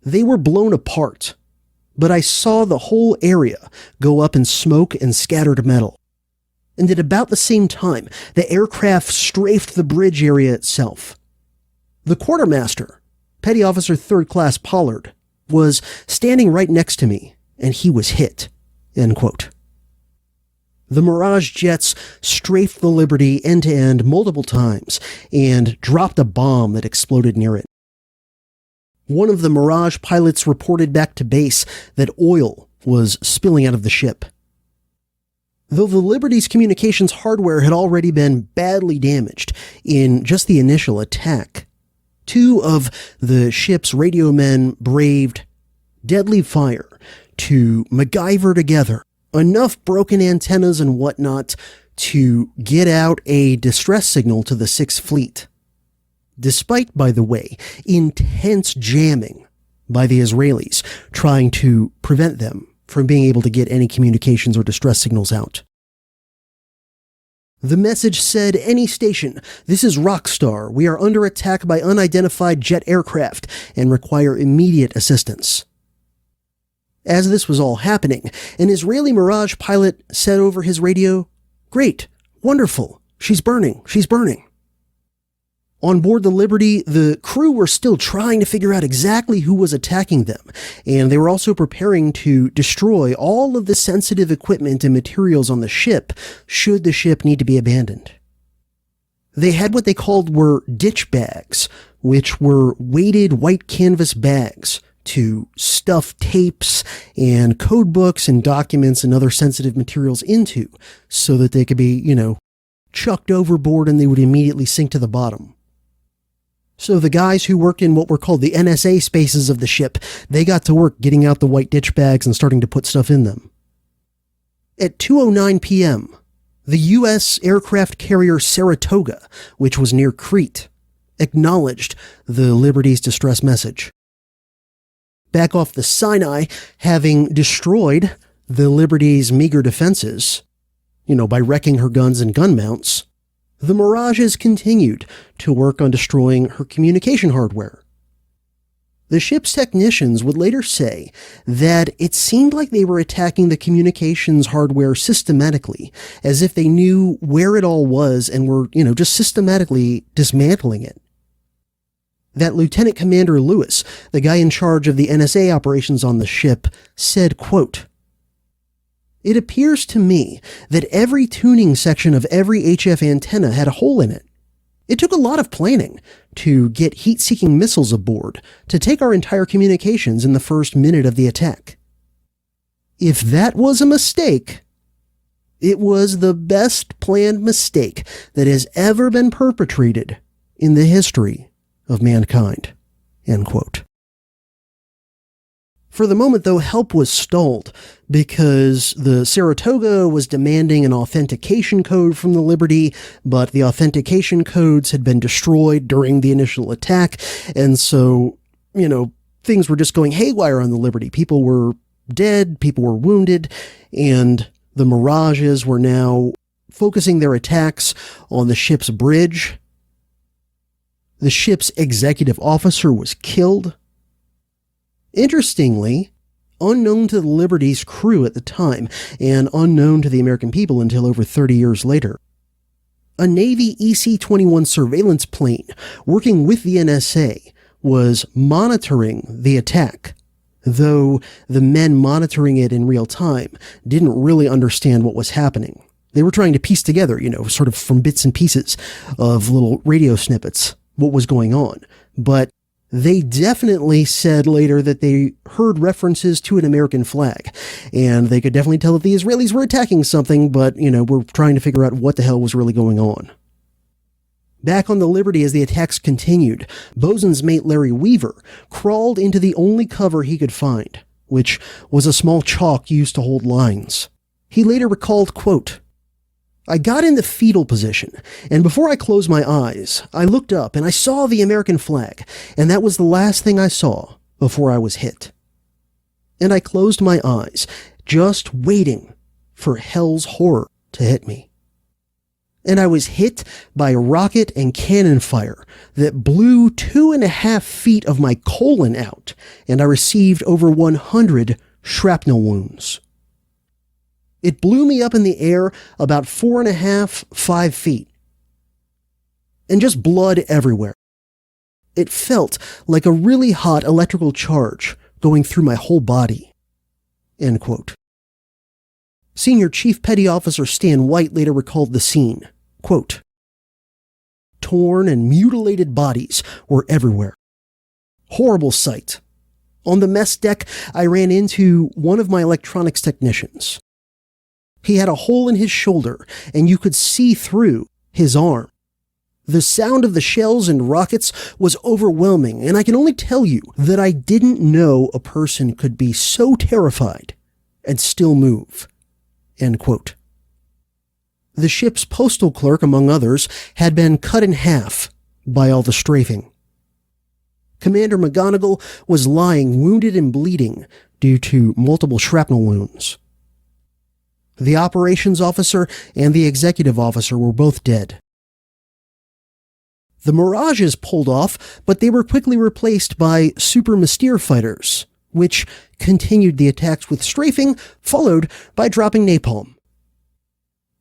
They were blown apart, but I saw the whole area go up in smoke and scattered metal. And at about the same time, the aircraft strafed the bridge area itself. The quartermaster, Petty Officer 3rd Class Pollard, was standing right next to me, and he was hit." End quote. The Mirage jets strafed the Liberty end-to-end multiple times and dropped a bomb that exploded near it. One of the Mirage pilots reported back to base that oil was spilling out of the ship. Though the Liberty's communications hardware had already been badly damaged in just the initial attack, two of the ship's radio men braved deadly fire to MacGyver together enough broken antennas and whatnot to get out a distress signal to the Sixth Fleet. Despite, by the way, intense jamming by the Israelis trying to prevent them from being able to get any communications or distress signals out. The message said, "Any station, this is Rockstar. We are under attack by unidentified jet aircraft and require immediate assistance." As this was all happening, an Israeli Mirage pilot said over his radio, "Great, wonderful, she's burning, she's burning." On board the Liberty, the crew were still trying to figure out exactly who was attacking them, and they were also preparing to destroy all of the sensitive equipment and materials on the ship should the ship need to be abandoned. They had what they called were ditch bags, which were weighted white canvas bags to stuff tapes and code books and documents and other sensitive materials into so that they could be, chucked overboard and they would immediately sink to the bottom. So the guys who worked in what were called the NSA spaces of the ship, they got to work getting out the white ditch bags and starting to put stuff in them. At 2:09 p.m., the U.S. aircraft carrier Saratoga, which was near Crete, acknowledged the Liberty's distress message. Back off the Sinai, having destroyed the Liberty's meager defenses, by wrecking her guns and gun mounts, the Mirages continued to work on destroying her communication hardware. The ship's technicians would later say that it seemed like they were attacking the communications hardware systematically, as if they knew where it all was and were, just systematically dismantling it. That Lieutenant Commander Lewis, the guy in charge of the NSA operations on the ship, said, quote, "It appears to me that every tuning section of every HF antenna had a hole in it. It took a lot of planning to get heat-seeking missiles aboard to take our entire communications in the first minute of the attack. If that was a mistake, it was the best planned mistake that has ever been perpetrated in the history of mankind." End quote. For the moment, though, help was stalled because the Saratoga was demanding an authentication code from the Liberty, but the authentication codes had been destroyed during the initial attack, and so, things were just going haywire on the Liberty. People were dead, people were wounded, and the Mirages were now focusing their attacks on the ship's bridge. The ship's executive officer was killed. Interestingly, unknown to the Liberty's crew at the time, and unknown to the American people until over 30 years later, a Navy EC-21 surveillance plane working with the NSA was monitoring the attack, though the men monitoring it in real time didn't really understand what was happening. They were trying to piece together, sort of from bits and pieces of little radio snippets, what was going on. But they definitely said later that they heard references to an American flag, and they could definitely tell that the Israelis were attacking something, but, were trying to figure out what the hell was really going on. Back on the Liberty as the attacks continued, bosun's mate Larry Weaver crawled into the only cover he could find, which was a small chalk used to hold lines. He later recalled, quote, "I got in the fetal position, and before I closed my eyes, I looked up and I saw the American flag, and that was the last thing I saw before I was hit. And I closed my eyes, just waiting for hell's horror to hit me. And I was hit by rocket and cannon fire that blew 2.5 feet of my colon out, and I received over 100 shrapnel wounds. It blew me up in the air about 4.5, 5 feet. And just blood everywhere. It felt like a really hot electrical charge going through my whole body." End quote. Senior Chief Petty Officer Stan White later recalled the scene. Quote, "Torn and mutilated bodies were everywhere. Horrible sight. On the mess deck, I ran into one of my electronics technicians. He had a hole in his shoulder, and you could see through his arm. The sound of the shells and rockets was overwhelming, and I can only tell you that I didn't know a person could be so terrified and still move." End quote. The ship's postal clerk, among others, had been cut in half by all the strafing. Commander McGonigal was lying wounded and bleeding due to multiple shrapnel wounds. The operations officer and the executive officer were both dead. The Mirages pulled off, but they were quickly replaced by Super Mystere fighters, which continued the attacks with strafing, followed by dropping napalm.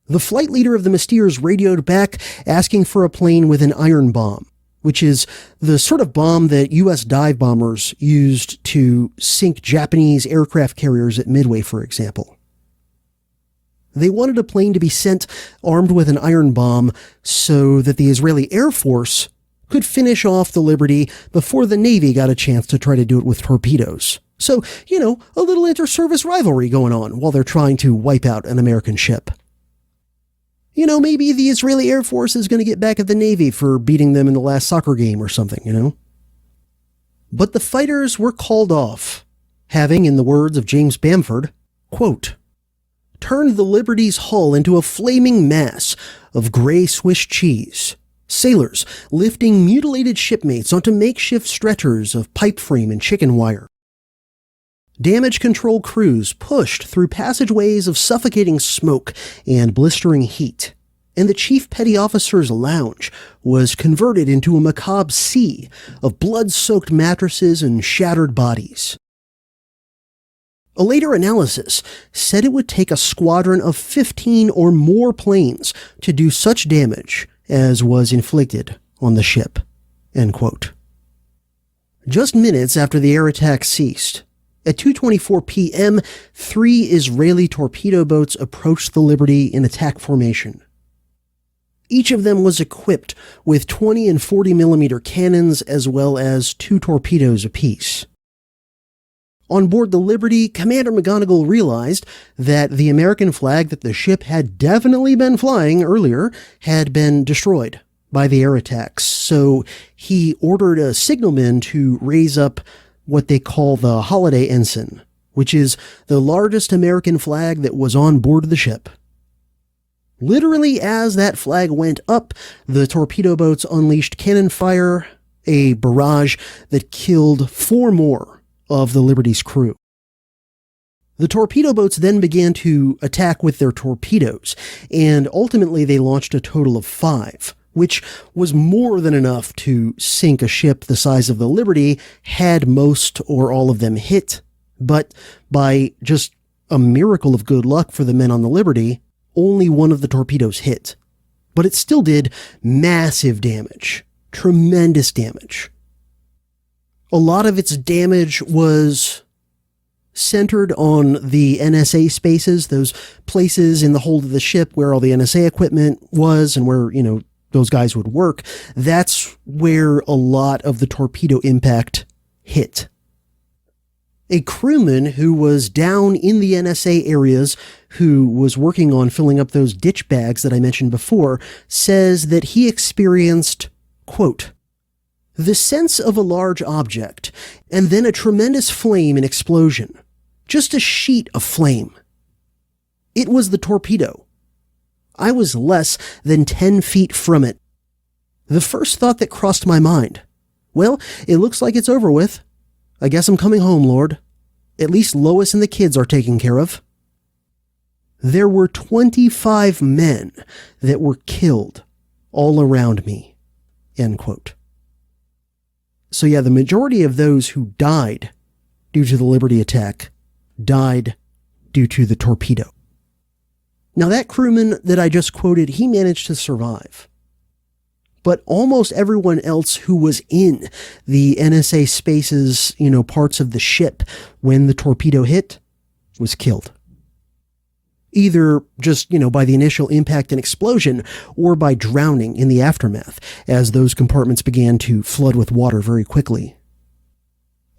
The flight leader of the Mysteres radioed back asking for a plane with an iron bomb, which is the sort of bomb that U.S. dive bombers used to sink Japanese aircraft carriers at Midway, for example. They wanted a plane to be sent armed with an iron bomb so that the Israeli Air Force could finish off the Liberty before the Navy got a chance to try to do it with torpedoes. So, a little inter-service rivalry going on while they're trying to wipe out an American ship. Maybe the Israeli Air Force is going to get back at the Navy for beating them in the last soccer game or something, But the fighters were called off, having, in the words of James Bamford, quote, "turned the Liberty's hull into a flaming mass of gray Swiss cheese. Sailors lifting mutilated shipmates onto makeshift stretchers of pipe frame and chicken wire. Damage control crews pushed through passageways of suffocating smoke and blistering heat, and the chief petty officer's lounge was converted into a macabre sea of blood-soaked mattresses and shattered bodies. A later analysis said it would take a squadron of 15 or more planes to do such damage as was inflicted on the ship." End quote. Just minutes after the air attack ceased, at 2:24 p.m., 3 Israeli torpedo boats approached the Liberty in attack formation. Each of them was equipped with 20 and 40 millimeter cannons as well as 2 torpedoes apiece. On board the Liberty, Commander McGonigal realized that the American flag that the ship had definitely been flying earlier had been destroyed, by the air attacks, so he ordered a signalman to raise up what they call the holiday ensign, which is the largest American flag that was on board the ship. Literally, as that flag went up, the torpedo boats unleashed cannon fire, a barrage that killed 4 more of the Liberty's crew. The torpedo boats then began to attack with their torpedoes, and ultimately they launched a total of 5, which was more than enough to sink a ship the size of the Liberty had most or all of them hit. But by just a miracle of good luck for the men on the Liberty, only one of the torpedoes hit. But it still did massive damage. Tremendous damage. A lot of its damage was centered on the NSA spaces, those places in the hold of the ship where all the NSA equipment was and where, those guys would work. That's where a lot of the torpedo impact hit. A crewman who was down in the NSA areas, who was working on filling up those ditch bags that I mentioned before, says that he experienced, quote, "the sense of a large object, and then a tremendous flame and explosion. Just a sheet of flame. It was the torpedo. I was less than 10 feet from it. The first thought that crossed my mind, well, it looks like it's over with. I guess I'm coming home, Lord. At least Lois and the kids are taken care of." There were 25 men that were killed all around me, end quote. So yeah, the majority of those who died due to the Liberty attack died due to the torpedo. Now that crewman that I just quoted, he managed to survive. But almost everyone else who was in the NSA spaces, parts of the ship when the torpedo hit was killed. Either just, by the initial impact and explosion, or by drowning in the aftermath, as those compartments began to flood with water very quickly.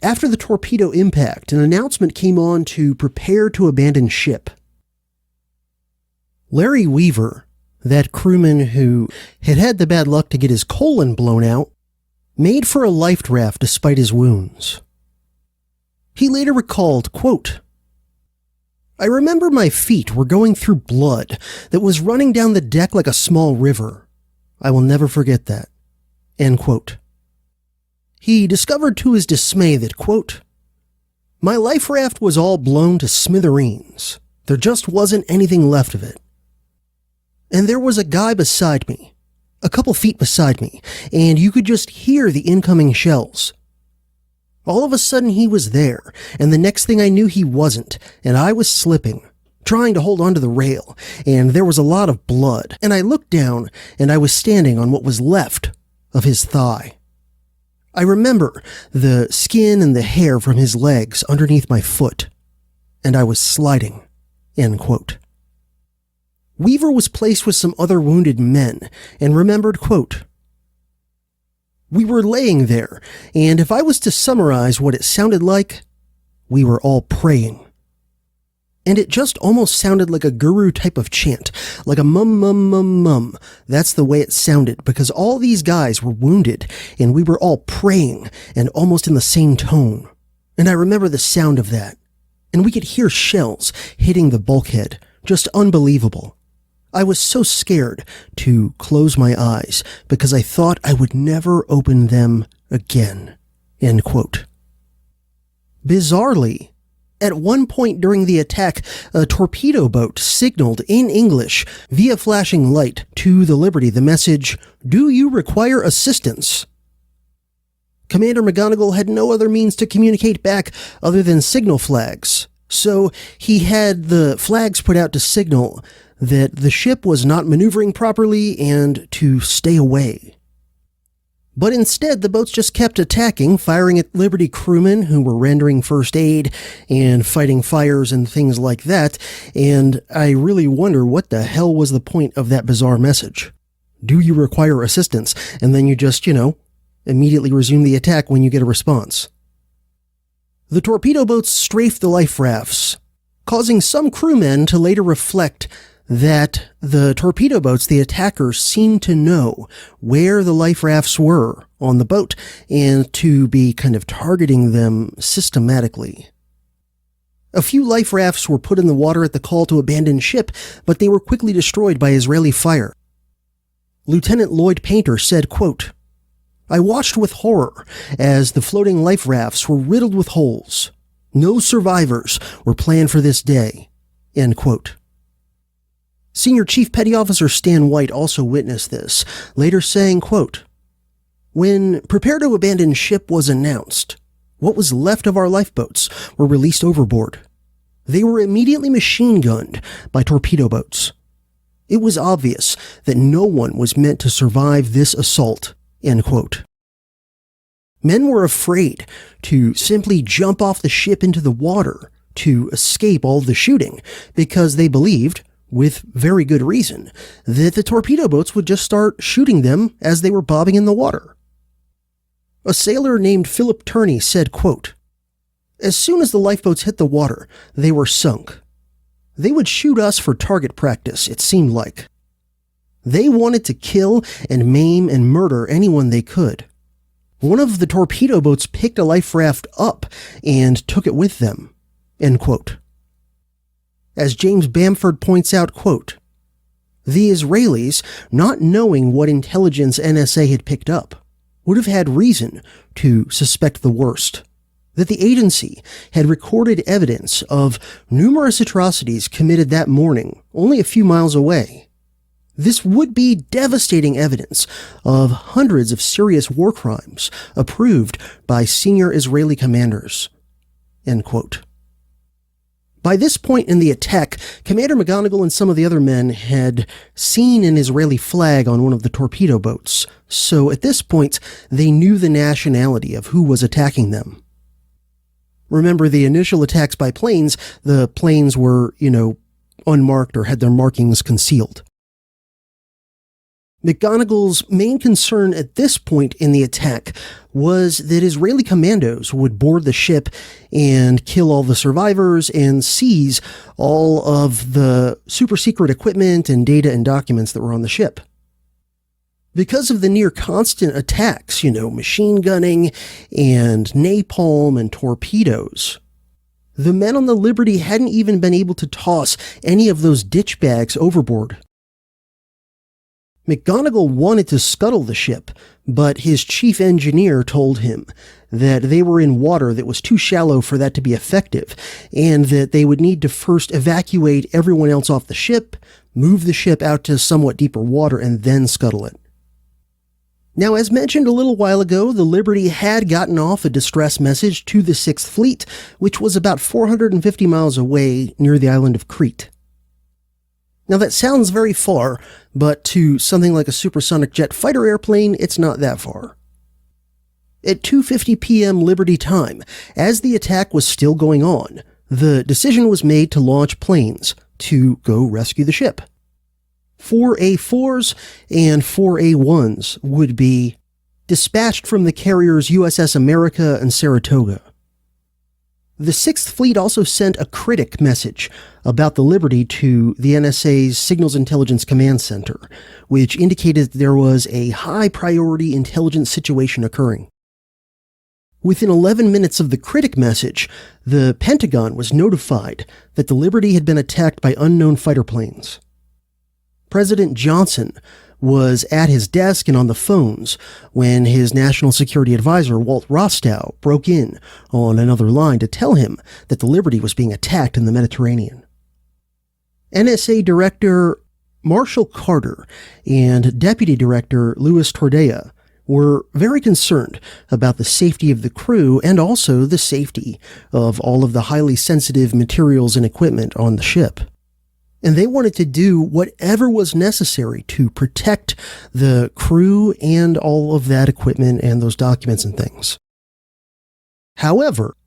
After the torpedo impact, an announcement came on to prepare to abandon ship. Larry Weaver, that crewman who had the bad luck to get his colon blown out, made for a life raft despite his wounds. He later recalled, quote, "I remember my feet were going through blood that was running down the deck like a small river. I will never forget that." End quote. He discovered to his dismay that, quote, "My life raft was all blown to smithereens. There just wasn't anything left of it. And there was a guy beside me, a couple feet beside me, and you could just hear the incoming shells. All of a sudden he was there, and the next thing I knew he wasn't, and I was slipping, trying to hold onto the rail, and there was a lot of blood, and I looked down, and I was standing on what was left of his thigh. I remember the skin and the hair from his legs underneath my foot, and I was sliding." End quote. Weaver was placed with some other wounded men and remembered, quote, "We were laying there, and if I was to summarize what it sounded like, we were all praying. And it just almost sounded like a guru type of chant, like a mum mum mum mum. That's the way it sounded, because all these guys were wounded, and we were all praying, and almost in the same tone. And I remember the sound of that. And we could hear shells hitting the bulkhead. Just unbelievable. I was so scared to close my eyes because I thought I would never open them again." End quote. Bizarrely, at one point during the attack, a torpedo boat signaled in English via flashing light to the Liberty the message, "Do you require assistance?" Commander McGonagall had no other means to communicate back other than signal flags, so he had the flags put out to signal that the ship was not maneuvering properly and to stay away. But instead, the boats just kept attacking, firing at Liberty crewmen who were rendering first aid and fighting fires and things like that, and I really wonder what the hell was the point of that bizarre message. Do you require assistance? And then you just, immediately resume the attack when you get a response. The torpedo boats strafed the life rafts, causing some crewmen to later reflect that the torpedo boats, the attackers, seemed to know where the life rafts were on the boat and to be kind of targeting them systematically. A few life rafts were put in the water at the call to abandon ship, but they were quickly destroyed by Israeli fire. Lieutenant Lloyd Painter said, quote, "I watched with horror as the floating life rafts were riddled with holes. No survivors were planned for this day." End quote. Senior Chief Petty Officer Stan White also witnessed this, later saying, quote, "When prepare to abandon ship was announced, what was left of our lifeboats were released overboard. They were immediately machine-gunned by torpedo boats. It was obvious that no one was meant to survive this assault." End quote. Men were afraid to simply jump off the ship into the water to escape all the shooting because they believed, with very good reason, that the torpedo boats would just start shooting them as they were bobbing in the water. A sailor named Philip Turney said, quote, "As soon as the lifeboats hit the water, they were sunk. They would shoot us for target practice, it seemed like. They wanted to kill and maim and murder anyone they could. One of the torpedo boats picked a life raft up and took it with them." End quote. As James Bamford points out, quote, "The Israelis, not knowing what intelligence NSA had picked up, would have had reason to suspect the worst, that the agency had recorded evidence of numerous atrocities committed that morning only a few miles away. This would be devastating evidence of hundreds of serious war crimes approved by senior Israeli commanders." End quote. By this point in the attack, Commander McGonigal and some of the other men had seen an Israeli flag on one of the torpedo boats, so at this point they knew the nationality of who was attacking them. Remember the initial attacks by planes, the planes were, unmarked or had their markings concealed. McGonigal's main concern at this point in the attack was that Israeli commandos would board the ship and kill all the survivors and seize all of the super secret equipment and data and documents that were on the ship. Because of the near constant attacks, machine gunning and napalm and torpedoes, the men on the Liberty hadn't even been able to toss any of those ditch bags overboard. McGonigal wanted to scuttle the ship, but his chief engineer told him that they were in water that was too shallow for that to be effective, and that they would need to first evacuate everyone else off the ship, move the ship out to somewhat deeper water, and then scuttle it. Now, as mentioned a little while ago, the Liberty had gotten off a distress message to the 6th Fleet, which was about 450 miles away near the island of Crete. Now that sounds very far, but to something like a supersonic jet fighter airplane, it's not that far. At 2:50 p.m. Liberty time, as the attack was still going on, the decision was made to launch planes to go rescue the ship. 4 A4s and 4 A1s would be dispatched from the carriers USS America and Saratoga. The 6th Fleet also sent a critic message about the Liberty to the NSA's Signals Intelligence Command Center, which indicated that there was a high-priority intelligence situation occurring. Within 11 minutes of the critic message, the Pentagon was notified that the Liberty had been attacked by unknown fighter planes. President Johnson was at his desk and on the phones when his national security advisor, Walt Rostow, broke in on another line to tell him that the Liberty was being attacked in the Mediterranean. NSA Director Marshall Carter and Deputy Director Louis Tordea were very concerned about the safety of the crew and also the safety of all of the highly sensitive materials and equipment on the ship. And they wanted to do whatever was necessary to protect the crew and all of that equipment and those documents and things. However,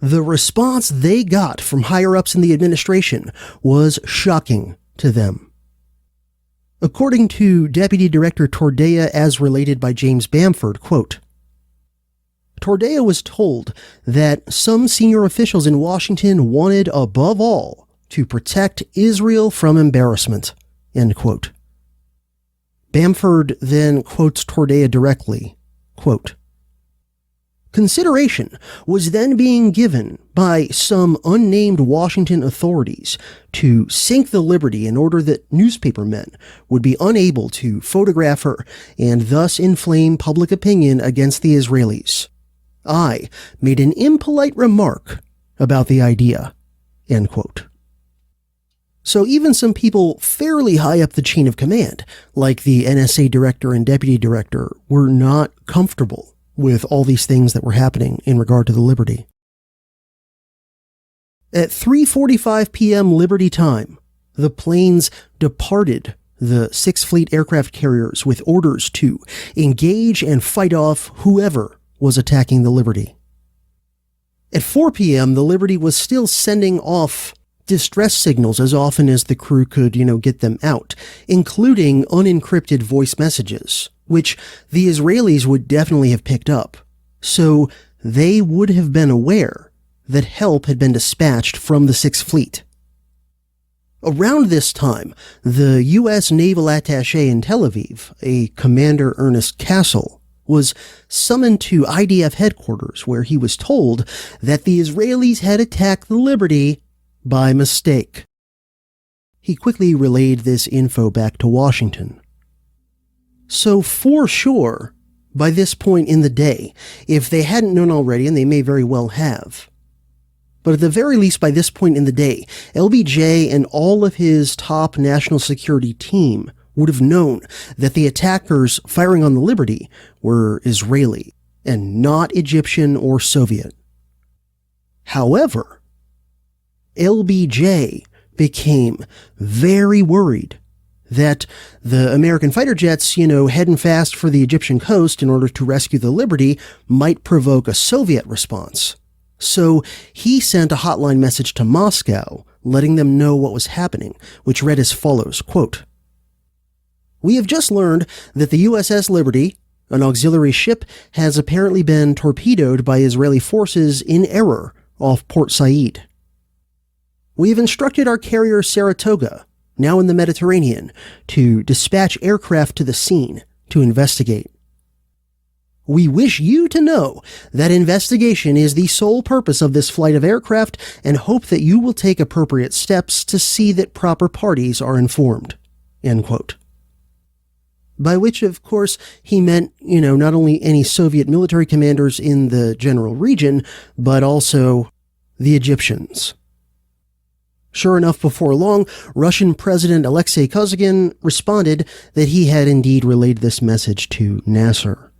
the response they got from higher-ups in the administration was shocking to them. According to Deputy Director Tordea, as related by James Bamford, quote, Tordea was told that some senior officials in Washington wanted, above all, to protect Israel from embarrassment, end quote. Bamford then quotes Tordea directly, quote, "Consideration was then being given by some unnamed Washington authorities to sink the Liberty in order that newspapermen would be unable to photograph her and thus inflame public opinion against the Israelis. I made an impolite remark about the idea," end quote. So even some people fairly high up the chain of command, like the NSA director and deputy director, were not comfortable with all these things that were happening in regard to the Liberty. At 3:45 p.m. Liberty time, the planes departed the Sixth Fleet aircraft carriers with orders to engage and fight off whoever was attacking the Liberty. At 4 p.m., the Liberty was still sending off distress signals as often as the crew could, get them out, including unencrypted voice messages, which the Israelis would definitely have picked up. So they would have been aware that help had been dispatched from the Sixth Fleet. Around this time, the U.S. Naval Attaché in Tel Aviv, a Commander Ernest Castle, was summoned to IDF headquarters where he was told that the Israelis had attacked the Liberty by mistake. He quickly relayed this info back to Washington. So for sure, by this point in the day, if they hadn't known already, and they may very well have, but at the very least by this point in the day, LBJ and all of his top national security team would have known that the attackers firing on the Liberty were Israeli and not Egyptian or Soviet. However, LBJ became very worried that the American fighter jets, heading fast for the Egyptian coast in order to rescue the Liberty might provoke a Soviet response. So he sent a hotline message to Moscow, letting them know what was happening, which read as follows, quote, "We have just learned that the USS Liberty, an auxiliary ship, has apparently been torpedoed by Israeli forces in error off Port Said. We have instructed our carrier Saratoga, now in the Mediterranean, to dispatch aircraft to the scene to investigate. We wish you to know that investigation is the sole purpose of this flight of aircraft and hope that you will take appropriate steps to see that proper parties are informed," end quote. By which, of course, he meant, not only any Soviet military commanders in the general region, but also the Egyptians. Sure enough, before long, Russian President Alexei Kosygin responded that he had indeed relayed this message to Nasser.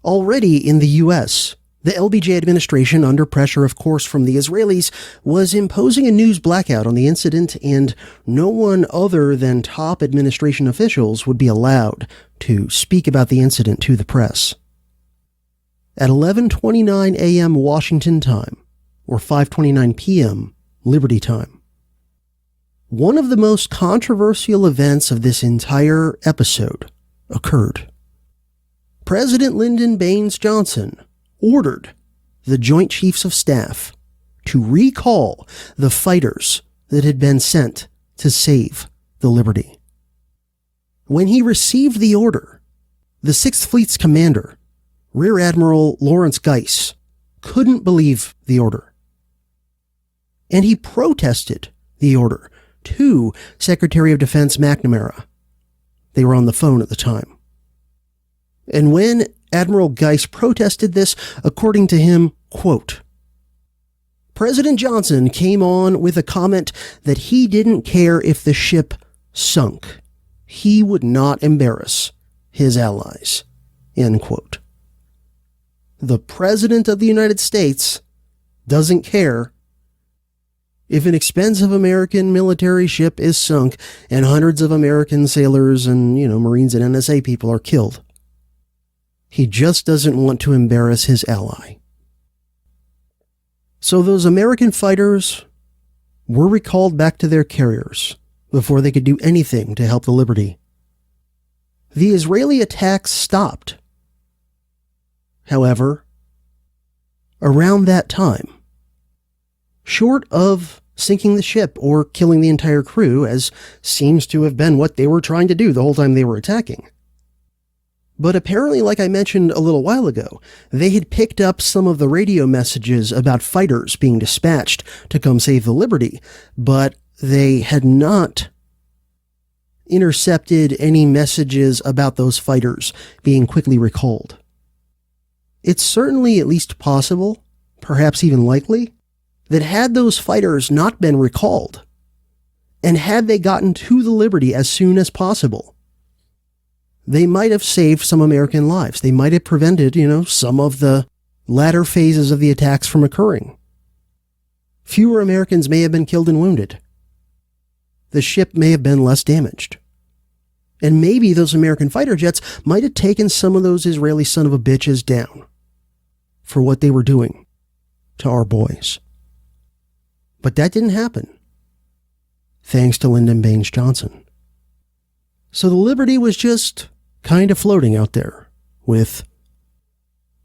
Already in the U.S., the LBJ administration, under pressure, of course, from the Israelis, was imposing a news blackout on the incident, and no one other than top administration officials would be allowed to speak about the incident to the press. At 11:29 a.m. Washington time, or 5:29 p.m., Liberty time, one of the most controversial events of this entire episode occurred. President Lyndon Baines Johnson ordered the Joint Chiefs of Staff to recall the fighters that had been sent to save the Liberty. When he received the order, the Sixth Fleet's commander, Rear Admiral Lawrence Geiss, couldn't believe the order. And he protested the order to Secretary of Defense McNamara. They were on the phone at the time. And when Admiral Geiss protested this, according to him, quote, "President Johnson came on with a comment that he didn't care if the ship sunk. He would not embarrass his allies," end quote. The President of the United States doesn't care if an expensive American military ship is sunk and hundreds of American sailors and, Marines and NSA people are killed. He just doesn't want to embarrass his ally. So those American fighters were recalled back to their carriers before they could do anything to help the Liberty. The Israeli attacks stopped. However, around that time, short of sinking the ship or killing the entire crew, as seems to have been what they were trying to do the whole time they were attacking. But apparently, like I mentioned a little while ago, they had picked up some of the radio messages about fighters being dispatched to come save the Liberty, but they had not intercepted any messages about those fighters being quickly recalled. It's certainly at least possible, perhaps even likely, that had those fighters not been recalled, and had they gotten to the Liberty as soon as possible, they might have saved some American lives. They might have prevented, some of the latter phases of the attacks from occurring. Fewer Americans may have been killed and wounded. The ship may have been less damaged. And maybe those American fighter jets might have taken some of those Israeli son of a bitches down for what they were doing to our boys. But that didn't happen, thanks to Lyndon Baines Johnson. So the Liberty was just kind of floating out there with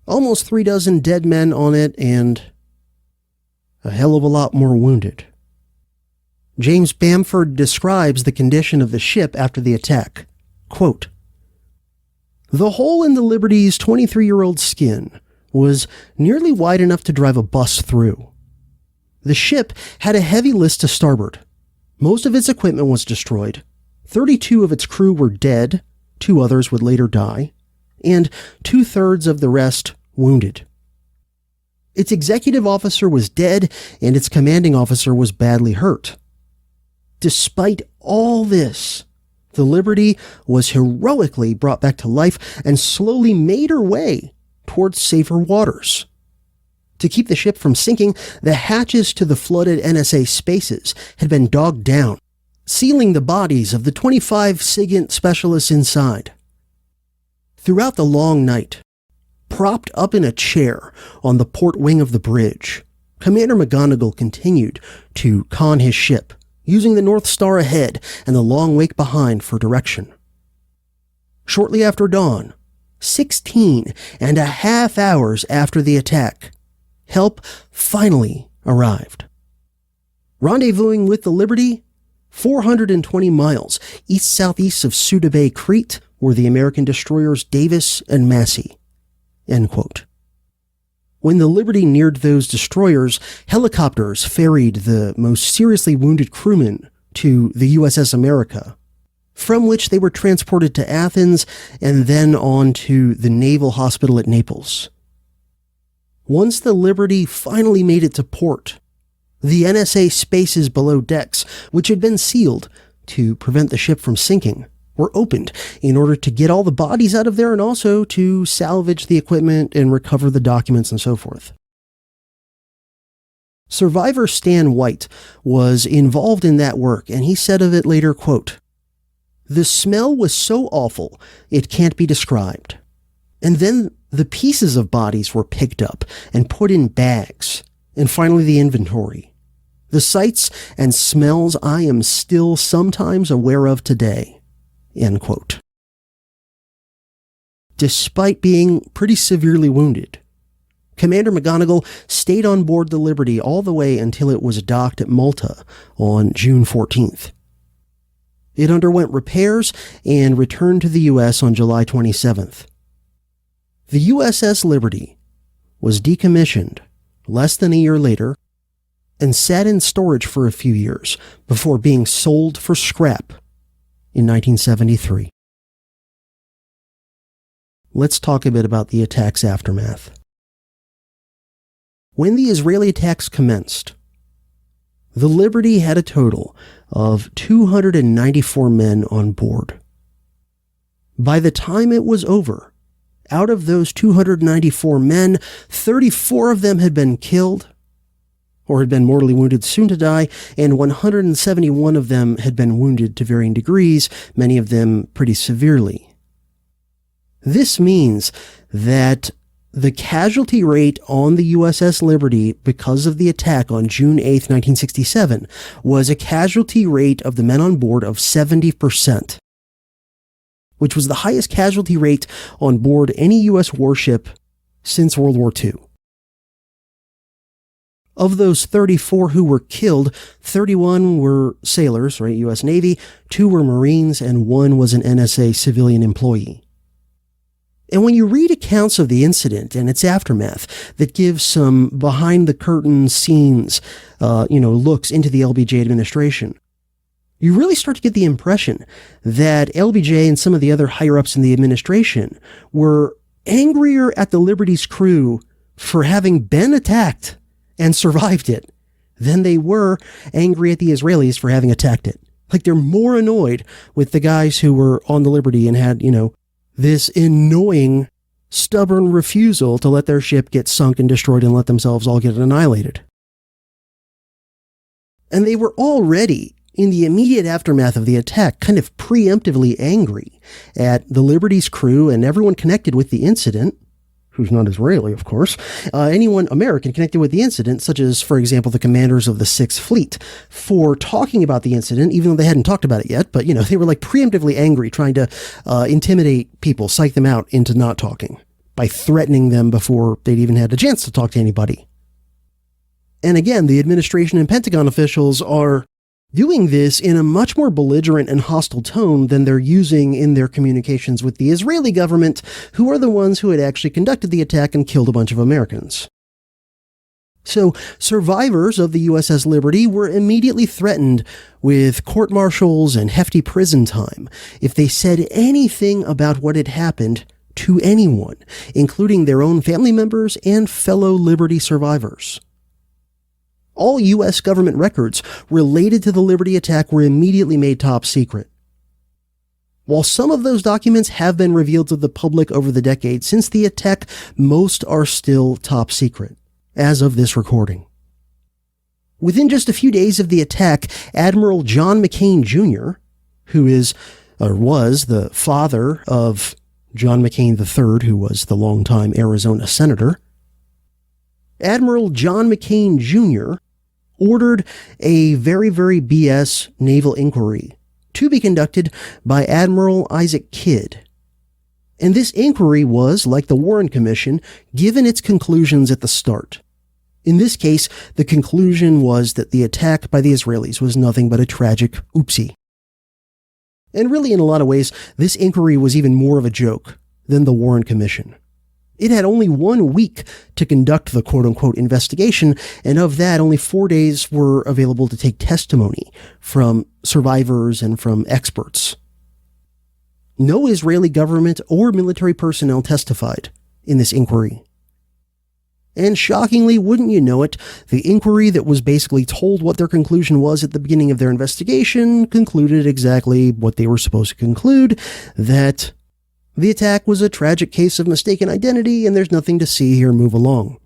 almost 36 dead men on it and a hell of a lot more wounded. James Bamford describes the condition of the ship after the attack. Quote, "The hole in the Liberty's 23-year-old skin was nearly wide enough to drive a bus through. The ship had a heavy list to starboard. Most of its equipment was destroyed. 32 of its crew were dead, 2 others would later die, and 2/3 of the rest wounded. Its executive officer was dead, and its commanding officer was badly hurt. Despite all this, the Liberty was heroically brought back to life and slowly made her way towards safer waters. To keep the ship from sinking, the hatches to the flooded NSA spaces had been dogged down, sealing the bodies of the 25 SIGINT specialists inside. Throughout the long night, propped up in a chair on the port wing of the bridge, Commander McGonigal continued to con his ship, using the North Star ahead and the long wake behind for direction. Shortly after dawn, 16.5 hours after the attack, help finally arrived. Rendezvousing with the Liberty, 420 miles east-southeast of Suda Bay, Crete, were the American destroyers Davis and Massey." End quote. When the Liberty neared those destroyers, helicopters ferried the most seriously wounded crewmen to the USS America, from which they were transported to Athens and then on to the Naval Hospital at Naples. Once the Liberty finally made it to port, the NSA spaces below decks, which had been sealed to prevent the ship from sinking, were opened in order to get all the bodies out of there and also to salvage the equipment and recover the documents and so forth. Survivor Stan White was involved in that work, and he said of it later, quote, "The smell was so awful, it can't be described. And then the pieces of bodies were picked up and put in bags, and finally the inventory. The sights and smells I am still sometimes aware of today." End quote. Despite being pretty severely wounded, Commander McGonigal stayed on board the Liberty all the way until it was docked at Malta on June 14th. It underwent repairs and returned to the U.S. on July 27th. The USS Liberty was decommissioned less than a year later and sat in storage for a few years before being sold for scrap in 1973. Let's talk a bit about the attack's aftermath. When the Israeli attacks commenced, the Liberty had a total of 294 men on board. By the time it was over, out of those 294 men, 34 of them had been killed or had been mortally wounded soon to die, and 171 of them had been wounded to varying degrees, many of them pretty severely. This means that the casualty rate on the USS Liberty because of the attack on June 8, 1967, was a casualty rate of the men on board of 70%, which was the highest casualty rate on board any U.S. warship since World War II. Of those 34 who were killed, 31 were sailors, right, U.S. Navy, 2 were Marines, and 1 was an NSA civilian employee. And when you read accounts of the incident and its aftermath that give some behind-the-curtain scenes, looks into the LBJ administration, you really start to get the impression that LBJ and some of the other higher-ups in the administration were angrier at the Liberty's crew for having been attacked and survived it than they were angry at the Israelis for having attacked it. Like, they're more annoyed with the guys who were on the Liberty and had, this annoying, stubborn refusal to let their ship get sunk and destroyed and let themselves all get annihilated. And they were already, in the immediate aftermath of the attack, kind of preemptively angry at the Liberty's crew and everyone connected with the incident, who's not Israeli, of course, anyone American connected with the incident, such as, for example, the commanders of the Sixth Fleet, for talking about the incident, even though they hadn't talked about it yet, but, they were like preemptively angry, trying to intimidate people, psych them out into not talking by threatening them before they'd even had a chance to talk to anybody. And again, the administration and Pentagon officials are doing this in a much more belligerent and hostile tone than they're using in their communications with the Israeli government, who are the ones who had actually conducted the attack and killed a bunch of Americans. So, survivors of the USS Liberty were immediately threatened with court-martials and hefty prison time if they said anything about what had happened to anyone, including their own family members and fellow Liberty survivors. All U.S. government records related to the Liberty attack were immediately made top secret. While some of those documents have been revealed to the public over the decades since the attack, most are still top secret, as of this recording. Within just a few days of the attack, Admiral John McCain Jr., who was the father of John McCain III, who was the longtime Arizona senator, Admiral John McCain Jr. ordered a very, very BS naval inquiry to be conducted by Admiral Isaac Kidd. And this inquiry was, like the Warren Commission, given its conclusions at the start. In this case, the conclusion was that the attack by the Israelis was nothing but a tragic oopsie. And really, in a lot of ways, this inquiry was even more of a joke than the Warren Commission. It had only 1 week to conduct the quote-unquote investigation, and of that, only 4 days were available to take testimony from survivors and from experts. No Israeli government or military personnel testified in this inquiry. And shockingly, wouldn't you know it, the inquiry that was basically told what their conclusion was at the beginning of their investigation concluded exactly what they were supposed to conclude, that the attack was a tragic case of mistaken identity, and there's nothing to see here, move along.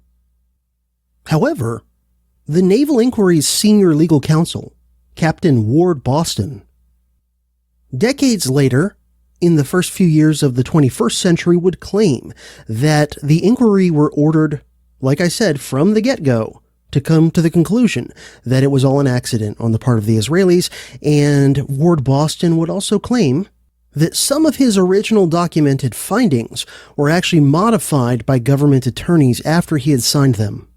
However, the Naval Inquiry's senior legal counsel, Captain Ward Boston, decades later, in the first few years of the 21st century, would claim that the inquiry were ordered, like I said, from the get-go, to come to the conclusion that it was all an accident on the part of the Israelis, and Ward Boston would also claim that some of his original documented findings were actually modified by government attorneys after he had signed them.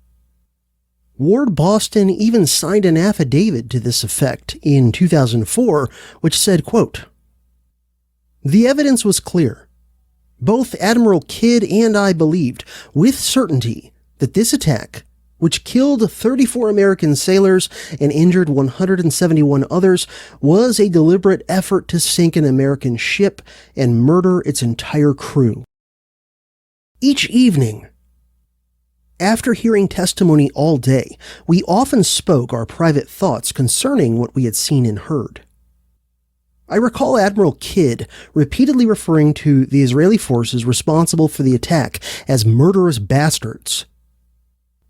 Ward Boston even signed an affidavit to this effect in 2004, which said, quote, "The evidence was clear. Both Admiral Kidd and I believed with certainty that this attack, which killed 34 American sailors and injured 171 others, was a deliberate effort to sink an American ship and murder its entire crew." Each evening, after hearing testimony all day, we often spoke our private thoughts concerning what we had seen and heard. I recall Admiral Kidd repeatedly referring to the Israeli forces responsible for the attack as murderous bastards.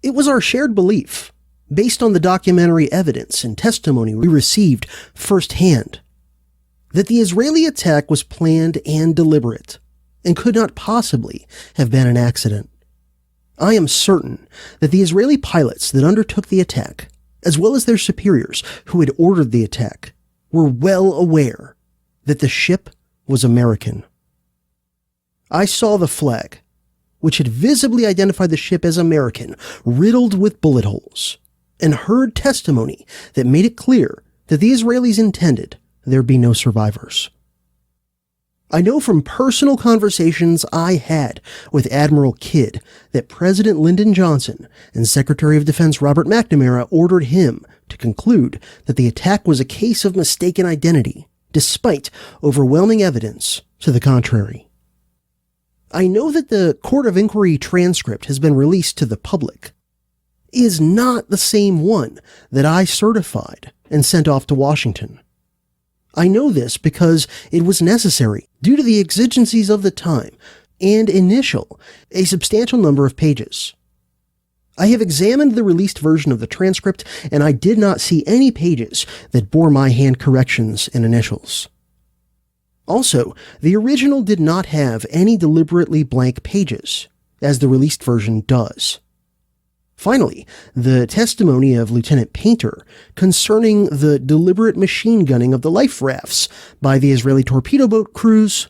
It was our shared belief, based on the documentary evidence and testimony we received firsthand, that the Israeli attack was planned and deliberate, and could not possibly have been an accident. I am certain that the Israeli pilots that undertook the attack, as well as their superiors who had ordered the attack, were well aware that the ship was American. I saw the flag, which had visibly identified the ship as American, riddled with bullet holes, and heard testimony that made it clear that the Israelis intended there be no survivors. I know from personal conversations I had with Admiral Kidd that President Lyndon Johnson and Secretary of Defense Robert McNamara ordered him to conclude that the attack was a case of mistaken identity, despite overwhelming evidence to the contrary. I know that the Court of Inquiry transcript has been released to the public. It is not the same one that I certified and sent off to Washington. I know this because it was necessary due to the exigencies of the time and initial a substantial number of pages. I have examined the released version of the transcript, and I did not see any pages that bore my hand corrections and initials. Also, the original did not have any deliberately blank pages, as the released version does. Finally, the testimony of Lieutenant Painter concerning the deliberate machine gunning of the life rafts by the Israeli torpedo boat crews,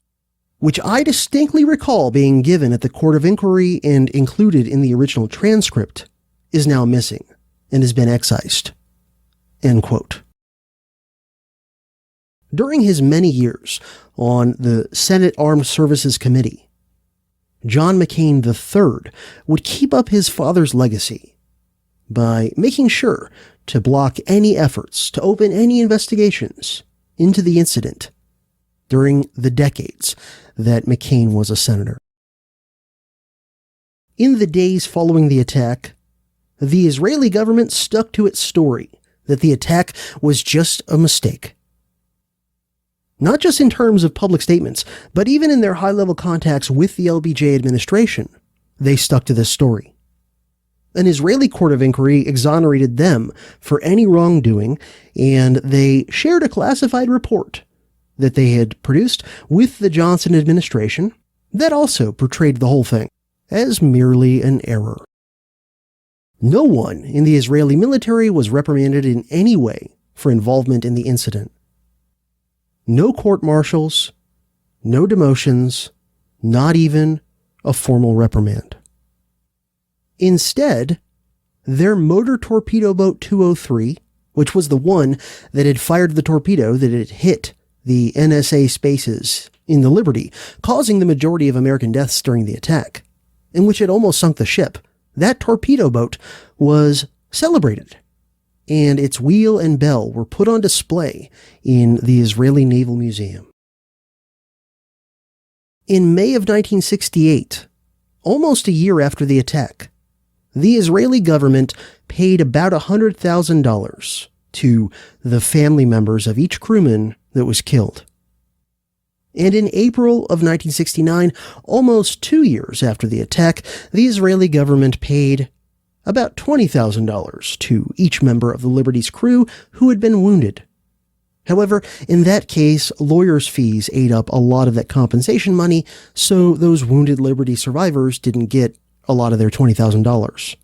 which I distinctly recall being given at the Court of Inquiry and included in the original transcript, is now missing and has been excised. End quote. During his many years on the Senate Armed Services Committee, John McCain III would keep up his father's legacy by making sure to block any efforts to open any investigations into the incident during the decades that McCain was a senator. In the days following the attack, the Israeli government stuck to its story that the attack was just a mistake. Not just in terms of public statements, but even in their high-level contacts with the LBJ administration, they stuck to this story. An Israeli court of inquiry exonerated them for any wrongdoing, and they shared a classified report that they had produced with the Johnson administration that also portrayed the whole thing as merely an error. No one in the Israeli military was reprimanded in any way for involvement in the incident. No court-martials, no demotions, not even a formal reprimand. Instead, their motor torpedo boat 203, which was the one that had fired the torpedo that had hit the NSA spaces in the Liberty, causing the majority of American deaths during the attack, in which it almost sunk the ship, that torpedo boat was celebrated, and its wheel and bell were put on display in the Israeli Naval Museum. In May of 1968, almost a year after the attack, the Israeli government paid about $100,000 to the family members of each crewman that was killed. And in April of 1969, almost 2 years after the attack, the Israeli government paid about $20,000 to each member of the Liberty's crew who had been wounded. However, in that case, lawyers' fees ate up a lot of that compensation money, so those wounded Liberty survivors didn't get a lot of their $20,000.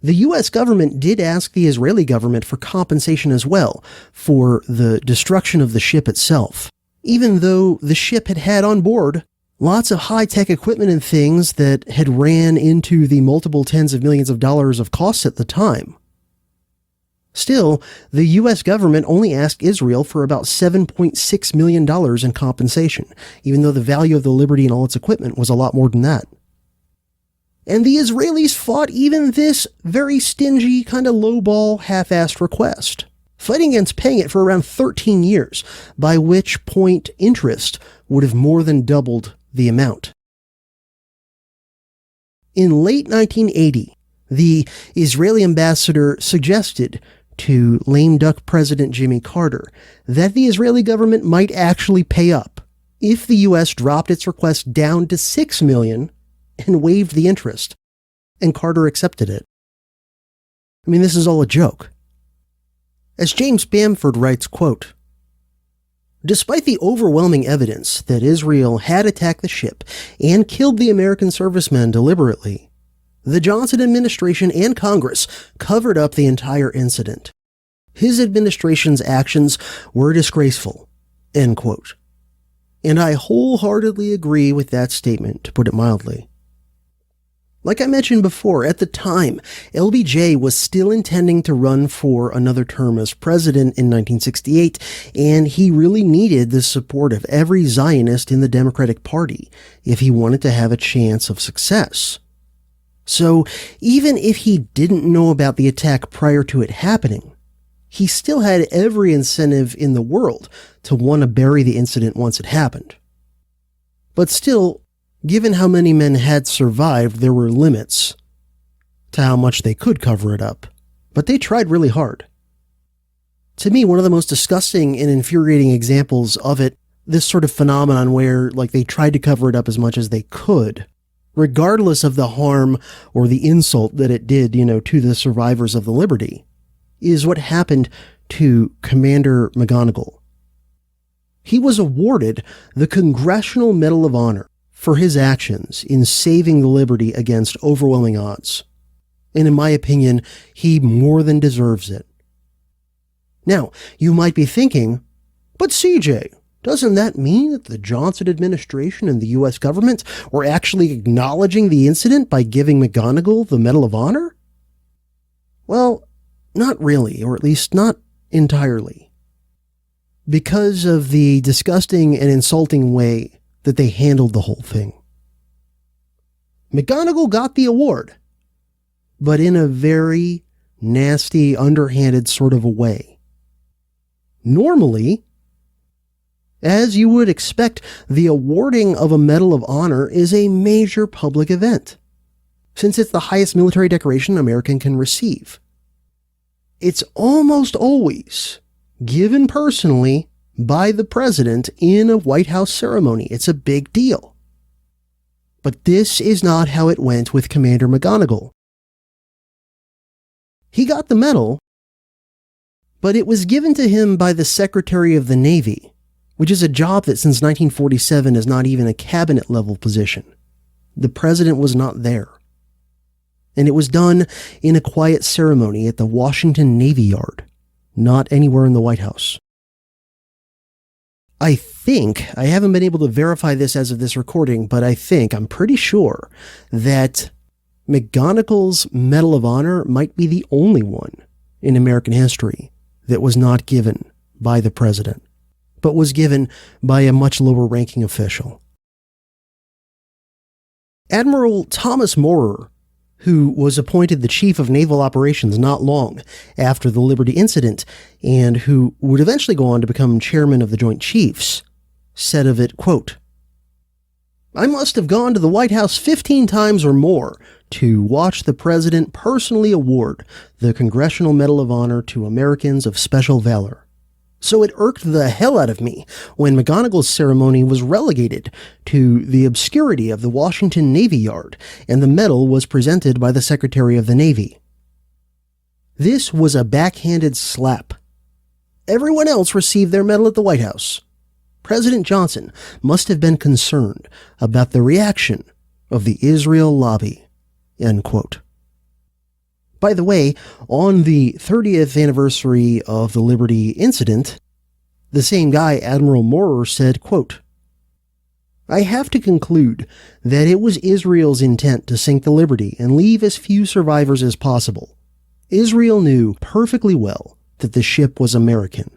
The U.S. government did ask the Israeli government for compensation as well for the destruction of the ship itself, even though the ship had had on board lots of high-tech equipment and things that had ran into the multiple tens of millions of dollars of costs at the time. Still, the U.S. government only asked Israel for about $7.6 million in compensation, even though the value of the Liberty and all its equipment was a lot more than that. And the Israelis fought even this very stingy, kind of lowball, half-assed request, fighting against paying it for around 13 years, by which point interest would have more than doubled the amount. In late 1980, the Israeli ambassador suggested to lame duck President Jimmy Carter that the Israeli government might actually pay up if the U.S. dropped its request down to $6 million and waived the interest, and Carter accepted it. I mean, this is all a joke. As James Bamford writes, quote, "Despite the overwhelming evidence that Israel had attacked the ship and killed the American servicemen deliberately, the Johnson administration and Congress covered up the entire incident. His administration's actions were disgraceful." End quote. And I wholeheartedly agree with that statement, to put it mildly. Like I mentioned before, at the time, LBJ was still intending to run for another term as president in 1968, and he really needed the support of every Zionist in the Democratic Party if he wanted to have a chance of success. So, even if he didn't know about the attack prior to it happening, he still had every incentive in the world to want to bury the incident once it happened. But still, given how many men had survived, there were limits to how much they could cover it up. But they tried really hard. To me, one of the most disgusting and infuriating examples of it, this sort of phenomenon where, they tried to cover it up as much as they could, regardless of the harm or the insult that it did, to the survivors of the Liberty, is what happened to Commander McGonigal. He was awarded the Congressional Medal of Honor for his actions in saving the Liberty against overwhelming odds. And in my opinion, he more than deserves it. Now, you might be thinking, but CJ, doesn't that mean that the Johnson administration and the U.S. government were actually acknowledging the incident by giving McGonigal the Medal of Honor? Well, not really, or at least not entirely. Because of the disgusting and insulting way that they handled the whole thing. McGonigal got the award, but in a very nasty, underhanded sort of a way. Normally, as you would expect, the awarding of a Medal of Honor is a major public event, since it's the highest military decoration an American can receive. It's almost always given personally by the president in a White House ceremony. It's a big deal. But this is not how it went with Commander McGonigal. He got the medal, but it was given to him by the Secretary of the Navy, which is a job that since 1947 is not even a cabinet-level position. The president was not there. And it was done in a quiet ceremony at the Washington Navy Yard, not anywhere in the White House. I haven't been able to verify this as of this recording, but I'm pretty sure that McGonigal's Medal of Honor might be the only one in American history that was not given by the president, but was given by a much lower ranking official. Admiral Thomas Moorer, who was appointed the Chief of Naval Operations not long after the Liberty incident, and who would eventually go on to become chairman of the Joint Chiefs, said of it, quote, "I must have gone to the White House 15 times or more to watch the president personally award the Congressional Medal of Honor to Americans of special valor. So it irked the hell out of me when McGonigal's ceremony was relegated to the obscurity of the Washington Navy Yard, and the medal was presented by the Secretary of the Navy. This was a backhanded slap. Everyone else received their medal at the White House. President Johnson must have been concerned about the reaction of the Israel lobby." End quote. By the way, on the 30th anniversary of the Liberty incident, the same guy, Admiral Moorer, said, quote, "I have to conclude that it was Israel's intent to sink the Liberty and leave as few survivors as possible. Israel knew perfectly well that the ship was American."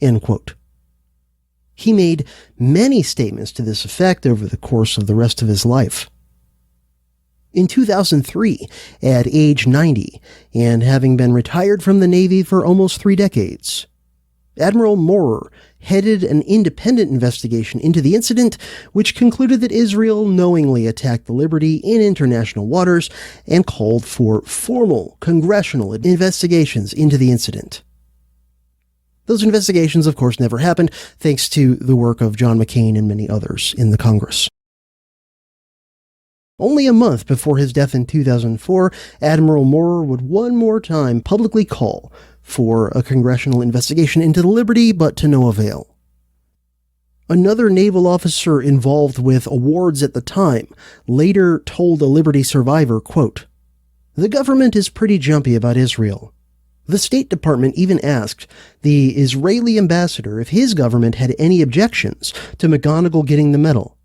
End quote. He made many statements to this effect over the course of the rest of his life. In 2003, at age 90, and having been retired from the Navy for almost 3 decades, Admiral Moorer headed an independent investigation into the incident, which concluded that Israel knowingly attacked the Liberty in international waters and called for formal congressional investigations into the incident. Those investigations, of course, never happened, thanks to the work of John McCain and many others in the Congress. Only a month before his death in 2004, Admiral Moorer would one more time publicly call for a congressional investigation into the Liberty, but to no avail. Another naval officer involved with awards at the time later told a Liberty survivor, quote, "The government is pretty jumpy about Israel. The State Department even asked the Israeli ambassador if his government had any objections to McGonigal getting the medal.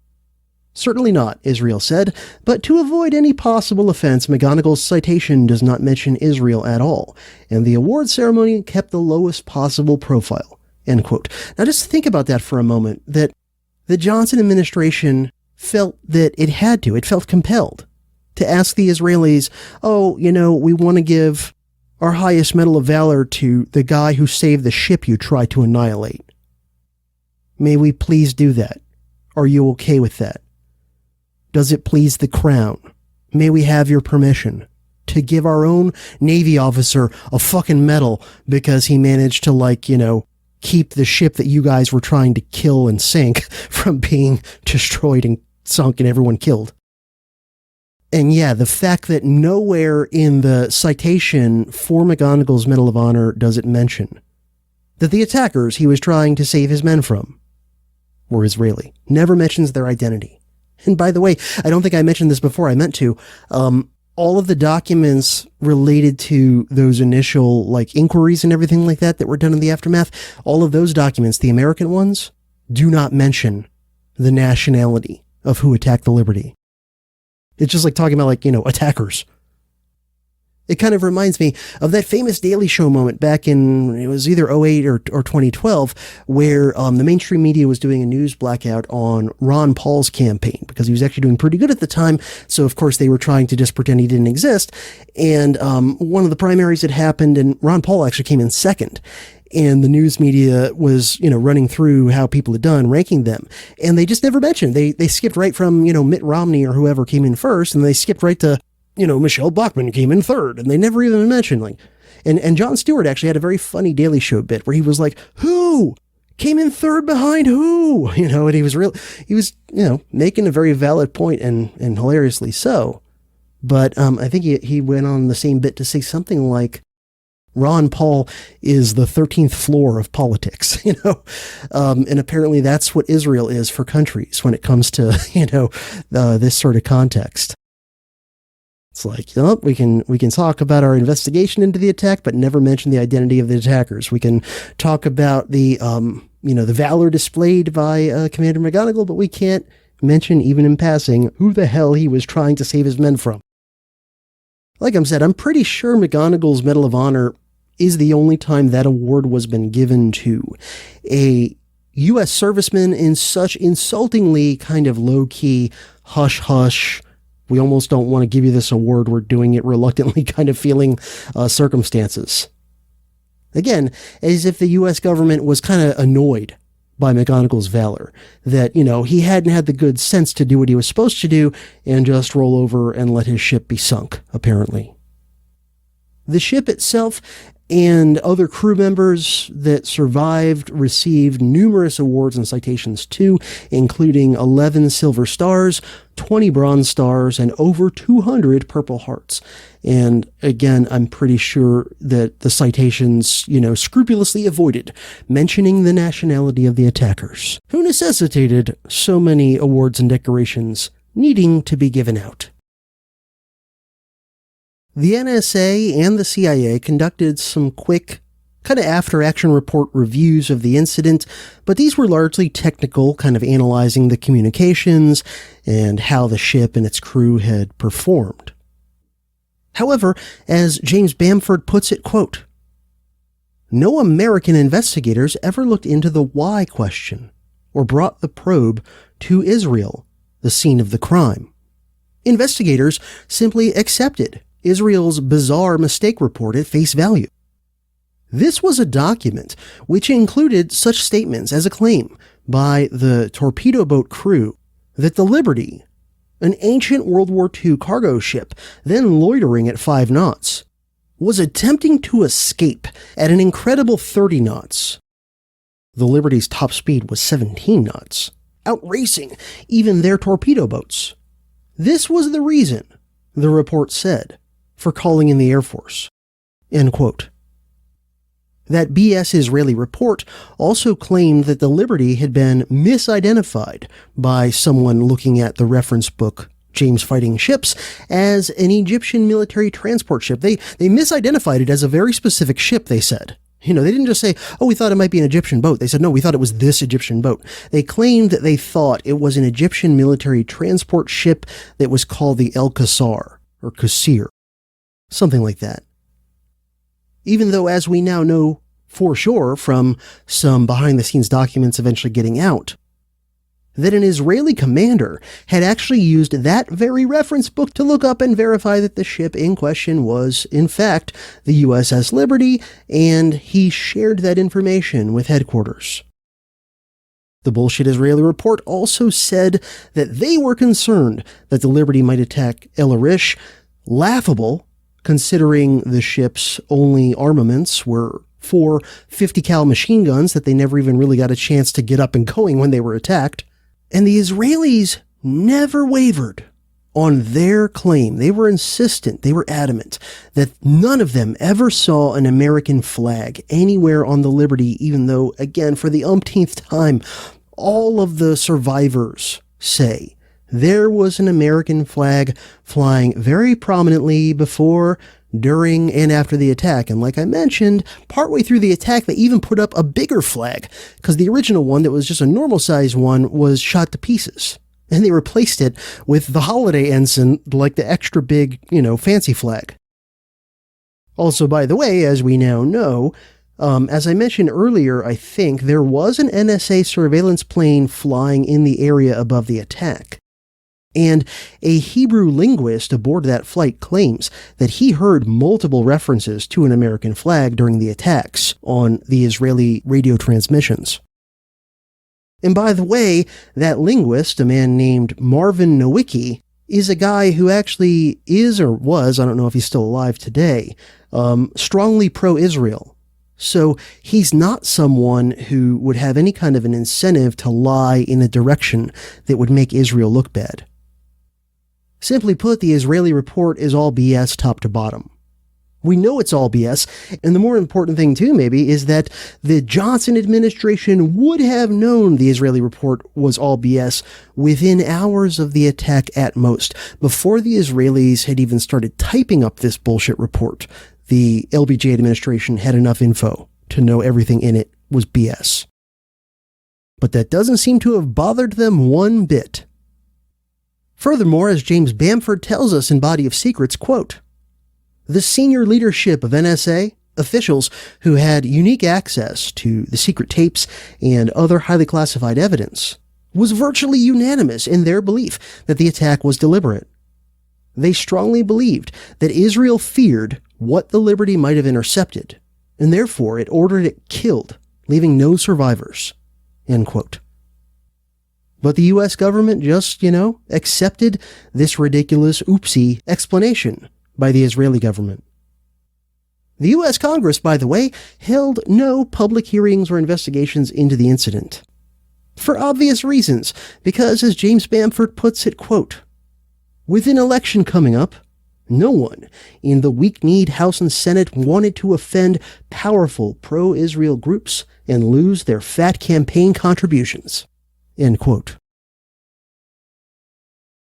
Certainly not, Israel said, but to avoid any possible offense, McGonagall's citation does not mention Israel at all, and the award ceremony kept the lowest possible profile. End quote. Now just think about that for a moment, that the Johnson administration felt that it felt compelled to ask the Israelis, we want to give our highest Medal of Valor to the guy who saved the ship you tried to annihilate. May we please do that? Are you okay with that? Does it please the crown? May we have your permission to give our own Navy officer a fucking medal because he managed to, keep the ship that you guys were trying to kill and sink from being destroyed and sunk and everyone killed? And yeah, the fact that nowhere in the citation for McGonagall's Medal of Honor does it mention that the attackers he was trying to save his men from were Israeli. Never mentions their identity. And by the way, I don't think I mentioned this before. I meant to. All of the documents related to those initial inquiries and everything like that were done in the aftermath, all of those documents, the American ones, do not mention the nationality of who attacked the Liberty. It's just like talking about attackers. It kind of reminds me of that famous Daily Show moment back in, it was either 2008 or 2012, where the mainstream media was doing a news blackout on Ron Paul's campaign because he was actually doing pretty good at the time. So, of course, they were trying to just pretend he didn't exist. And one of the primaries had happened, and Ron Paul actually came in second. And the news media was, running through how people had done, ranking them. And they just never mentioned. They skipped right from, Mitt Romney or whoever came in first, and they skipped right to Michelle Bachmann came in third, and they never even mentioned, and Jon Stewart actually had a very funny Daily Show bit where he was like, who came in third behind who? And he was making a very valid point and hilariously so. But I think he went on the same bit to say something like, Ron Paul is the 13th floor of politics, and apparently that's what Israel is for countries when it comes to, this sort of context. It's like, we can talk about our investigation into the attack, but never mention the identity of the attackers. We can talk about the valor displayed by Commander McGonagall, but we can't mention, even in passing, who the hell he was trying to save his men from. Like I said, I'm pretty sure McGonagall's Medal of Honor is the only time that award was been given to a U.S. serviceman in such insultingly kind of low-key, hush-hush, we almost don't want to give you this award, we're doing it reluctantly kind of feeling circumstances. Again, as if the U.S. government was kind of annoyed by McGonagall's valor, that, he hadn't had the good sense to do what he was supposed to do and just roll over and let his ship be sunk, apparently. The ship itself and other crew members that survived received numerous awards and citations too, including 11 Silver Stars, 20 Bronze Stars, and over 200 Purple Hearts. And again, I'm pretty sure that the citations, scrupulously avoided mentioning the nationality of the attackers, who necessitated so many awards and decorations needing to be given out. The NSA and the CIA conducted some quick, kind of after-action report reviews of the incident, but these were largely technical, kind of analyzing the communications and how the ship and its crew had performed. However, as James Bamford puts it, quote, "No American investigators ever looked into the why question or brought the probe to Israel, the scene of the crime. Investigators simply accepted Israel's bizarre mistake report at face value. This was a document which included such statements as a claim by the torpedo boat crew that the Liberty, an ancient World War II cargo ship then loitering at 5 knots, was attempting to escape at an incredible 30 knots. The Liberty's top speed was 17 knots, outracing even their torpedo boats. This was the reason," the report said, "for calling in the Air Force." End quote. That BS Israeli report also claimed that the Liberty had been misidentified by someone looking at the reference book James Fighting Ships as an Egyptian military transport ship. They misidentified it as a very specific ship, they said. They didn't just say, oh, we thought it might be an Egyptian boat. They said, no, we thought it was this Egyptian boat. They claimed that they thought it was an Egyptian military transport ship that was called the El Qasar, or Qasir, something like that. Even though, as we now know for sure from some behind-the-scenes documents eventually getting out, that an Israeli commander had actually used that very reference book to look up and verify that the ship in question was, in fact, the USS Liberty, and he shared that information with headquarters. The bullshit Israeli report also said that they were concerned that the Liberty might attack El Arish, laughable, considering the ship's only armaments were 4 50 cal machine guns that they never even really got a chance to get up and going when they were attacked. And the Israelis never wavered on their claim. They were insistent, they were adamant, that none of them ever saw an American flag anywhere on the Liberty, even though, again, for the umpteenth time, all of the survivors say there was an American flag flying very prominently before, during, and after the attack. And like I mentioned, partway through the attack, they even put up a bigger flag, because the original one that was just a normal-sized one was shot to pieces. And they replaced it with the holiday ensign, like the extra big, fancy flag. Also, by the way, as we now know, as I mentioned earlier, I think, there was an NSA surveillance plane flying in the area above the attack. And a Hebrew linguist aboard that flight claims that he heard multiple references to an American flag during the attacks on the Israeli radio transmissions. And by the way, that linguist, a man named Marvin Nowicki, is a guy who actually is or was, I don't know if he's still alive today, strongly pro-Israel. So he's not someone who would have any kind of an incentive to lie in a direction that would make Israel look bad. Simply put, the Israeli report is all BS top to bottom. We know it's all BS, and the more important thing too, maybe, is that the Johnson administration would have known the Israeli report was all BS within hours of the attack at most. Before the Israelis had even started typing up this bullshit report, the LBJ administration had enough info to know everything in it was BS. But that doesn't seem to have bothered them one bit. Furthermore, as James Bamford tells us in Body of Secrets, quote, "The senior leadership of NSA, officials who had unique access to the secret tapes and other highly classified evidence, was virtually unanimous in their belief that the attack was deliberate. They strongly believed that Israel feared what the Liberty might have intercepted, and therefore it ordered it killed, leaving no survivors." End quote. But the U.S. government just, accepted this ridiculous oopsie explanation by the Israeli government. The U.S. Congress, by the way, held no public hearings or investigations into the incident. For obvious reasons, because, as James Bamford puts it, quote, "With an election coming up, no one in the weak-kneed House and Senate wanted to offend powerful pro-Israel groups and lose their fat campaign contributions." End quote.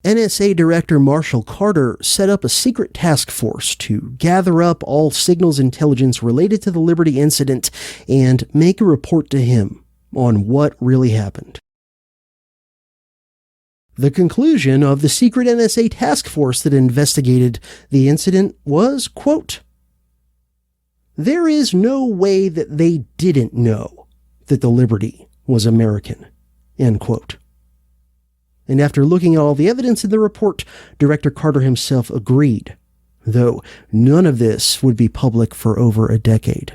NSA Director Marshall Carter set up a secret task force to gather up all signals intelligence related to the Liberty incident and make a report to him on what really happened. The conclusion of the secret NSA task force that investigated the incident was, quote, "There is no way that they didn't know that the Liberty was American." End quote. And after looking at all the evidence in the report, Director Carter himself agreed, though none of this would be public for over a decade.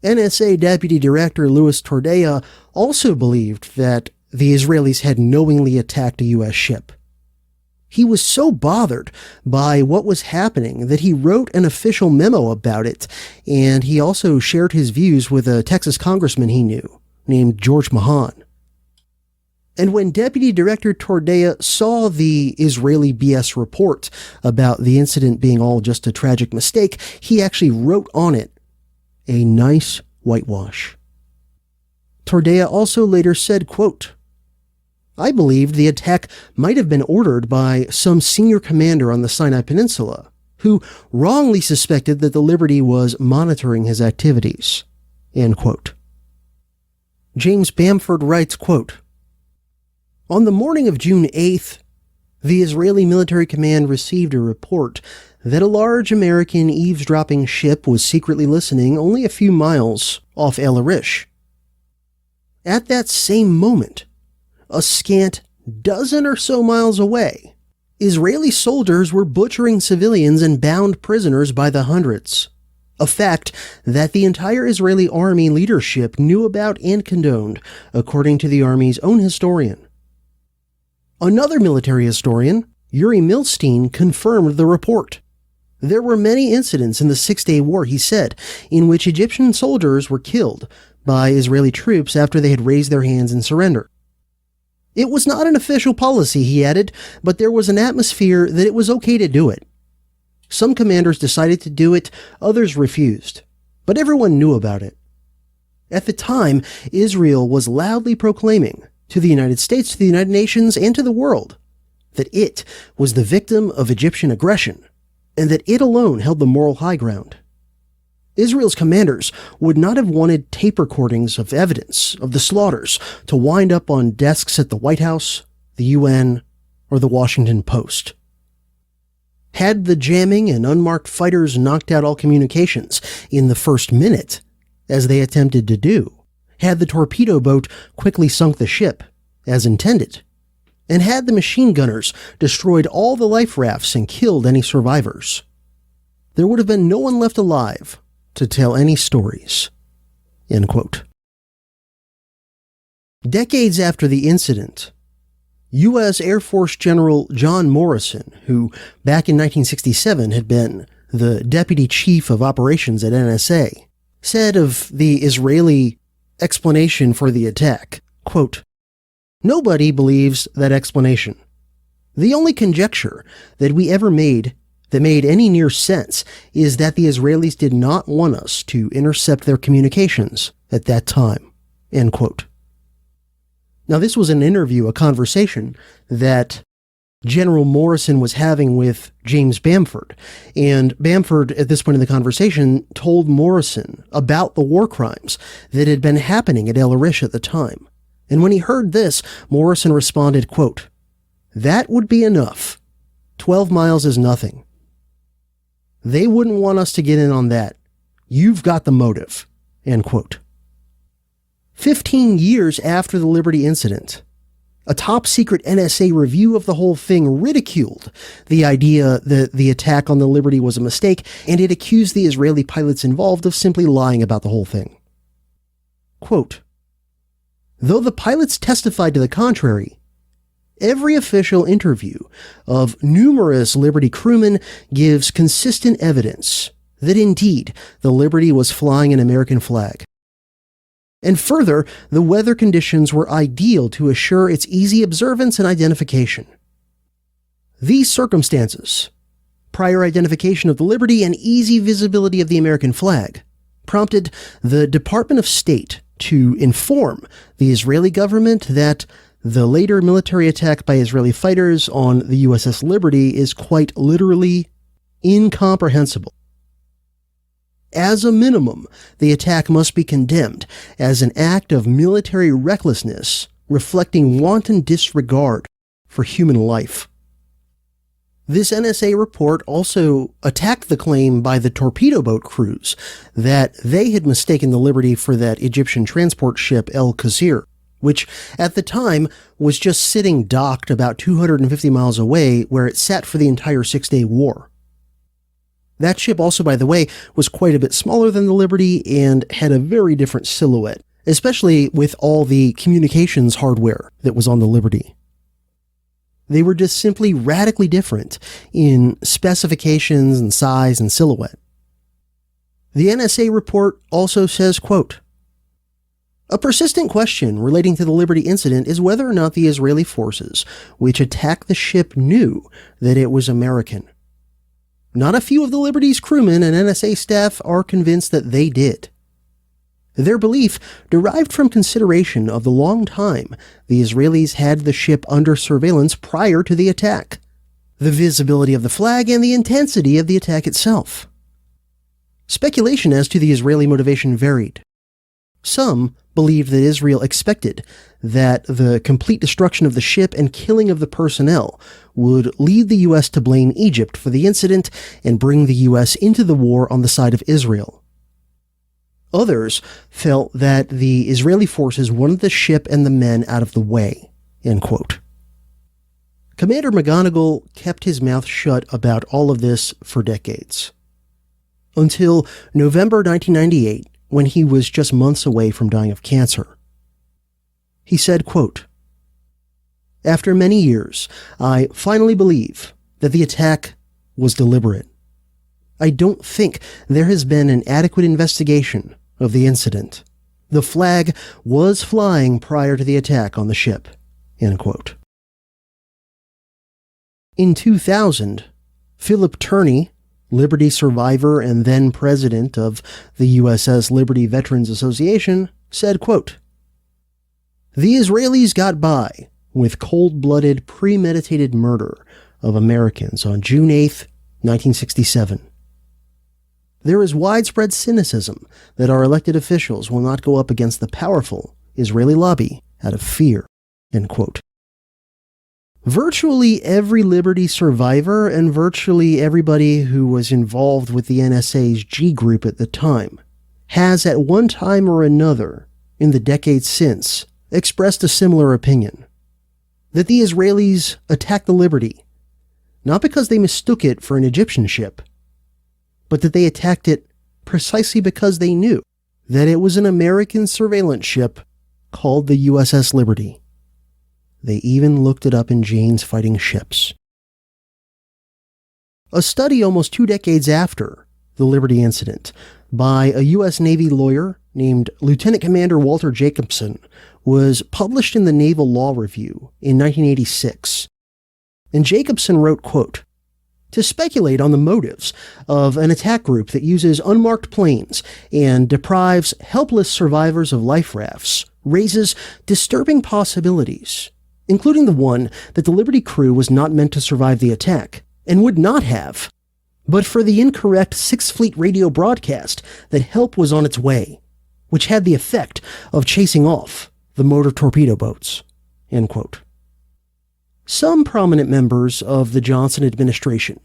NSA Deputy Director Louis Tordea also believed that the Israelis had knowingly attacked a U.S. ship. He was so bothered by what was happening that he wrote an official memo about it, and he also shared his views with a Texas congressman he knew, named George Mahan. And when Deputy Director Tordea saw the Israeli BS report about the incident being all just a tragic mistake, he actually wrote on it a nice whitewash. Tordea also later said, quote, "I believed the attack might have been ordered by some senior commander on the Sinai Peninsula, who wrongly suspected that the Liberty was monitoring his activities. End quote. James Bamford writes, quote, "On the morning of June 8th, the Israeli military command received a report that a large American eavesdropping ship was secretly listening only a few miles off El Arish. At that same moment, a scant dozen or so miles away, Israeli soldiers were butchering civilians and bound prisoners by the hundreds, a fact that the entire Israeli army leadership knew about and condoned, according to the army's own historian. Another military historian, Yuri Milstein, confirmed the report. There were many incidents in the Six-Day War, he said, in which Egyptian soldiers were killed by Israeli troops after they had raised their hands in surrender. It was not an official policy, he added, but there was an atmosphere that it was okay to do it. Some commanders decided to do it, others refused, but everyone knew about it. At the time, Israel was loudly proclaiming to the United States, to the United Nations, and to the world that it was the victim of Egyptian aggression, and that it alone held the moral high ground. Israel's commanders would not have wanted tape recordings of evidence of the slaughters to wind up on desks at the White House, the UN, or the Washington Post. Had the jamming and unmarked fighters knocked out all communications in the first minute, as they attempted to do, had the torpedo boat quickly sunk the ship, as intended, and had the machine gunners destroyed all the life rafts and killed any survivors, there would have been no one left alive to tell any stories." End quote. Decades after the incident, U.S. Air Force General John Morrison, who back in 1967 had been the Deputy Chief of Operations at NSA, said of the Israeli explanation for the attack, quote, "Nobody believes that explanation. The only conjecture that we ever made that made any near sense is that the Israelis did not want us to intercept their communications at that time." End quote. Now, this was an interview, a conversation that General Morrison was having with James Bamford. And Bamford, at this point in the conversation, told Morrison about the war crimes that had been happening at El Arish at the time. And when he heard this, Morrison responded, quote, "That would be enough. 12 miles is nothing. They wouldn't want us to get in on that. You've got the motive." End quote. 15 years after the Liberty incident, a top-secret NSA review of the whole thing ridiculed the idea that the attack on the Liberty was a mistake, and it accused the Israeli pilots involved of simply lying about the whole thing. Quote, "Though the pilots testified to the contrary, every official interview of numerous Liberty crewmen gives consistent evidence that indeed the Liberty was flying an American flag. And further, the weather conditions were ideal to assure its easy observance and identification. These circumstances, prior identification of the Liberty and easy visibility of the American flag, prompted the Department of State to inform the Israeli government that the later military attack by Israeli fighters on the USS Liberty is quite literally incomprehensible. As a minimum, the attack must be condemned as an act of military recklessness reflecting wanton disregard for human life." This NSA report also attacked the claim by the torpedo boat crews that they had mistaken the Liberty for that Egyptian transport ship El Qasir, which at the time was just sitting docked about 250 miles away where it sat for the entire Six-Day War. That ship also, by the way, was quite a bit smaller than the Liberty and had a very different silhouette, especially with all the communications hardware that was on the Liberty. They were just simply radically different in specifications and size and silhouette. The NSA report also says, quote, "A persistent question relating to the Liberty incident is whether or not the Israeli forces which attacked the ship knew that it was American. Not a few of the Liberty's crewmen and NSA staff are convinced that they did. Their belief derived from consideration of the long time the Israelis had the ship under surveillance prior to the attack, the visibility of the flag, and the intensity of the attack itself. Speculation as to the Israeli motivation varied. Some believed that Israel expected that the complete destruction of the ship and killing of the personnel would lead the U.S. to blame Egypt for the incident and bring the U.S. into the war on the side of Israel. Others felt that the Israeli forces wanted the ship and the men out of the way, end quote. Commander McGonigal kept his mouth shut about all of this for decades. Until November 1998, when he was just months away from dying of cancer. He said, quote, "After many years, I finally believe that the attack was deliberate. I don't think there has been an adequate investigation of the incident. The flag was flying prior to the attack on the ship," end quote. In 2000, Philip Turney, Liberty survivor and then president of the USS Liberty Veterans Association, said, quote, "The Israelis got by with cold-blooded, premeditated murder of Americans on June 8, 1967. There is widespread cynicism that our elected officials will not go up against the powerful Israeli lobby out of fear," end quote. Virtually every Liberty survivor and virtually everybody who was involved with the NSA's G group at the time has at one time or another in the decades since expressed a similar opinion, that the Israelis attacked the Liberty not because they mistook it for an Egyptian ship, but that they attacked it precisely because they knew that it was an American surveillance ship called the USS Liberty. They even looked it up in Jane's Fighting Ships. A study almost 2 decades after the Liberty incident by a U.S. Navy lawyer named Lieutenant Commander Walter Jacobson was published in the Naval Law Review in 1986. And Jacobson wrote, quote, "To speculate on the motives of an attack group that uses unmarked planes and deprives helpless survivors of life rafts raises disturbing possibilities, including the one that the Liberty crew was not meant to survive the attack, and would not have, but for the incorrect Sixth Fleet radio broadcast that help was on its way, which had the effect of chasing off the motor torpedo boats," end quote. Some prominent members of the Johnson administration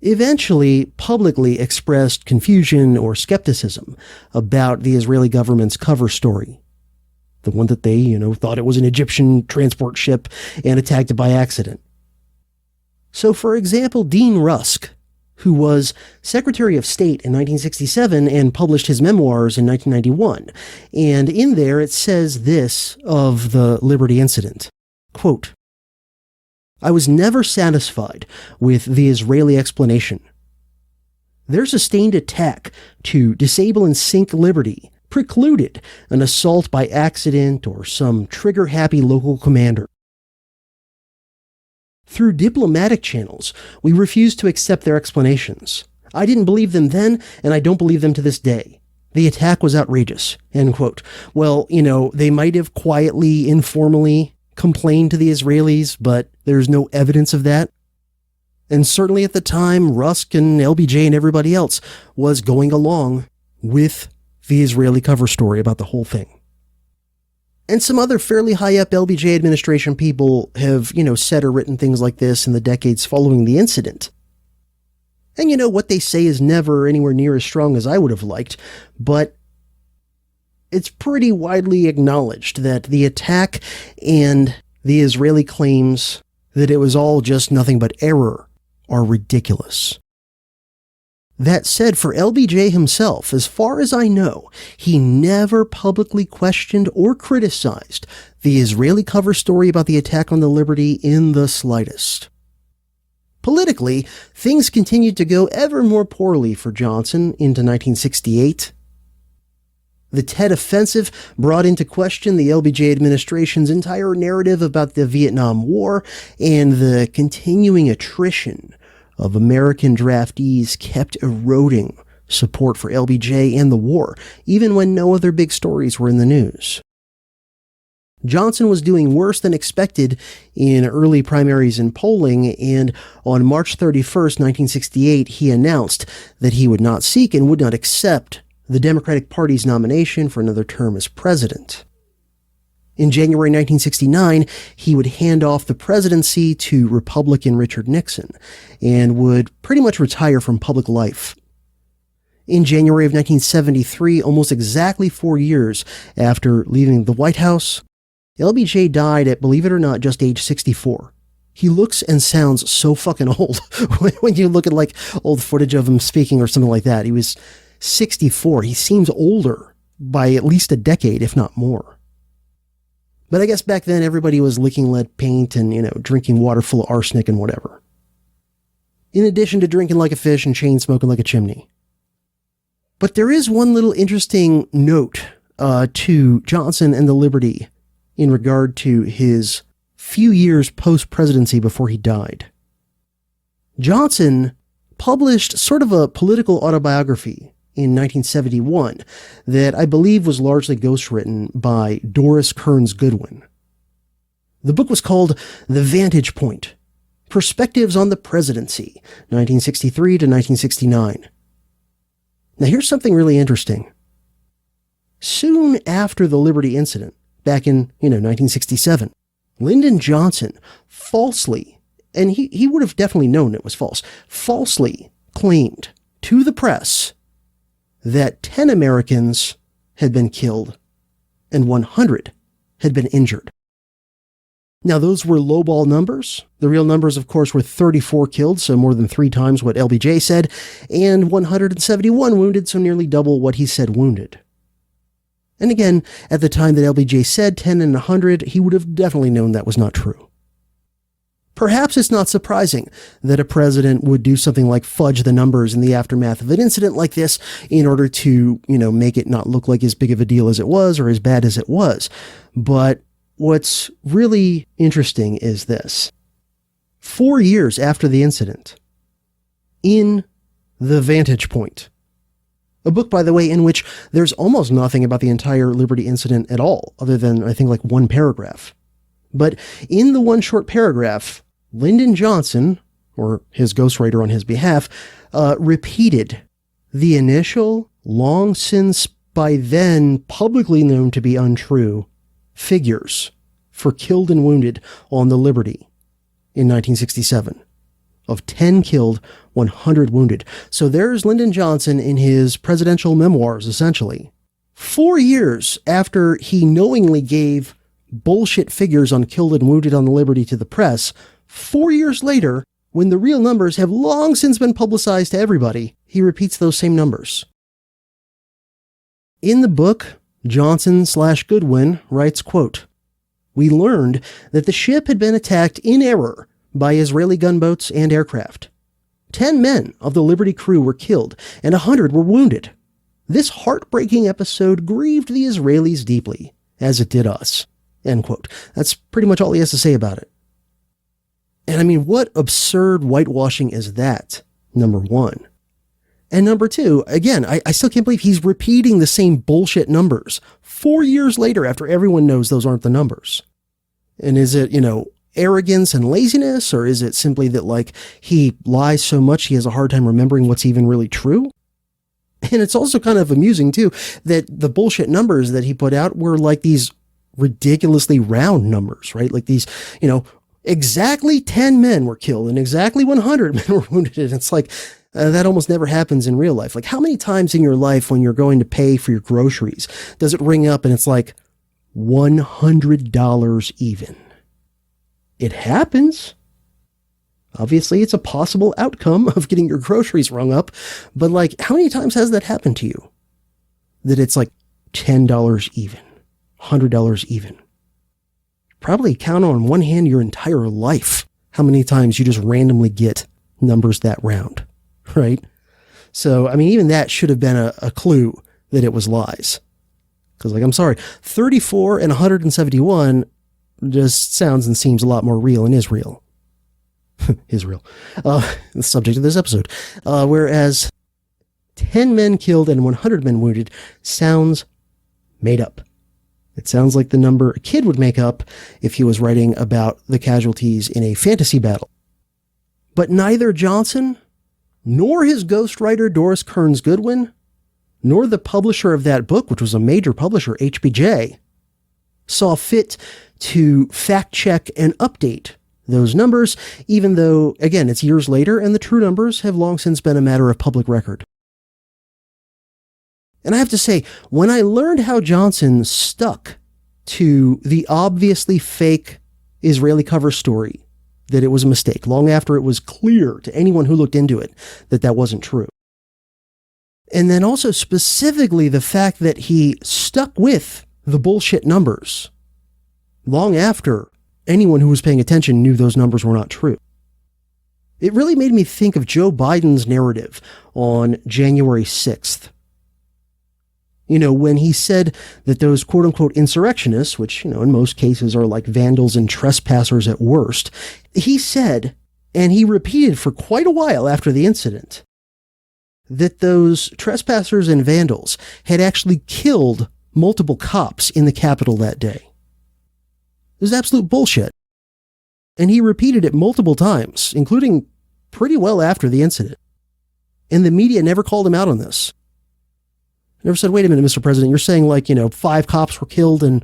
eventually publicly expressed confusion or skepticism about the Israeli government's cover story. The one that they, thought it was an Egyptian transport ship and attacked it by accident. So, for example, Dean Rusk, who was Secretary of State in 1967 and published his memoirs in 1991, and in there it says this of the Liberty incident, quote, "I was never satisfied with the Israeli explanation. Their sustained attack to disable and sink Liberty precluded an assault by accident or some trigger-happy local commander. Through diplomatic channels, we refused to accept their explanations. I didn't believe them then, and I don't believe them to this day. The attack was outrageous," end quote. Well, they might have quietly, informally complained to the Israelis, but there's no evidence of that. And certainly at the time, Rusk and LBJ and everybody else was going along with the Israeli cover story about the whole thing. And some other fairly high-up LBJ administration people have, said or written things like this in the decades following the incident. And what they say is never anywhere near as strong as I would have liked, but it's pretty widely acknowledged that the attack and the Israeli claims that it was all just nothing but error are ridiculous. That said, for LBJ himself, as far as I know, he never publicly questioned or criticized the Israeli cover story about the attack on the Liberty in the slightest. Politically, things continued to go ever more poorly for Johnson into 1968. The Tet Offensive brought into question the LBJ administration's entire narrative about the Vietnam War, and the continuing attrition of American draftees kept eroding support for LBJ and the war, even when no other big stories were in the news. Johnson was doing worse than expected in early primaries and polling, and on March 31st, 1968, he announced that he would not seek and would not accept the Democratic Party's nomination for another term as president. In January 1969, he would hand off the presidency to Republican Richard Nixon and would pretty much retire from public life. In January of 1973, almost exactly 4 years after leaving the White House, LBJ died at, believe it or not, just age 64. He looks and sounds so fucking old when you look at like old footage of him speaking or something like that. He was 64. He seems older by at least a decade, if not more. But I guess back then everybody was licking lead paint and, drinking water full of arsenic and whatever. In addition to drinking like a fish and chain smoking like a chimney. But there is one little interesting note to Johnson and the Liberty in regard to his few years post-presidency before he died. Johnson published sort of a political autobiography in 1971 that I believe was largely ghostwritten by Doris Kearns Goodwin. The book was called The Vantage Point: Perspectives on the Presidency, 1963 to 1969. Now here's something really interesting. Soon after the Liberty incident, back in, 1967, Lyndon Johnson falsely, and he would have definitely known it was false, falsely claimed to the press that 10 Americans had been killed and 100 had been injured. Now, those were lowball numbers. The real numbers, of course, were 34 killed, so more than 3 times what LBJ said, and 171 wounded, so nearly double what he said wounded. And again, at the time that LBJ said 10 and 100, he would have definitely known that was not true. Perhaps it's not surprising that a president would do something like fudge the numbers in the aftermath of an incident like this in order to, make it not look like as big of a deal as it was or as bad as it was. But what's really interesting is this. 4 years after the incident, in The Vantage Point, a book, by the way, in which there's almost nothing about the entire Liberty incident at all, other than, I think, like one paragraph. But in the one short paragraph, Lyndon Johnson, or his ghostwriter on his behalf, repeated the initial, long since by then publicly known to be untrue, figures for killed and wounded on the Liberty in 1967. Of 10 killed, 100 wounded. So there's Lyndon Johnson in his presidential memoirs, essentially. 4 years after he knowingly gave bullshit figures on killed and wounded on the Liberty to the press, 4 years later, when the real numbers have long since been publicized to everybody, he repeats those same numbers. In the book, Johnson/Goodwin writes, quote, "We learned that the ship had been attacked in error by Israeli gunboats and aircraft. 10 men of the Liberty crew were killed and 100 were wounded. This heartbreaking episode grieved the Israelis deeply, as it did us." End quote. That's pretty much all he has to say about it. And I mean, what absurd whitewashing is that, number one? And number two, again, I still can't believe he's repeating the same bullshit numbers 4 years later after everyone knows those aren't the numbers. And is it, arrogance and laziness, or is it simply that, like, he lies so much he has a hard time remembering what's even really true? And it's also kind of amusing, too, that the bullshit numbers that he put out were like these ridiculously round numbers, right? Like these, exactly 10 men were killed and exactly 100 men were wounded. And it's like, that almost never happens in real life. Like, how many times in your life when you're going to pay for your groceries does it ring up and it's like $100 even? It happens. Obviously, it's a possible outcome of getting your groceries rung up. But, like, how many times has that happened to you? That it's like $10 even, $100 even. Probably count on one hand your entire life how many times you just randomly get numbers that round, right? So, I mean, even that should have been a clue that it was lies. Because, like, I'm sorry, 34 and 171 just sounds and seems a lot more real in Israel. Israel. The subject of this episode. Whereas 10 men killed and 100 men wounded sounds made up. It sounds like the number a kid would make up if he was writing about the casualties in a fantasy battle. But neither Johnson, nor his ghostwriter Doris Kearns Goodwin, nor the publisher of that book, which was a major publisher, HBJ, saw fit to fact-check and update those numbers, even though, again, it's years later and the true numbers have long since been a matter of public record. And I have to say, when I learned how Johnson stuck to the obviously fake Israeli cover story, that it was a mistake, long after it was clear to anyone who looked into it that that wasn't true. And then also specifically the fact that he stuck with the bullshit numbers long after anyone who was paying attention knew those numbers were not true. It really made me think of Joe Biden's narrative on January 6th. You know, when he said that those quote-unquote insurrectionists, which, you know, in most cases are like vandals and trespassers at worst, he said, and he repeated for quite a while after the incident, that those trespassers and vandals had actually killed multiple cops in the Capitol that day. It was absolute bullshit. And he repeated it multiple times, including pretty well after the incident. And the media never called him out on this. Never said, wait a minute, Mr. President, you're saying 5 cops were killed and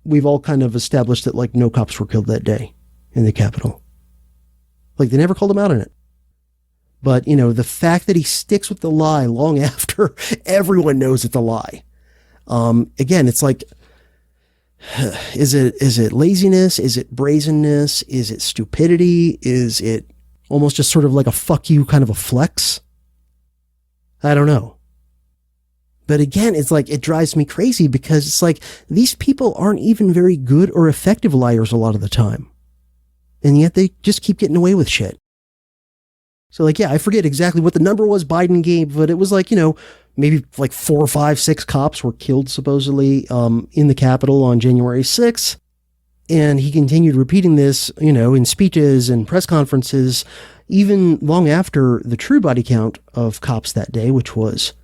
we've all kind of established that no cops were killed that day in the Capitol. They never called him out on it. But, the fact that he sticks with the lie long after everyone knows it's a lie. Again, it's is it laziness? Is it brazenness? Is it stupidity? Is it almost just sort of like a fuck you kind of a flex? I don't know. But again, it's it drives me crazy because it's these people aren't even very good or effective liars a lot of the time. And yet they just keep getting away with shit. So I forget exactly what the number was Biden gave, but it was maybe 4 or 5, 6 cops were killed supposedly in the Capitol on January 6th. And he continued repeating this, in speeches and press conferences, even long after the true body count of cops that day, which was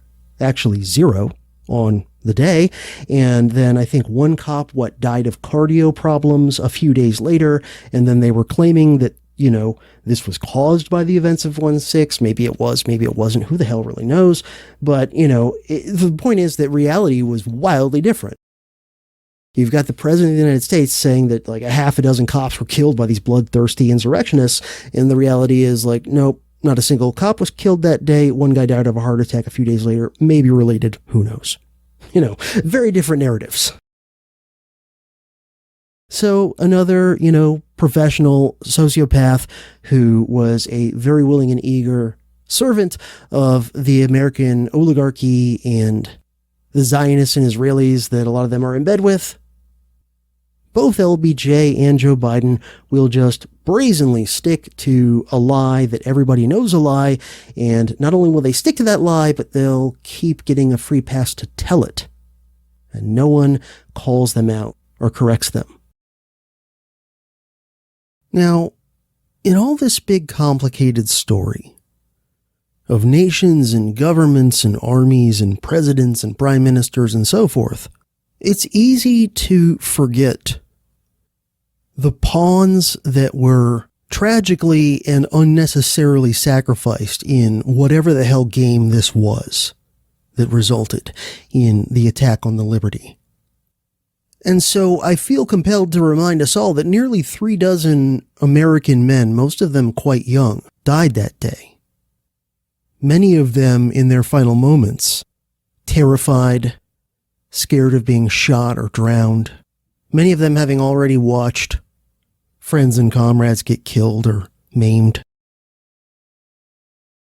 actually 0 on the day. And then I think one cop, died of cardio problems a few days later. And then they were claiming that, this was caused by the events of 1/6. Maybe it was, maybe it wasn't. Who the hell really knows? But, the point is that reality was wildly different. You've got the president of the United States saying that a half a dozen cops were killed by these bloodthirsty insurrectionists. And the reality is nope, not a single cop was killed that day. One guy died of a heart attack a few days later, maybe related. Who knows? Very different narratives. So another, professional sociopath who was a very willing and eager servant of the American oligarchy and the Zionists and Israelis that a lot of them are in bed with. Both LBJ and Joe Biden will just brazenly stick to a lie that everybody knows a lie, and not only will they stick to that lie, but they'll keep getting a free pass to tell it. And no one calls them out or corrects them. Now, in all this big complicated story of nations and governments and armies and presidents and prime ministers and so forth, it's easy to forget the pawns that were tragically and unnecessarily sacrificed in whatever the hell game this was that resulted in the attack on the Liberty. And so I feel compelled to remind us all that nearly 36 American men, most of them quite young, died that day. Many of them in their final moments, terrified, scared of being shot or drowned. Many of them having already watched friends and comrades get killed or maimed.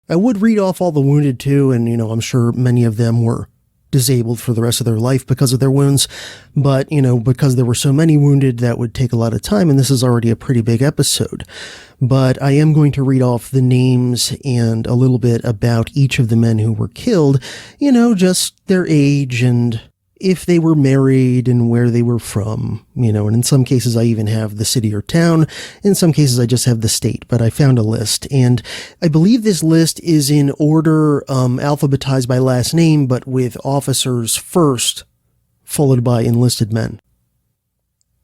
I would read off all the wounded too, and I'm sure many of them were disabled for the rest of their life because of their wounds. But, because there were so many wounded, that would take a lot of time, and this is already a pretty big episode. But I am going to read off the names and a little bit about each of the men who were killed, just their age and if they were married and where they were from, and in some cases I even have the city or town. In some cases I just have the state, but I found a list, and I believe this list is in order, alphabetized by last name, but with officers first followed by enlisted men.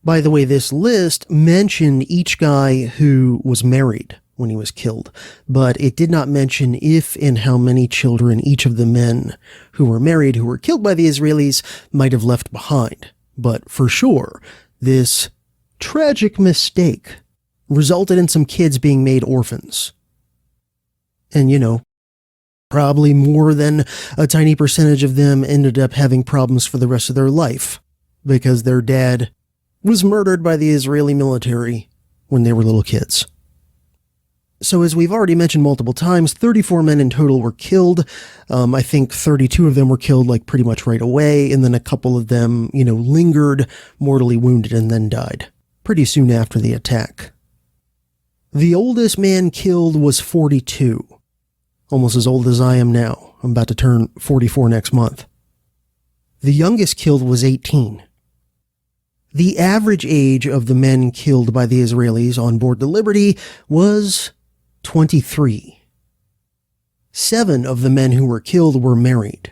By the way, this list mentioned each guy who was married when he was killed, but it did not mention if and how many children each of the men who were married who were killed by the Israelis might have left behind. But for sure, this tragic mistake resulted in some kids being made orphans. And probably more than a tiny percentage of them ended up having problems for the rest of their life because their dad was murdered by the Israeli military when they were little kids. So as we've already mentioned multiple times, 34 men in total were killed. I think 32 of them were killed pretty much right away, and then a couple of them, lingered, mortally wounded, and then died pretty soon after the attack. The oldest man killed was 42, almost as old as I am now. I'm about to turn 44 next month. The youngest killed was 18. The average age of the men killed by the Israelis on board the Liberty was 23. 7 of the men who were killed were married.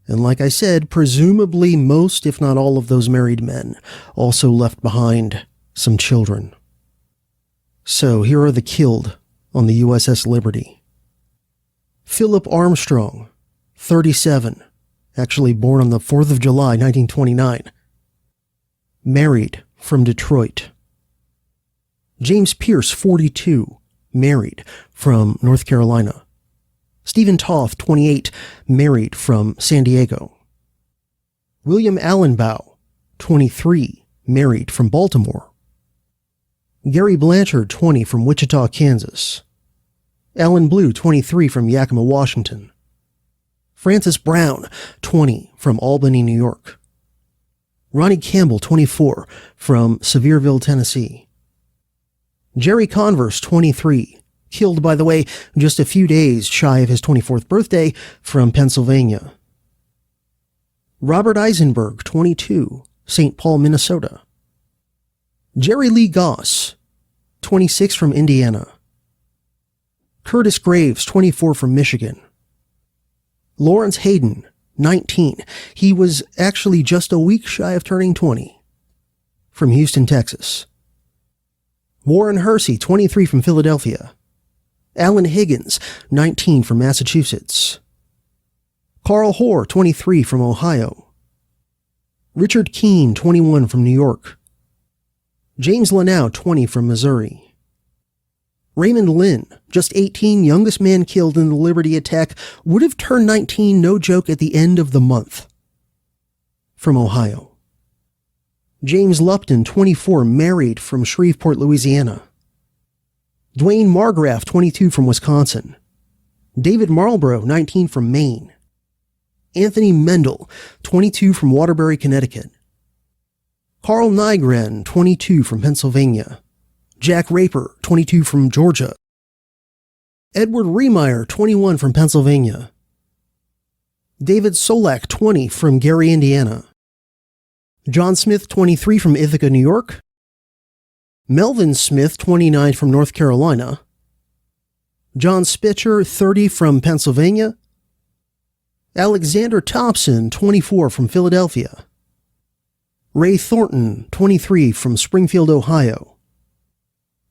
And like I said, presumably most, if not all of those married men also left behind some children. So here are the killed on the USS Liberty. Philip Armstrong, 37, actually born on the 4th of July, 1929. Married, from Detroit. James Pierce, 42, married, from North Carolina. Stephen Toth, 28, married, from San Diego. William Allenbaugh, 23, married, from Baltimore. Gary Blanchard, 20, from Wichita, Kansas. Alan Blue, 23, from Yakima, Washington. Francis Brown, 20, from Albany, New York. Ronnie Campbell, 24, from Sevierville, Tennessee. Jerry Converse, 23, killed, by the way, just a few days shy of his 24th birthday, from Pennsylvania. Robert Eisenberg, 22, St. Paul, Minnesota. Jerry Lee Goss, 26, from Indiana. Curtis Graves, 24, from Michigan. Lawrence Hayden, 19. He was actually just a week shy of turning 20, from Houston, Texas. Warren Hersey, 23, from Philadelphia. Alan Higgins, 19, from Massachusetts. Carl Hoare, 23, from Ohio. Richard Keene, 21, from New York. James Lanau, 20, from Missouri. Raymond Lynn, just 18, youngest man killed in the Liberty attack, would have turned 19, no joke, at the end of the month, from Ohio. James Lupton, 24, married, from Shreveport, Louisiana. Dwayne Margraf, 22, from Wisconsin. David Marlborough, 19, from Maine. Anthony Mendel, 22, from Waterbury, Connecticut. Carl Nygren, 22, from Pennsylvania. Jack Raper, 22, from Georgia. Edward Riemeyer, 21, from Pennsylvania. David Solak, 20, from Gary, Indiana. John Smith, 23, from Ithaca, New York. Melvin Smith, 29, from North Carolina. John Spitzer, 30, from Pennsylvania. Alexander Thompson, 24, from Philadelphia. Ray Thornton, 23, from Springfield, Ohio.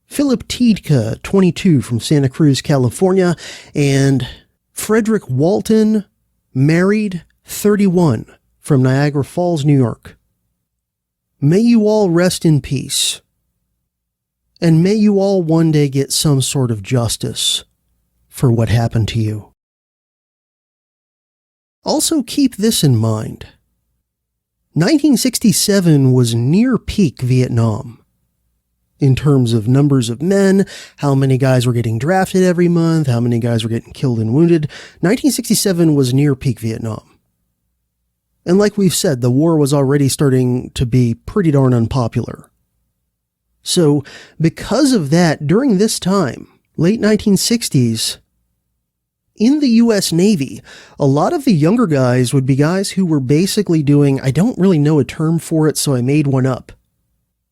Philip Tiedka, 22, from Santa Cruz, California. And Frederick Walton, married, 31, from Niagara Falls, New York. May you all rest in peace. And may you all one day get some sort of justice for what happened to you. Also keep this in mind. 1967 was near peak Vietnam. In terms of numbers of men, how many guys were getting drafted every month, how many guys were getting killed and wounded, 1967 was near peak Vietnam. And like we've said, the war was already starting to be pretty darn unpopular. So, because of that, during this time, late 1960s, in the U.S. Navy, a lot of the younger guys would be guys who were basically doing, I don't really know a term for it, so I made one up,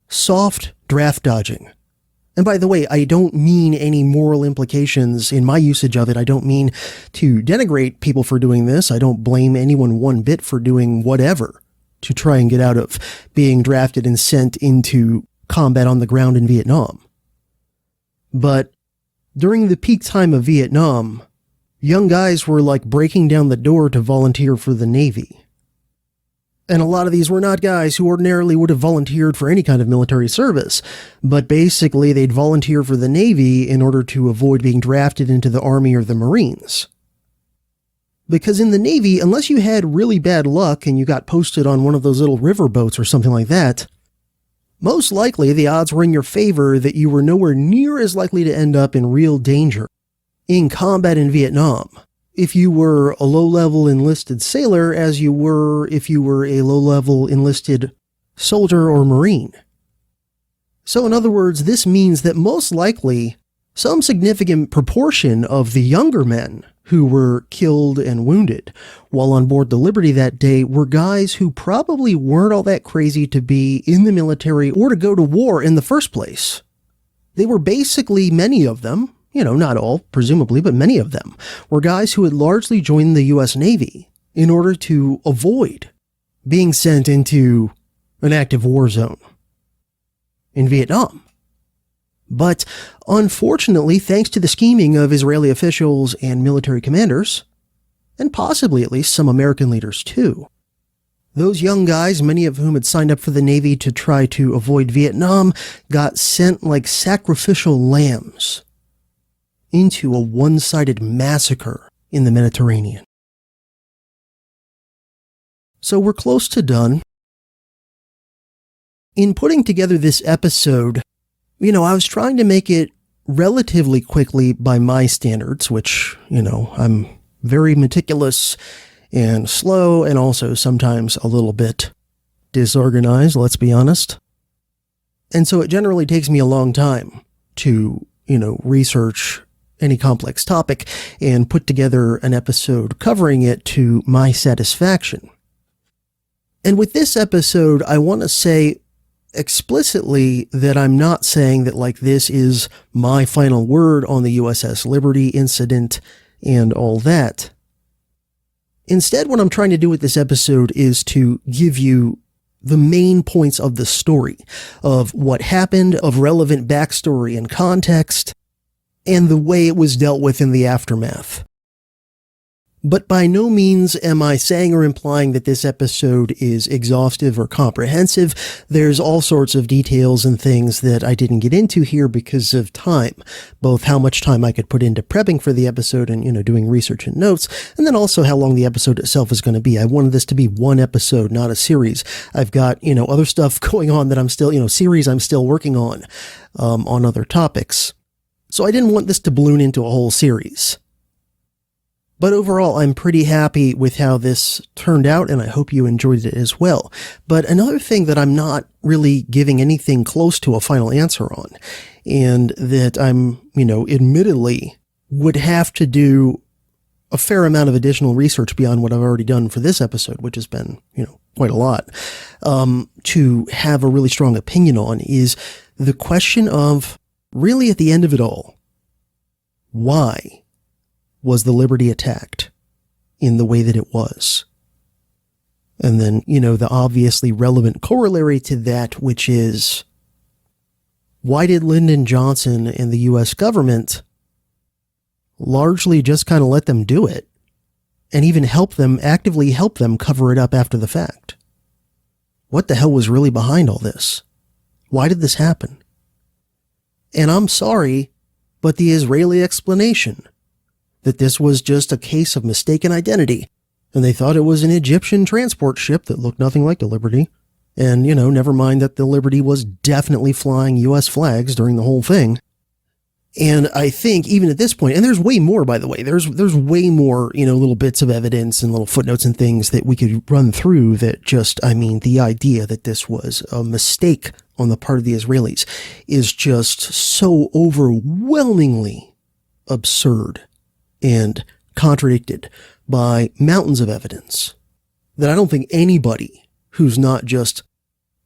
soft draft dodging. And by the way, I don't mean any moral implications in my usage of it. I don't mean to denigrate people for doing this. I don't blame anyone one bit for doing whatever. to try and get out of being drafted and sent into combat on the ground in Vietnam. But during the peak time of Vietnam, young guys were like breaking down the door to volunteer for the Navy. And a lot of these were not guys who ordinarily would have volunteered for any kind of military service, but basically they'd volunteer for the Navy in order to avoid being drafted into the Army or the Marines. Because in the Navy, unless you had really bad luck and you got posted on one of those little river boats or something like that, most likely the odds were in your favor that you were nowhere near as likely to end up in real danger in combat in Vietnam if you were a low-level enlisted sailor as you were if you were a low-level enlisted soldier or Marine. So in other words, this means that most likely some significant proportion of the younger men who were killed and wounded while on board the Liberty that day were guys who probably weren't all that crazy to be in the military or to go to war in the first place. They were basically, many of them, not all, presumably, but many of them, were guys who had largely joined the U.S. Navy in order to avoid being sent into an active war zone in Vietnam. But unfortunately, thanks to the scheming of Israeli officials and military commanders, and possibly at least some American leaders too, those young guys, many of whom had signed up for the Navy to try to avoid Vietnam, got sent like sacrificial lambs into a one-sided massacre in the Mediterranean. So we're close to done. In putting together this episode, I was trying to make it relatively quickly by my standards, which, I'm very meticulous and slow and also sometimes a little bit disorganized, let's be honest. And so it generally takes me a long time to, research any complex topic and put together an episode covering it to my satisfaction. And with this episode, I want to say explicitly that I'm not saying that this is my final word on the USS Liberty incident and all that. Instead, what I'm trying to do with this episode is to give you the main points of the story, of what happened, of relevant backstory and context, and the way it was dealt with in the aftermath. But by no means am I saying or implying that this episode is exhaustive or comprehensive. There's all sorts of details and things that I didn't get into here because of time, both how much time I could put into prepping for the episode and, doing research and notes, and then also how long the episode itself is going to be. I wanted this to be one episode, not a series. I've got, other stuff going on that I'm still, series I'm still working on other topics. So I didn't want this to balloon into a whole series. But overall, I'm pretty happy with how this turned out, and I hope you enjoyed it as well. But another thing that I'm not really giving anything close to a final answer on, and that I'm, admittedly would have to do a fair amount of additional research beyond what I've already done for this episode, which has been, quite a lot, to have a really strong opinion on, is the question of, really at the end of it all, why was the Liberty attacked in the way that it was? And then, the obviously relevant corollary to that, which is, why did Lyndon Johnson and the U.S. government largely just kind of let them do it and even actively help them cover it up after the fact? What the hell was really behind all this? Why did this happen? And I'm sorry, but the Israeli explanation that this was just a case of mistaken identity, and they thought it was an Egyptian transport ship that looked nothing like the Liberty, and, never mind that the Liberty was definitely flying U.S. flags during the whole thing. And I think even at this point, and there's way more, by the way, there's way more, little bits of evidence and little footnotes and things that we could run through that just, the idea that this was a mistake on the part of the Israelis is just so overwhelmingly absurd and contradicted by mountains of evidence that I don't think anybody who's not just,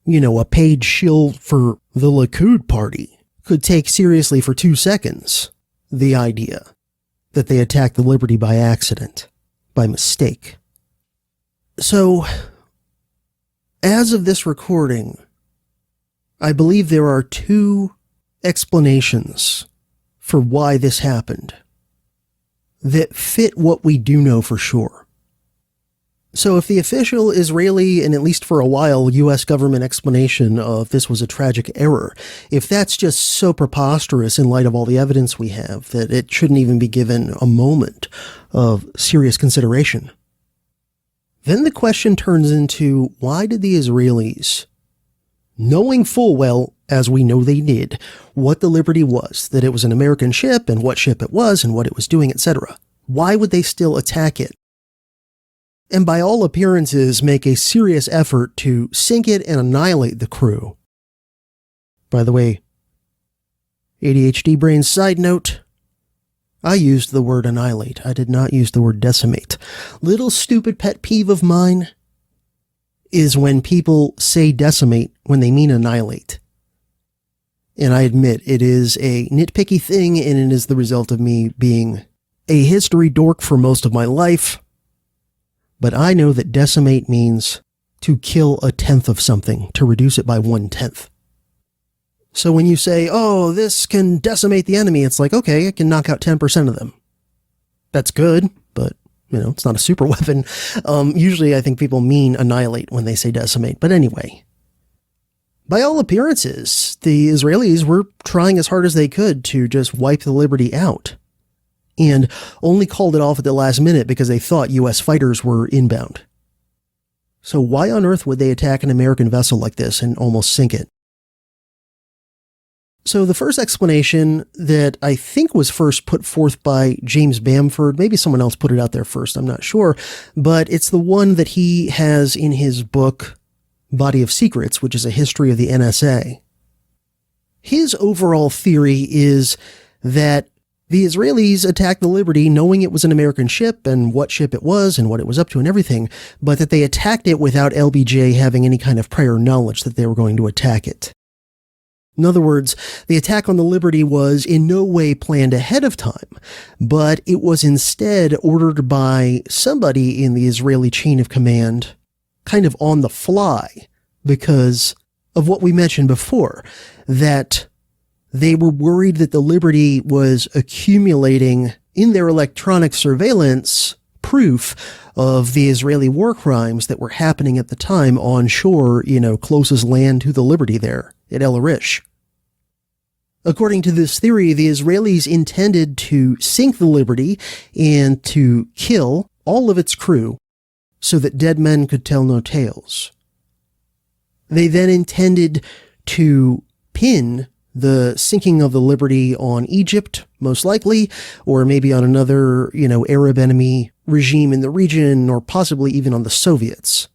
a paid shill for the Likud party could take seriously for 2 seconds the idea that they attacked the Liberty by accident, by mistake. So, As of this recording, I believe there are two explanations for why this happened that fit what we do know for sure. So if the official Israeli, and at least for a while, U.S. government explanation of this was a tragic error, if that's just so preposterous in light of all the evidence we have that it shouldn't even be given a moment of serious consideration, then the question turns into, why did the Israelis, knowing full well, as we know they did, what the Liberty was, that it was an American ship and what ship it was and what it was doing, etc., why would they still attack it? And by all appearances, make a serious effort to sink it and annihilate the crew. By the way, ADHD brain side note, I used the word annihilate. I did not use the word decimate. Little stupid pet peeve of mine is when people say decimate when they mean annihilate. And I admit it is a nitpicky thing, and it is the result of me being a history dork for most of my life. But I know that decimate means to kill a tenth of something, to reduce it by 1/10. So when you say, oh, this can decimate the enemy, it's like, okay, it can knock out 10% of them. That's good, but, it's not a super weapon. Usually I think people mean annihilate when they say decimate. But anyway, by all appearances, the Israelis were trying as hard as they could to just wipe the Liberty out, and only called it off at the last minute because they thought U.S. fighters were inbound. So why on earth would they attack an American vessel like this and almost sink it? So the first explanation that I think was first put forth by James Bamford, maybe someone else put it out there first, I'm not sure, but it's the one that he has in his book, Body of Secrets, which is a history of the NSA. His overall theory is that the Israelis attacked the Liberty knowing it was an American ship and what ship it was and what it was up to and everything, but that they attacked it without LBJ having any kind of prior knowledge that they were going to attack it. In other words, the attack on the Liberty was in no way planned ahead of time, but it was instead ordered by somebody in the Israeli chain of command, kind of on the fly, because of what we mentioned before, that they were worried that the Liberty was accumulating in their electronic surveillance proof of the Israeli war crimes that were happening at the time on shore, closest land to the Liberty there at El Arish. According to this theory, the Israelis intended to sink the Liberty and to kill all of its crew so that dead men could tell no tales. They then intended to pin the sinking of the Liberty on Egypt, most likely, or maybe on another, Arab enemy regime in the region, or possibly even on the Soviets.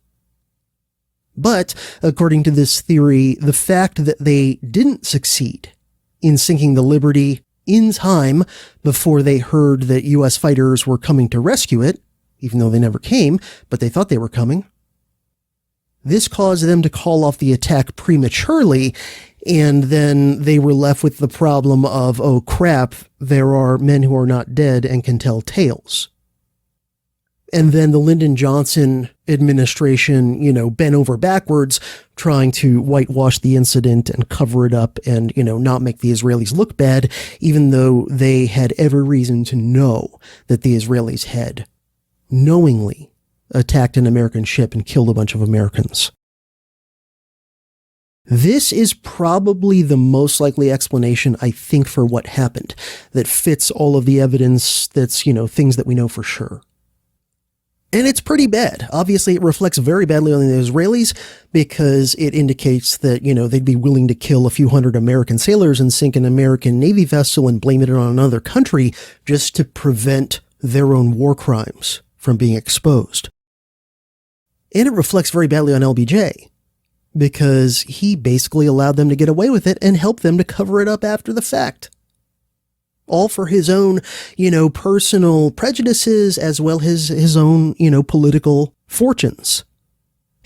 But, according to this theory, the fact that they didn't succeed in sinking the Liberty in time before they heard that U.S. fighters were coming to rescue it, even though they never came, but they thought they were coming, this caused them to call off the attack prematurely, and then they were left with the problem of, oh crap, there are men who are not dead and can tell tales. And then the Lyndon Johnson administration, bent over backwards trying to whitewash the incident and cover it up and, not make the Israelis look bad, even though they had every reason to know that the Israelis had knowingly attacked an American ship and killed a bunch of Americans. This is probably the most likely explanation, I think, for what happened that fits all of the evidence that's, things that we know for sure. And it's pretty bad. Obviously, it reflects very badly on the Israelis because it indicates that, they'd be willing to kill a few hundred American sailors and sink an American Navy vessel and blame it on another country just to prevent their own war crimes from being exposed. And it reflects very badly on LBJ because he basically allowed them to get away with it and helped them to cover it up after the fact. All for his own, personal prejudices as well as his own, political fortunes.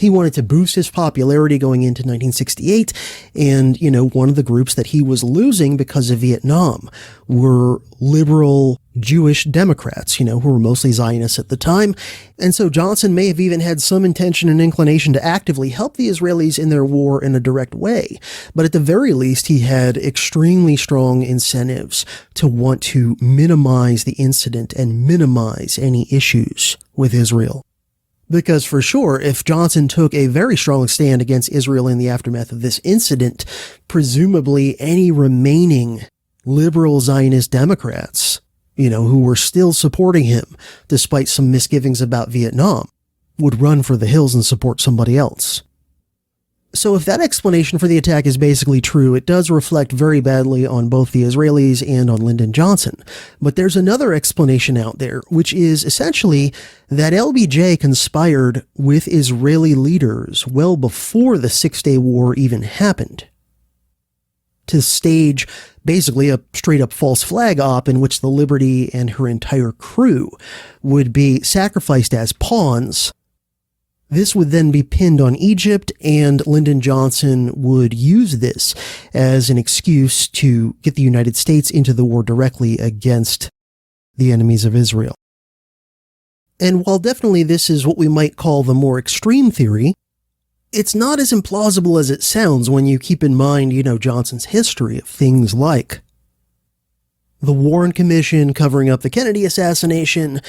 He wanted to boost his popularity going into 1968, and, one of the groups that he was losing because of Vietnam were liberal Jewish Democrats, who were mostly Zionists at the time. And so Johnson may have even had some intention and inclination to actively help the Israelis in their war in a direct way. But at the very least, he had extremely strong incentives to want to minimize the incident and minimize any issues with Israel. Because for sure, if Johnson took a very strong stand against Israel in the aftermath of this incident, presumably any remaining liberal Zionist Democrats, who were still supporting him despite some misgivings about Vietnam, would run for the hills and support somebody else. So if that explanation for the attack is basically true, it does reflect very badly on both the Israelis and on Lyndon Johnson. But there's another explanation out there, which is essentially that LBJ conspired with Israeli leaders well before the Six-Day War even happened to stage basically a straight-up false flag op in which the Liberty and her entire crew would be sacrificed as pawns. This would then be pinned on Egypt, and Lyndon Johnson would use this as an excuse to get the United States into the war directly against the enemies of Israel. And while definitely this is what we might call the more extreme theory, it's not as implausible as it sounds when you keep in mind, Johnson's history of things like the Warren Commission covering up the Kennedy assassination,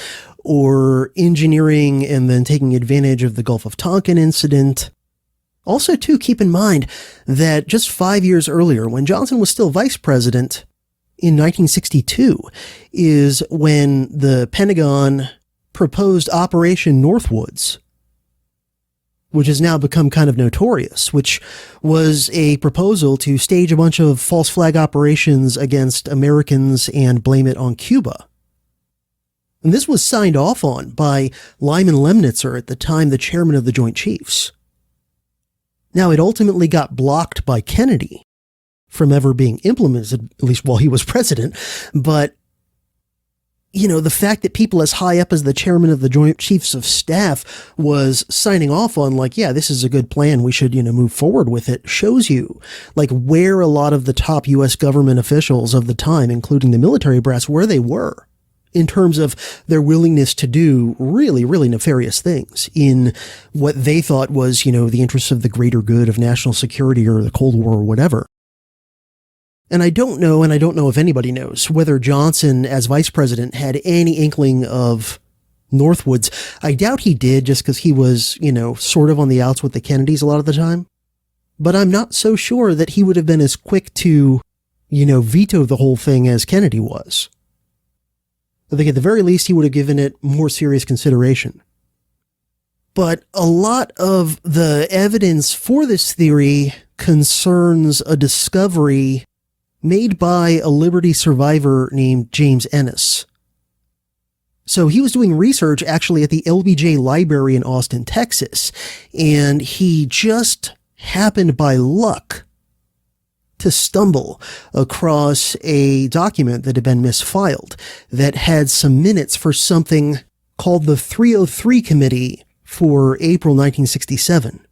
or engineering and then taking advantage of the Gulf of Tonkin incident. Also, too, keep in mind that just 5 years earlier, when Johnson was still vice president in 1962, is when the Pentagon proposed Operation Northwoods, which has now become kind of notorious, which was a proposal to stage a bunch of false flag operations against Americans and blame it on Cuba. And this was signed off on by Lyman Lemnitzer, at the time the chairman of the Joint Chiefs. Now, it ultimately got blocked by Kennedy from ever being implemented, at least while he was president, but the fact that people as high up as the chairman of the Joint Chiefs of Staff was signing off on, this is a good plan, we should, move forward with it, shows you, where a lot of the top U.S. government officials of the time, including the military brass, where they were in terms of their willingness to do really, really nefarious things in what they thought was, the interests of the greater good of national security or the Cold War or whatever. And I don't know if anybody knows, whether Johnson, as vice president, had any inkling of Northwoods. I doubt he did, just because he was, sort of on the outs with the Kennedys a lot of the time. But I'm not so sure that he would have been as quick to, veto the whole thing as Kennedy was. I think at the very least he would have given it more serious consideration. But a lot of the evidence for this theory concerns a discovery made by a Liberty survivor named James Ennis. So he was doing research actually at the LBJ Library in Austin, Texas, and he just happened by luck to stumble across a document that had been misfiled that had some minutes for something called the 303 Committee for April 1967.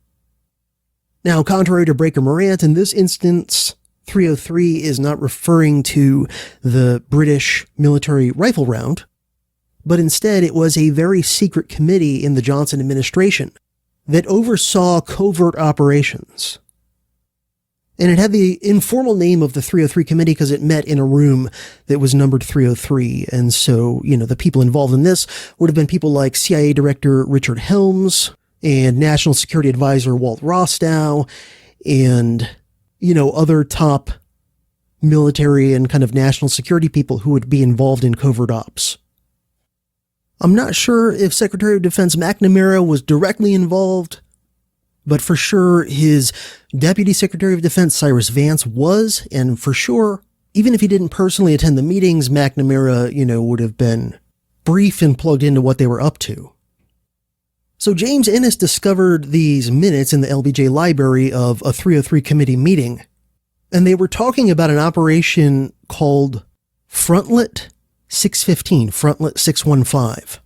Now, contrary to Breaker Morant, in this instance, 303 is not referring to the British military rifle round, but instead it was a very secret committee in the Johnson administration that oversaw covert operations. And it had the informal name of the 303 Committee because it met in a room that was numbered 303. And so, the people involved in this would have been people like CIA Director Richard Helms and National Security Advisor Walt Rostow and, other top military and kind of national security people who would be involved in covert ops. I'm not sure if Secretary of Defense McNamara was directly involved, but for sure his Deputy Secretary of Defense Cyrus Vance was, and for sure, even if he didn't personally attend the meetings, McNamara, would have been briefed and plugged into what they were up to. So James Ennis discovered these minutes in the LBJ library of a 303 committee meeting, and they were talking about an operation called Frontlet 615, Frontlet 615.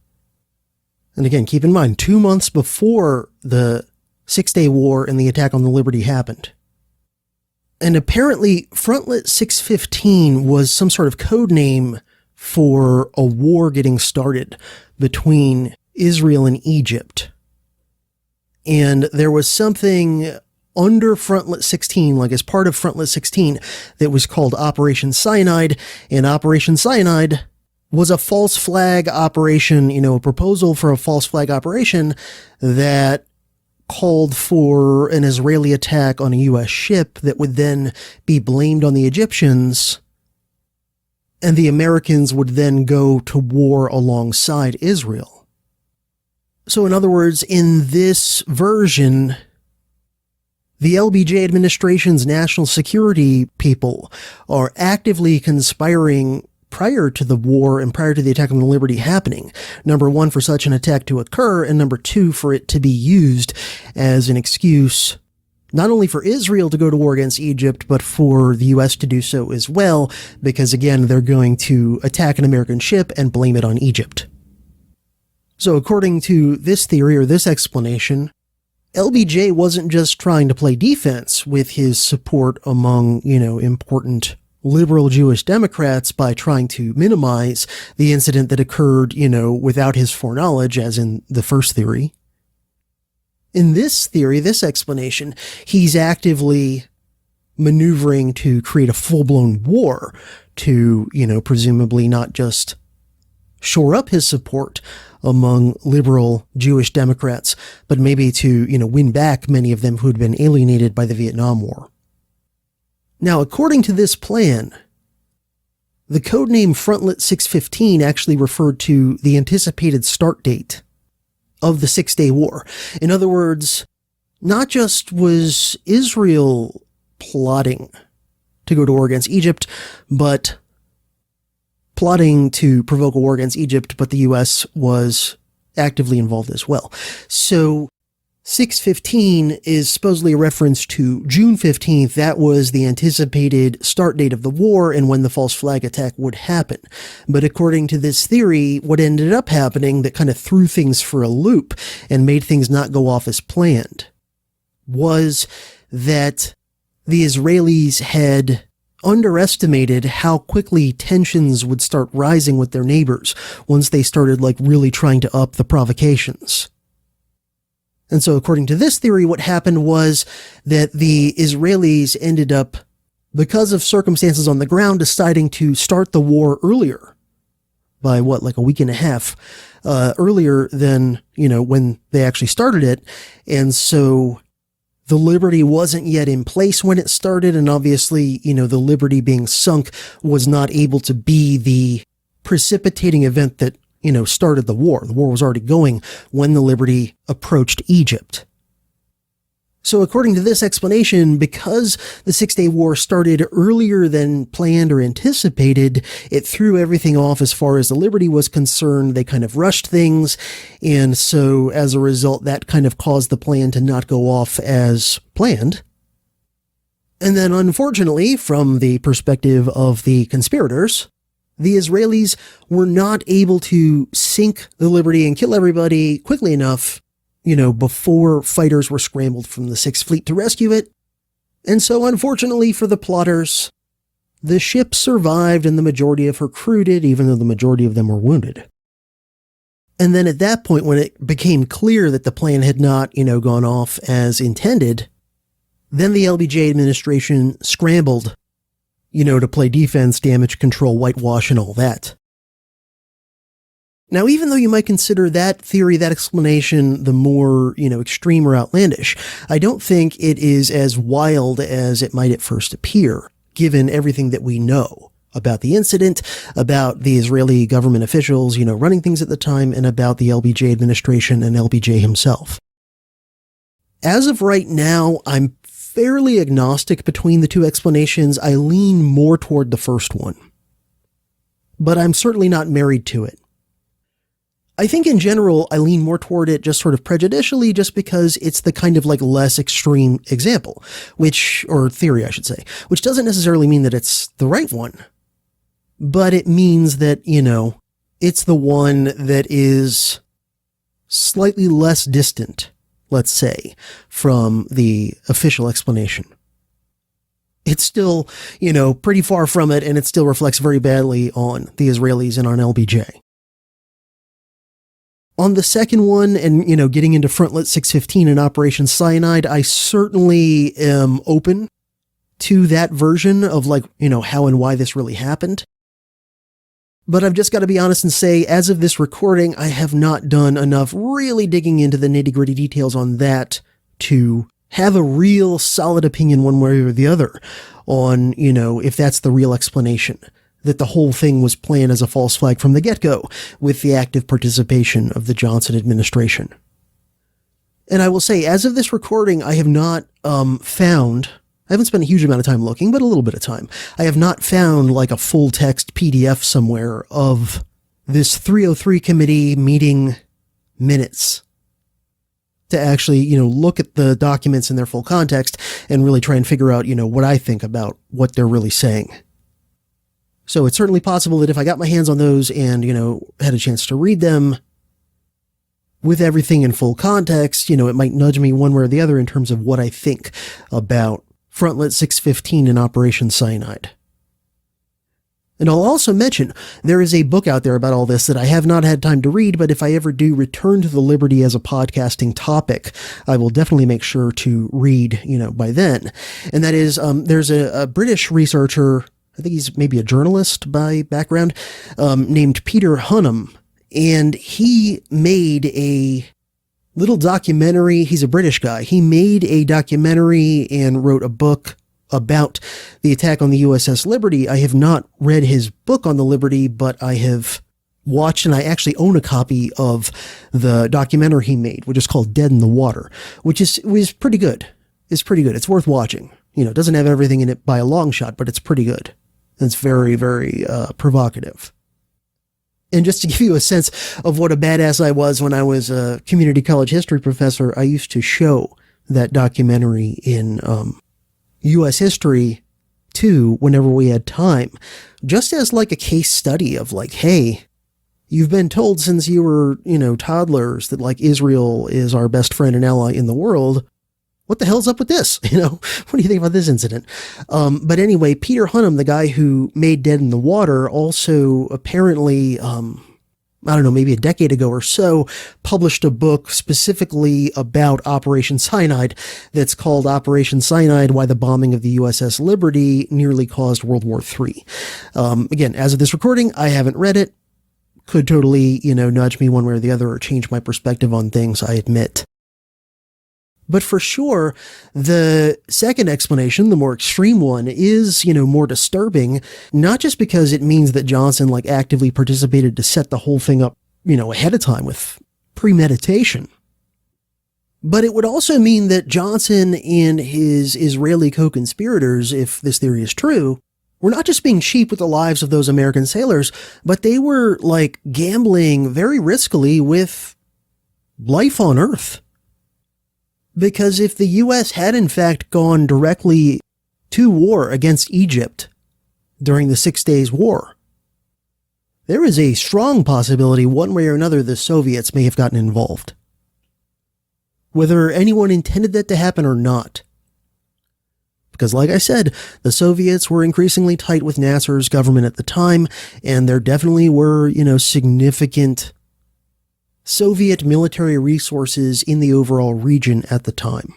And again, keep in mind, 2 months before the Six-Day War and the attack on the Liberty happened. And apparently, Frontlet 615 was some sort of code name for a war getting started between Israel and Egypt. And there was something under Frontlet 16, like as part of Frontlet 16, that was called Operation Cyanide. And Operation Cyanide was a false flag operation, a proposal for a false flag operation that called for an Israeli attack on a U.S. ship that would then be blamed on the Egyptians, and the Americans would then go to war alongside Israel. So in other words, in this version, the LBJ administration's national security people are actively conspiring prior to the war and prior to the attack on the Liberty happening. Number one, for such an attack to occur, and number two, for it to be used as an excuse not only for Israel to go to war against Egypt, but for the U.S. to do so as well, because again, they're going to attack an American ship and blame it on Egypt. So according to this theory or this explanation, LBJ wasn't just trying to play defense with his support among, important liberal Jewish Democrats by trying to minimize the incident that occurred, without his foreknowledge, as in the first theory. In this theory, this explanation, he's actively maneuvering to create a full-blown war to, presumably not just shore up his support among liberal Jewish Democrats, but maybe to, win back many of them who had been alienated by the Vietnam War. Now, according to this plan, the codename Frontlet 615 actually referred to the anticipated start date of the Six-Day War. In other words, not just was Israel plotting to go to war against Egypt, but plotting to provoke a war against Egypt, but the U.S. was actively involved as well. So 615 is supposedly a reference to June 15th. That was the anticipated start date of the war and when the false flag attack would happen. But according to this theory, what ended up happening that kind of threw things for a loop and made things not go off as planned was that the Israelis had underestimated how quickly tensions would start rising with their neighbors once they started really trying to up the provocations. And so according to this theory, what happened was that the Israelis ended up, because of circumstances on the ground, deciding to start the war earlier by a week and a half earlier than, when they actually started it. And so the Liberty wasn't yet in place when it started. And obviously, the Liberty being sunk was not able to be the precipitating event that started the war. The war was already going when the Liberty approached Egypt. So according to this explanation, because the Six-Day War started earlier than planned or anticipated, it threw everything off as far as the Liberty was concerned. They kind of rushed things. And so as a result, that kind of caused the plan to not go off as planned. And then unfortunately, from the perspective of the conspirators, the Israelis were not able to sink the Liberty and kill everybody quickly enough, before fighters were scrambled from the Sixth Fleet to rescue it. And so unfortunately for the plotters, the ship survived and the majority of her crew did, even though the majority of them were wounded. And then at that point, when it became clear that the plan had not, gone off as intended, then the LBJ administration scrambled to play defense, damage control, whitewash, and all that. Now, even though you might consider that theory, that explanation, the more, extreme or outlandish, I don't think it is as wild as it might at first appear, given everything that we know about the incident, about the Israeli government officials, running things at the time, and about the LBJ administration and LBJ himself. As of right now, I'm fairly agnostic between the two explanations. I lean more toward the first one, but I'm certainly not married to it. I think in general, I lean more toward it just sort of prejudicially, just because it's the kind of less extreme example, or theory, I should say, which doesn't necessarily mean that it's the right one, but it means that, it's the one that is slightly less distant let's say, from the official explanation. It's still, pretty far from it, and it still reflects very badly on the Israelis and on LBJ. On the second one, and, getting into Frontlet 615 and Operation Cyanide, I certainly am open to that version of, how and why this really happened. But I've just got to be honest and say, as of this recording, I have not done enough really digging into the nitty-gritty details on that to have a real solid opinion one way or the other on, if that's the real explanation, that the whole thing was planned as a false flag from the get-go with the active participation of the Johnson administration. And I will say, as of this recording, I have not I haven't spent a huge amount of time looking, but a little bit of time. I have not found a full text PDF somewhere of this 303 committee meeting minutes to actually, look at the documents in their full context and really try and figure out, what I think about what they're really saying. So it's certainly possible that if I got my hands on those and, had a chance to read them with everything in full context, it might nudge me one way or the other in terms of what I think about Frontlet 615 and Operation Cyanide. And I'll also mention, there is a book out there about all this that I have not had time to read, but if I ever do return to the Liberty as a podcasting topic, I will definitely make sure to read, by then. And that is, there's a British researcher, I think he's maybe a journalist by background, named Peter Hunnam, and he made a little documentary. He's a British guy. He made a documentary and wrote a book about the attack on the USS Liberty. I have not read his book on the Liberty, but I have watched, and I actually own a copy of the documentary he made, which is called Dead in the Water, which is pretty good. It's pretty good. It's worth watching. It doesn't have everything in it by a long shot, but it's pretty good. And it's very, very provocative. And just to give you a sense of what a badass I was when I was a community college history professor, I used to show that documentary in U.S. history too, whenever we had time, just as a case study of hey, you've been told since you were, toddlers that Israel is our best friend and ally in the world. What the hell's up with this? What do you think about this incident? But anyway, Peter Hunnam, the guy who made Dead in the Water, also apparently, maybe a decade ago or so, published a book specifically about Operation Cyanide that's called Operation Cyanide: Why the Bombing of the USS Liberty Nearly Caused World War III. Again, as of this recording, I haven't read it. Could totally, nudge me one way or the other or change my perspective on things, I admit. But for sure, the second explanation, the more extreme one, is, more disturbing, not just because it means that Johnson, actively participated to set the whole thing up, ahead of time with premeditation. But it would also mean that Johnson and his Israeli co-conspirators, if this theory is true, were not just being cheap with the lives of those American sailors, but they were, gambling very riskily with life on Earth. Because if the U.S. had in fact gone directly to war against Egypt during the 6 Days War, there is a strong possibility one way or another the Soviets may have gotten involved. Whether anyone intended that to happen or not. Because like I said, the Soviets were increasingly tight with Nasser's government at the time, and there definitely were, significant Soviet military resources in the overall region at the time.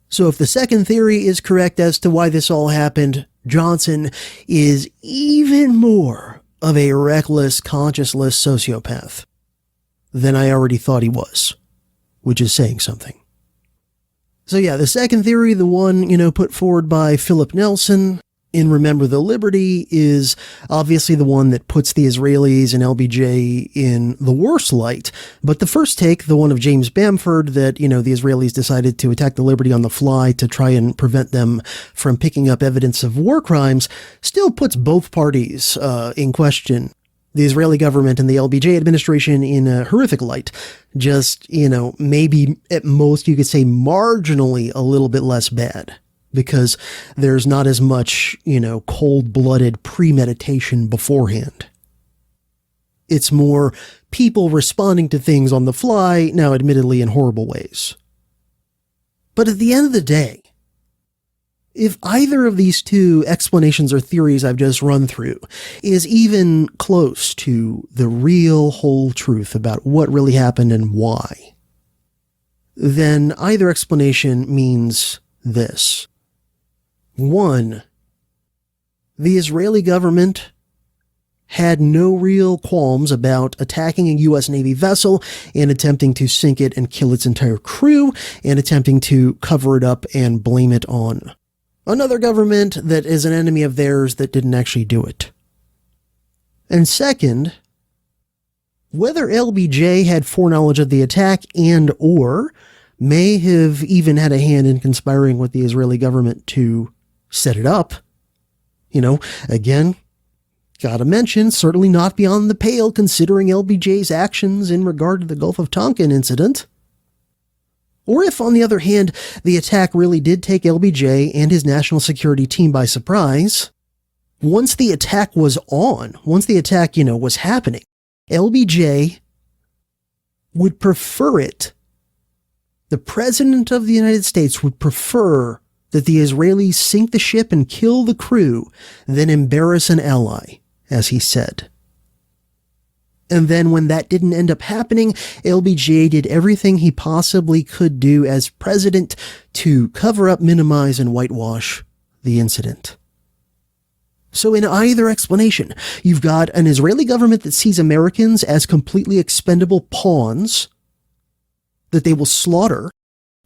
So if the second theory is correct as to why this all happened, Johnson is even more of a reckless, conscienceless sociopath than I already thought he was, which is saying something. So yeah, the second theory, the one, put forward by Philip Nelson in Remember the Liberty, is obviously the one that puts the Israelis and LBJ in the worst light. But the first take, the one of James Bamford, that, the Israelis decided to attack the Liberty on the fly to try and prevent them from picking up evidence of war crimes, still puts both parties in question. The Israeli government and the LBJ administration in a horrific light. Just, maybe at most you could say marginally a little bit less bad. Because there's not as much, cold-blooded premeditation beforehand. It's more people responding to things on the fly, now admittedly in horrible ways. But at the end of the day, if either of these two explanations or theories I've just run through is even close to the real whole truth about what really happened and why, then either explanation means this. 1. The Israeli government had no real qualms about attacking a U.S. Navy vessel and attempting to sink it and kill its entire crew and attempting to cover it up and blame it on another government that is an enemy of theirs that didn't actually do it. And second, whether LBJ had foreknowledge of the attack and or may have even had a hand in conspiring with the Israeli government to set it up, again, gotta mention, certainly not beyond the pale considering LBJ's actions in regard to the Gulf of Tonkin incident. Or if, on the other hand, the attack really did take LBJ and his national security team by surprise, once the attack was was happening, LBJ would prefer it. The President of the United States would prefer that the Israelis sink the ship and kill the crew than embarrass an ally, as he said. And then when that didn't end up happening, LBJ did everything he possibly could do as president to cover up, minimize, and whitewash the incident. So in either explanation, you've got an Israeli government that sees Americans as completely expendable pawns that they will slaughter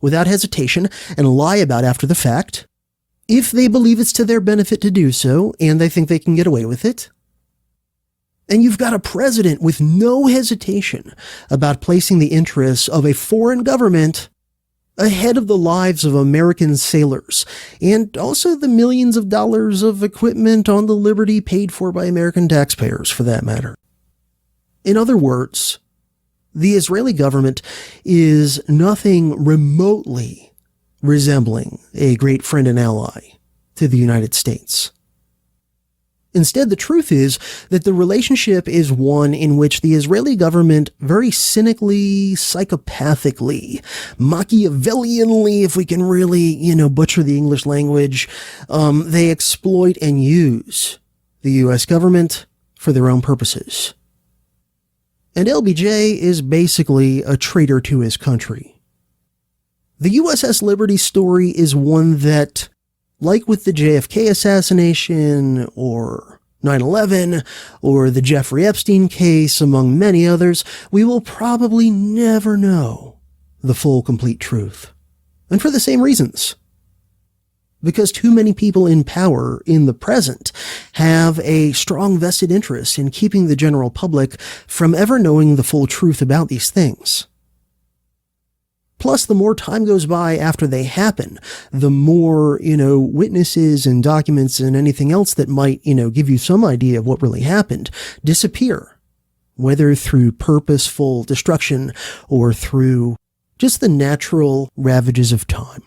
without hesitation and lie about after the fact, if they believe it's to their benefit to do so, and they think they can get away with it. And you've got a president with no hesitation about placing the interests of a foreign government ahead of the lives of American sailors, and also the millions of dollars of equipment on the Liberty paid for by American taxpayers, for that matter. In other words, the Israeli government is nothing remotely resembling a great friend and ally to the United States. Instead, the truth is that the relationship is one in which the Israeli government very cynically, psychopathically, Machiavellianly, if we can really, butcher the English language, they exploit and use the U.S. government for their own purposes. And LBJ is basically a traitor to his country. The USS Liberty story is one that, like with the JFK assassination, or 9/11, or the Jeffrey Epstein case, among many others, we will probably never know the full, complete truth. And for the same reasons. Because too many people in power in the present have a strong vested interest in keeping the general public from ever knowing the full truth about these things. Plus, the more time goes by after they happen, the more, witnesses and documents and anything else that might, give you some idea of what really happened disappear, whether through purposeful destruction or through just the natural ravages of time.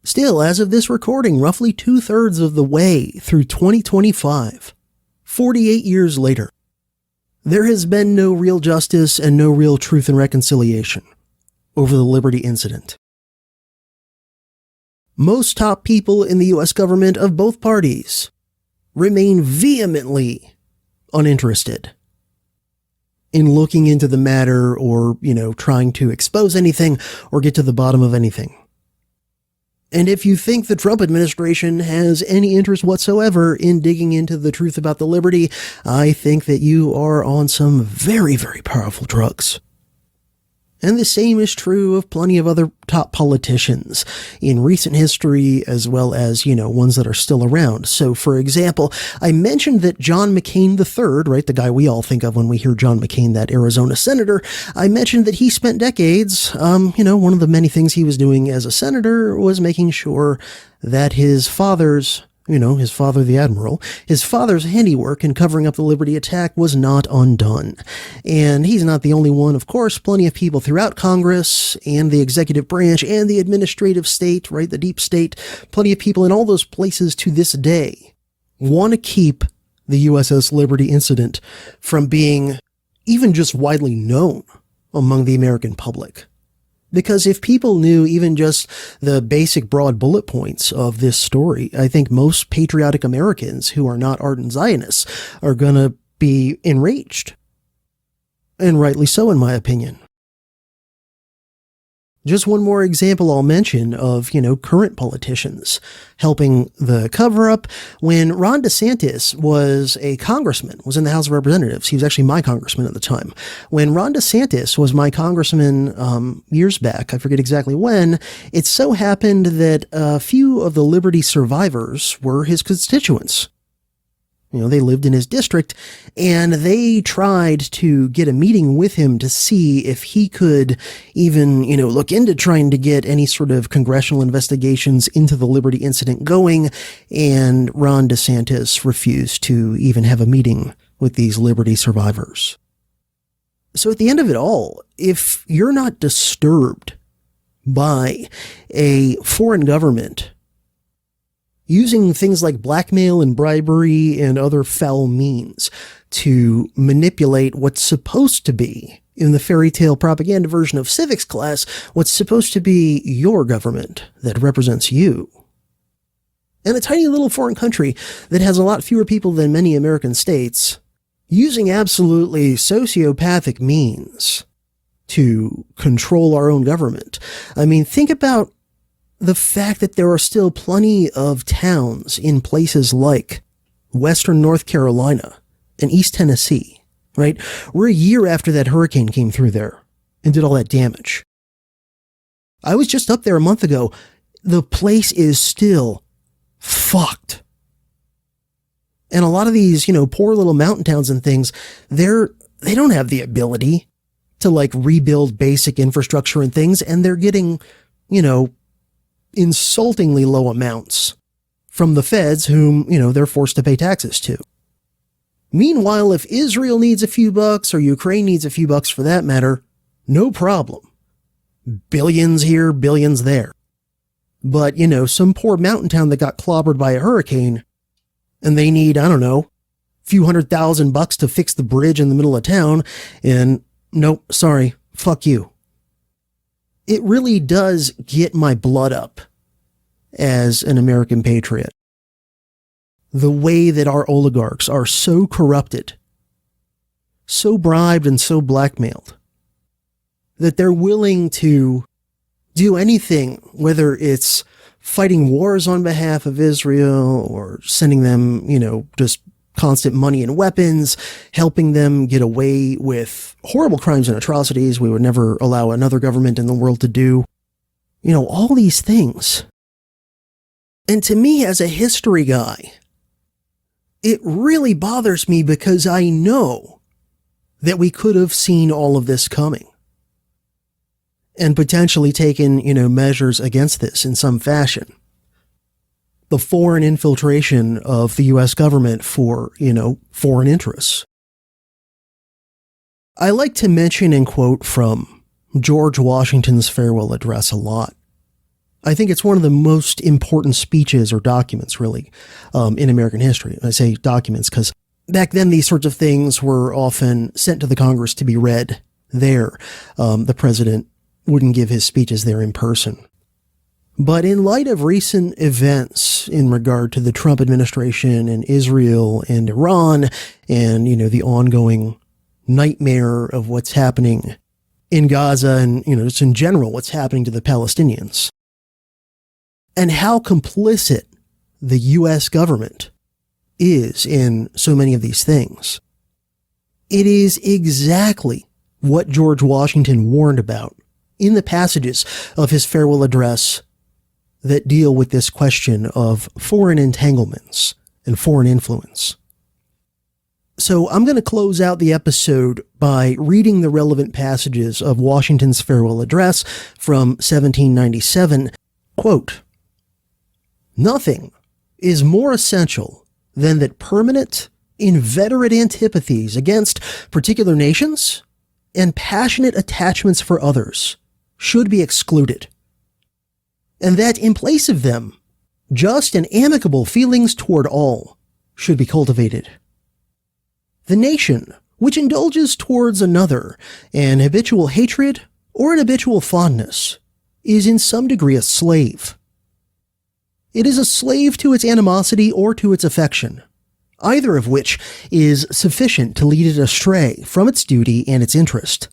Still, as of this recording, roughly 2/3 of the way through 2025, 48 years later, there has been no real justice and no real truth and reconciliation over the Liberty incident. Most top people in the U.S. government of both parties remain vehemently uninterested in looking into the matter or, trying to expose anything or get to the bottom of anything. And if you think the Trump administration has any interest whatsoever in digging into the truth about the Liberty, I think that you are on some very, very powerful drugs. And the same is true of plenty of other top politicians in recent history, as well as, ones that are still around. So, for example, I mentioned that John McCain III, right, the guy we all think of when we hear John McCain, that Arizona senator, I mentioned that he spent decades, one of the many things he was doing as a senator was making sure that his father's, his father, the admiral, his father's handiwork in covering up the Liberty attack was not undone. And he's not the only one, of course. Plenty of people throughout Congress and the executive branch and the administrative state, right, the deep state, plenty of people in all those places to this day want to keep the USS Liberty incident from being even just widely known among the American public. Because if people knew even just the basic broad bullet points of this story, I think most patriotic Americans who are not ardent Zionists are going to be enraged. And rightly so, in my opinion. Just one more example I'll mention of, current politicians helping the cover-up. When Ron DeSantis was a congressman, was in the House of Representatives, he was actually my congressman at the time. When Ron DeSantis was my congressman years back, I forget exactly when, it so happened that a few of the Liberty survivors were his constituents. They lived in his district, and they tried to get a meeting with him to see if he could even, look into trying to get any sort of congressional investigations into the Liberty incident going, and Ron DeSantis refused to even have a meeting with these Liberty survivors. So at the end of it all, if you're not disturbed by a foreign government using things like blackmail and bribery and other foul means to manipulate what's supposed to be, in the fairy tale propaganda version of civics class, what's supposed to be your government that represents you. And a tiny little foreign country that has a lot fewer people than many American states, using absolutely sociopathic means to control our own government. I mean, think about the fact that there are still plenty of towns in places like Western North Carolina and East Tennessee, right? We're a year after that hurricane came through there and did all that damage. I was just up there a month ago. The place is still fucked. And a lot of these, poor little mountain towns and things, they don't have the ability to rebuild basic infrastructure and things, and they're getting, insultingly low amounts from the feds whom, they're forced to pay taxes to. Meanwhile, if Israel needs a few bucks or Ukraine needs a few bucks for that matter, no problem. Billions here, billions there. But, some poor mountain town that got clobbered by a hurricane and they need, a few $100,000 to fix the bridge in the middle of town, and nope, sorry, fuck you. It really does get my blood up as an American patriot. The way that our oligarchs are so corrupted, so bribed and so blackmailed, that they're willing to do anything, whether it's fighting wars on behalf of Israel or sending them, just constant money and weapons, helping them get away with horrible crimes and atrocities we would never allow another government in the world to do. All these things. And to me, as a history guy, it really bothers me because I know that we could have seen all of this coming and potentially taken, measures against this in some fashion. The foreign infiltration of the U.S. government for, foreign interests. I like to mention and quote from George Washington's farewell address a lot. I think it's one of the most important speeches or documents, really, in American history. I say documents because back then these sorts of things were often sent to the Congress to be read there. The president wouldn't give his speeches there in person. But in light of recent events in regard to the Trump administration and Israel and Iran and, the ongoing nightmare of what's happening in Gaza and, just in general, what's happening to the Palestinians, and how complicit the U.S. government is in so many of these things, it is exactly what George Washington warned about in the passages of his farewell address that deal with this question of foreign entanglements and foreign influence. So I'm going to close out the episode by reading the relevant passages of Washington's farewell address from 1797. Quote, "Nothing is more essential than that permanent, inveterate antipathies against particular nations and passionate attachments for others should be excluded, and that in place of them, just and amicable feelings toward all should be cultivated. The nation which indulges towards another an habitual hatred or an habitual fondness is in some degree a slave. It is a slave to its animosity or to its affection, either of which is sufficient to lead it astray from its duty and its interest.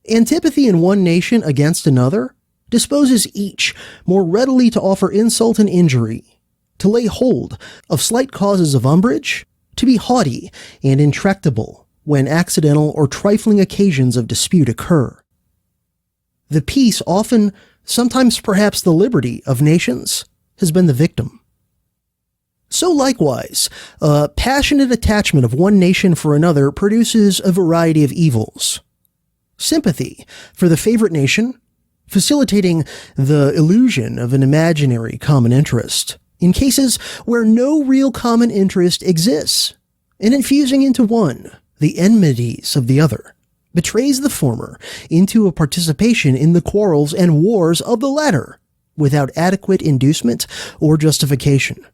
Antipathy in one nation against another disposes each more readily to offer insult and injury, to lay hold of slight causes of umbrage, to be haughty and intractable when accidental or trifling occasions of dispute occur. The peace, often, sometimes perhaps the liberty of nations, has been the victim. So likewise, a passionate attachment of one nation for another produces a variety of evils. Sympathy for the favorite nation, facilitating the illusion of an imaginary common interest in cases where no real common interest exists, and infusing into one the enmities of the other, betrays the former into a participation in the quarrels and wars of the latter without adequate inducement or justification.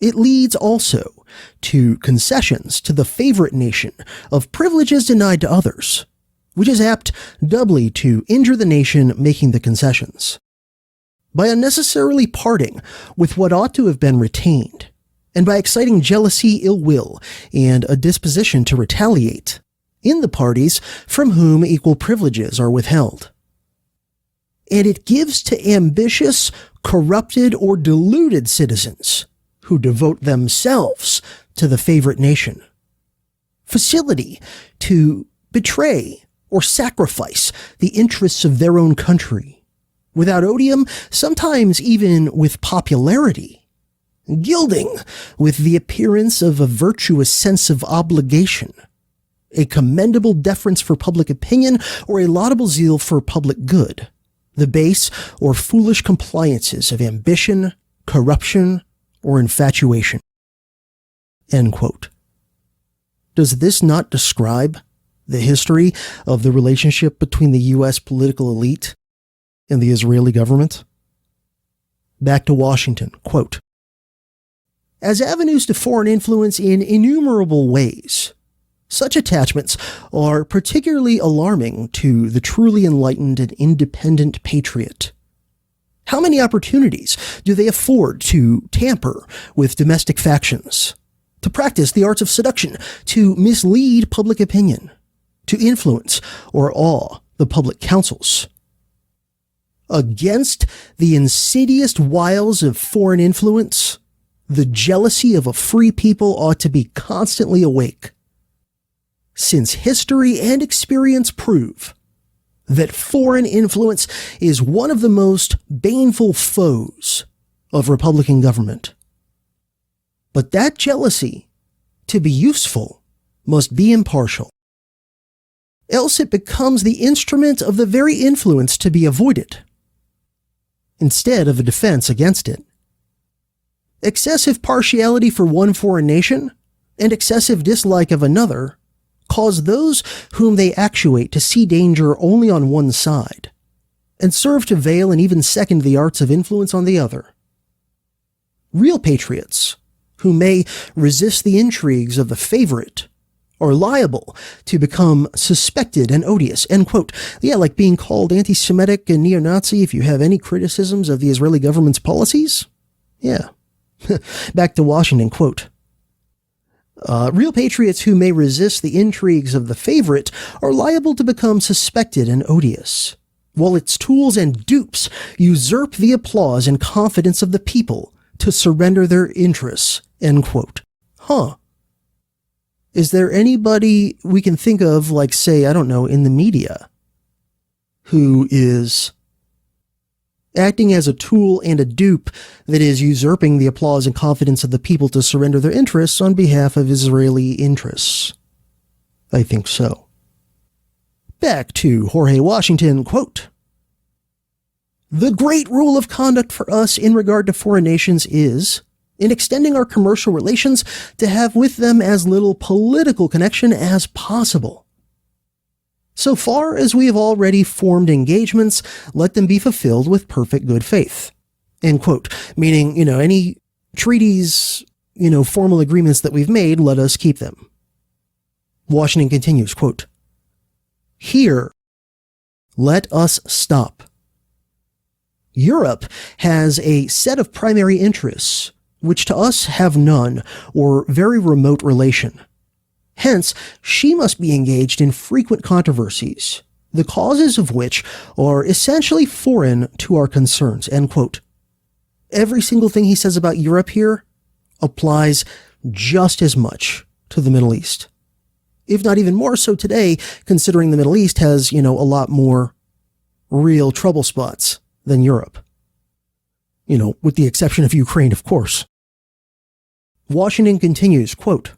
It leads also to concessions to the favorite nation of privileges denied to others, which is apt doubly to injure the nation making the concessions. By unnecessarily parting with what ought to have been retained, and by exciting jealousy, ill will, and a disposition to retaliate in the parties from whom equal privileges are withheld. And it gives to ambitious, corrupted, or deluded citizens who devote themselves to the favorite nation facility to betray or sacrifice the interests of their own country, without odium, sometimes even with popularity, gilding with the appearance of a virtuous sense of obligation, a commendable deference for public opinion, or a laudable zeal for public good, the base or foolish compliances of ambition, corruption, or infatuation." End quote. Does this not describe the history of the relationship between the U.S. political elite and the Israeli government? Back to Washington, quote, "As avenues to foreign influence in innumerable ways, such attachments are particularly alarming to the truly enlightened and independent patriot. How many opportunities do they afford to tamper with domestic factions, to practice the arts of seduction, to mislead public opinion, to influence or awe the public councils? Against the insidious wiles of foreign influence, the jealousy of a free people ought to be constantly awake, since history and experience prove that foreign influence is one of the most baneful foes of Republican government. But that jealousy, to be useful, must be impartial. Else it becomes the instrument of the very influence to be avoided, instead of a defense against it. Excessive partiality for one foreign nation and excessive dislike of another cause those whom they actuate to see danger only on one side, and serve to veil and even second the arts of influence on the other. Real patriots, who may resist the intrigues of the favorite, are liable to become suspected and odious." End quote. Yeah, like being called anti-Semitic and neo-Nazi if you have any criticisms of the Israeli government's policies? Yeah. Back to Washington, quote, "Real patriots who may resist the intrigues of the favorite are liable to become suspected and odious, while its tools and dupes usurp the applause and confidence of the people to surrender their interests." End quote. Huh. Is there anybody we can think of, like, say, I don't know, in the media, who is acting as a tool and a dupe that is usurping the applause and confidence of the people to surrender their interests on behalf of Israeli interests? I think so. Back to Jorge Washington, quote, "The great rule of conduct for us in regard to foreign nations is, in extending our commercial relations, to have with them as little political connection as possible. So far as we have already formed engagements, let them be fulfilled with perfect good faith." End quote. Meaning, any treaties formal agreements that we've made, let us keep them. Washington continues, quote, "Here, let us stop. Europe has a set of primary interests which to us have none or very remote relation. Hence, she must be engaged in frequent controversies, the causes of which are essentially foreign to our concerns," end quote. Every single thing he says about Europe here applies just as much to the Middle East. If not even more so today, considering the Middle East has, a lot more real trouble spots than Europe. With the exception of Ukraine, of course. Washington continues, quote,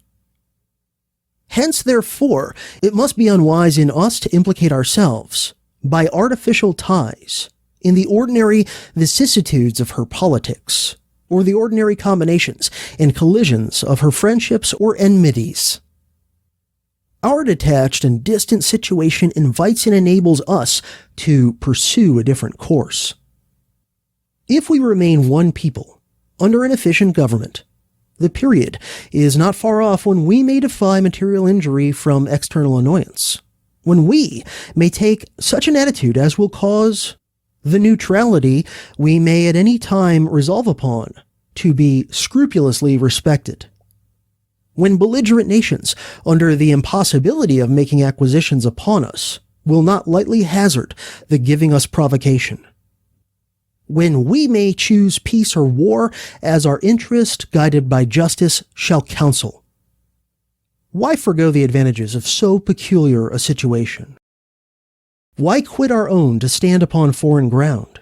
"Hence, therefore, it must be unwise in us to implicate ourselves, by artificial ties, in the ordinary vicissitudes of her politics, or the ordinary combinations and collisions of her friendships or enmities. Our detached and distant situation invites and enables us to pursue a different course. If we remain one people, under an efficient government, the period is not far off when we may defy material injury from external annoyance, when we may take such an attitude as will cause the neutrality we may at any time resolve upon to be scrupulously respected. When belligerent nations, under the impossibility of making acquisitions upon us, will not lightly hazard the giving us provocation. When we may choose peace or war as our interest, guided by justice, shall counsel. Why forego the advantages of so peculiar a situation? Why quit our own to stand upon foreign ground?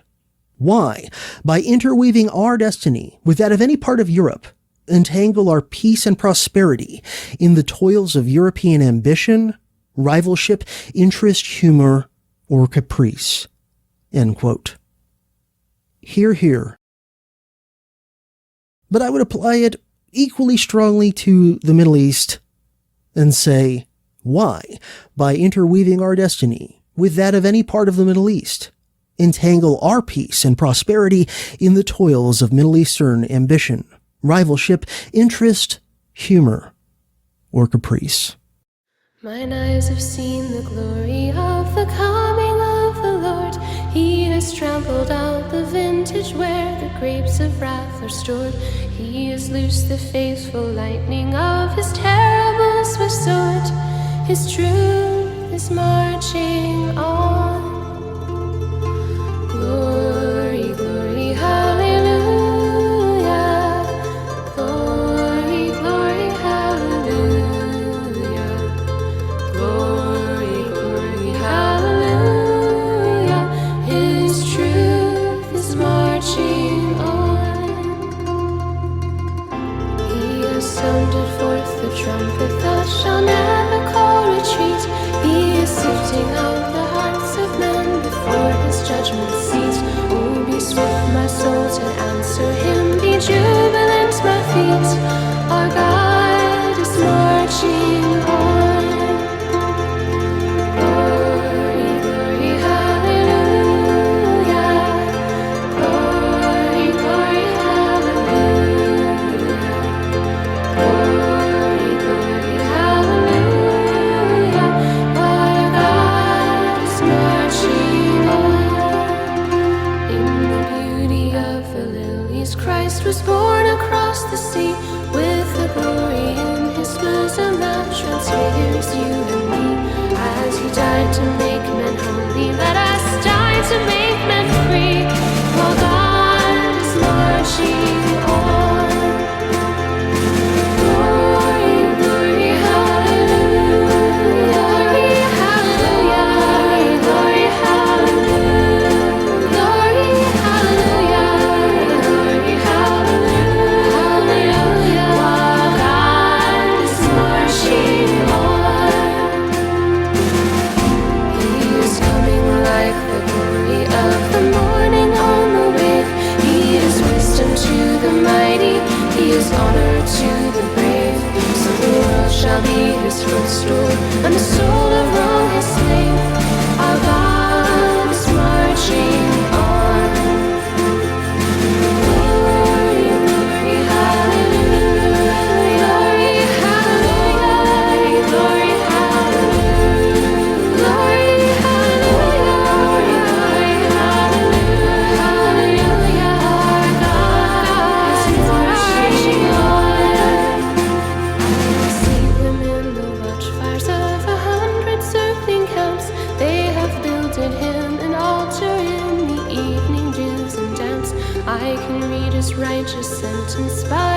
Why, by interweaving our destiny with that of any part of Europe, entangle our peace and prosperity in the toils of European ambition, rivalship, interest, humor, or caprice?" End quote. Hear, hear. But I would apply it equally strongly to the Middle East and say, why, by interweaving our destiny with that of any part of the Middle East, entangle our peace and prosperity in the toils of Middle Eastern ambition, rivalship, interest, humor, or caprice? Mine eyes have seen the glory of the coming of the Lord. He has trampled out the vintage where the grapes of wrath are stored. He has loosed the faithful lightning of his terrible swift sword. His truth is marching on. Glory, glory, hallelujah. Glory, glory, hallelujah. Glory, glory, hallelujah. His truth is marching on. He has sounded forth the trumpet that shall never call retreat. He is sifting out the hearts of men before his judgment seat. Oh, be swift, my soul, to answer him. Be jubilant, my feet. Our God is marching on. Glory, glory, hallelujah. Glory, glory, hallelujah. Glory, glory, hallelujah. Our God is marching on. In the beauty of the lilies, Christ was born across the sea, with the glory in his bosom that transfigures you and me. As he died to make men holy, let us die to make men free. While God is marching on. Glory, glory, hallelujah. Glory, hallelujah. Glory, hallelujah. Glory, hallelujah. Glory, hallelujah. Hallelujah. While God is marching on. righteous sentence by